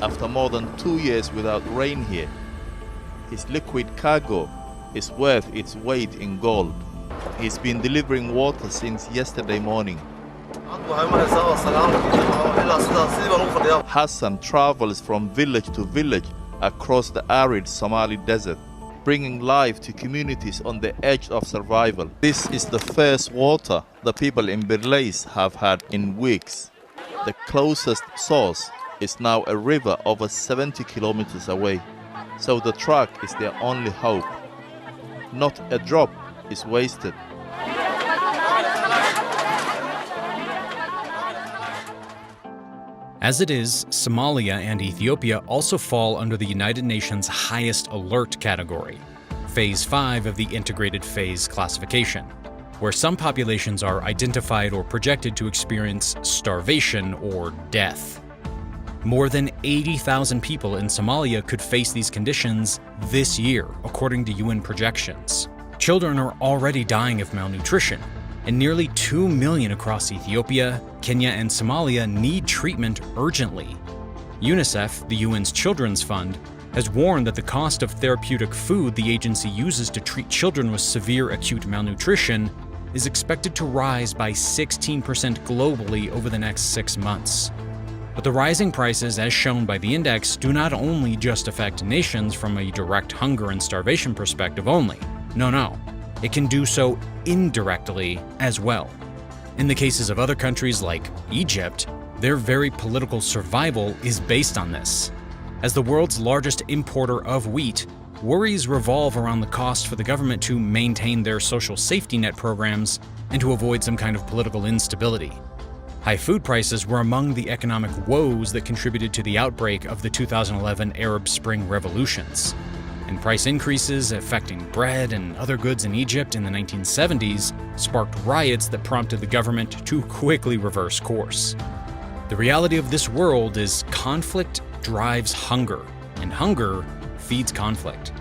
After more than 2 years without rain here, his liquid cargo is worth its weight in gold. He's been delivering water since yesterday morning. Hassan travels from village to village across the arid Somali desert, bringing life to communities on the edge of survival. This is the first water the people in Birleis have had in weeks. The closest source is now a river over 70 kilometers away, so the truck is their only hope. Not a drop is wasted. As it is, Somalia and Ethiopia also fall under the United Nations highest alert category, Phase 5 of the Integrated Phase Classification, where some populations are identified or projected to experience starvation or death. More than 80,000 people in Somalia could face these conditions this year, according to UN projections. Children are already dying of malnutrition, and nearly 2 million across Ethiopia, Kenya, and Somalia need treatment urgently. UNICEF, the UN's Children's Fund, has warned that the cost of therapeutic food the agency uses to treat children with severe acute malnutrition is expected to rise by 16% globally over the next 6 months. But the rising prices, as shown by the index, do not only just affect nations from a direct hunger and starvation perspective only. No. It can do so indirectly as well. In the cases of other countries like Egypt, their very political survival is based on this. As the world's largest importer of wheat, worries revolve around the cost for the government to maintain their social safety net programs and to avoid some kind of political instability. High food prices were among the economic woes that contributed to the outbreak of the 2011 Arab Spring revolutions. And price increases affecting bread and other goods in Egypt in the 1970s sparked riots that prompted the government to quickly reverse course. The reality of this world is conflict drives hunger, and hunger feeds conflict.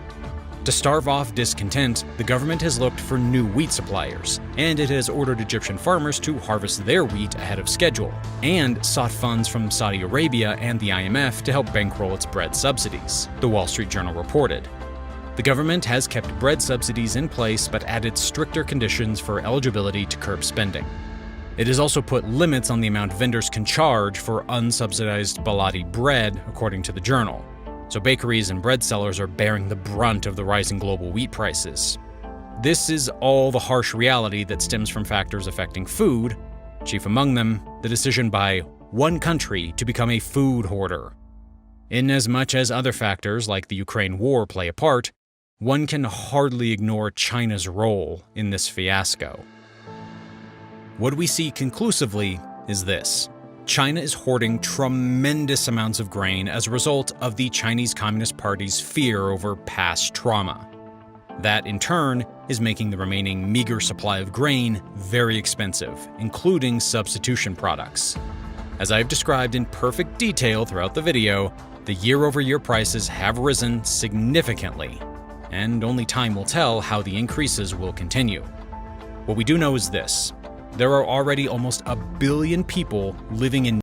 To starve off discontent, the government has looked for new wheat suppliers, and it has ordered Egyptian farmers to harvest their wheat ahead of schedule, and sought funds from Saudi Arabia and the IMF to help bankroll its bread subsidies, the Wall Street Journal reported. The government has kept bread subsidies in place but added stricter conditions for eligibility to curb spending. It has also put limits on the amount vendors can charge for unsubsidized baladi bread, according to the journal. So bakeries and bread sellers are bearing the brunt of the rising global wheat prices. This is all the harsh reality that stems from factors affecting food, chief among them, the decision by one country to become a food hoarder. Inasmuch as other factors like the Ukraine war play a part, one can hardly ignore China's role in this fiasco. What we see conclusively is this. China is hoarding tremendous amounts of grain as a result of the Chinese Communist Party's fear over past trauma. That, in turn, is making the remaining meager supply of grain very expensive, including substitution products. As I've described in perfect detail throughout the video, the year-over-year prices have risen significantly, and only time will tell how the increases will continue. What we do know is this. There are already almost 1 billion people living in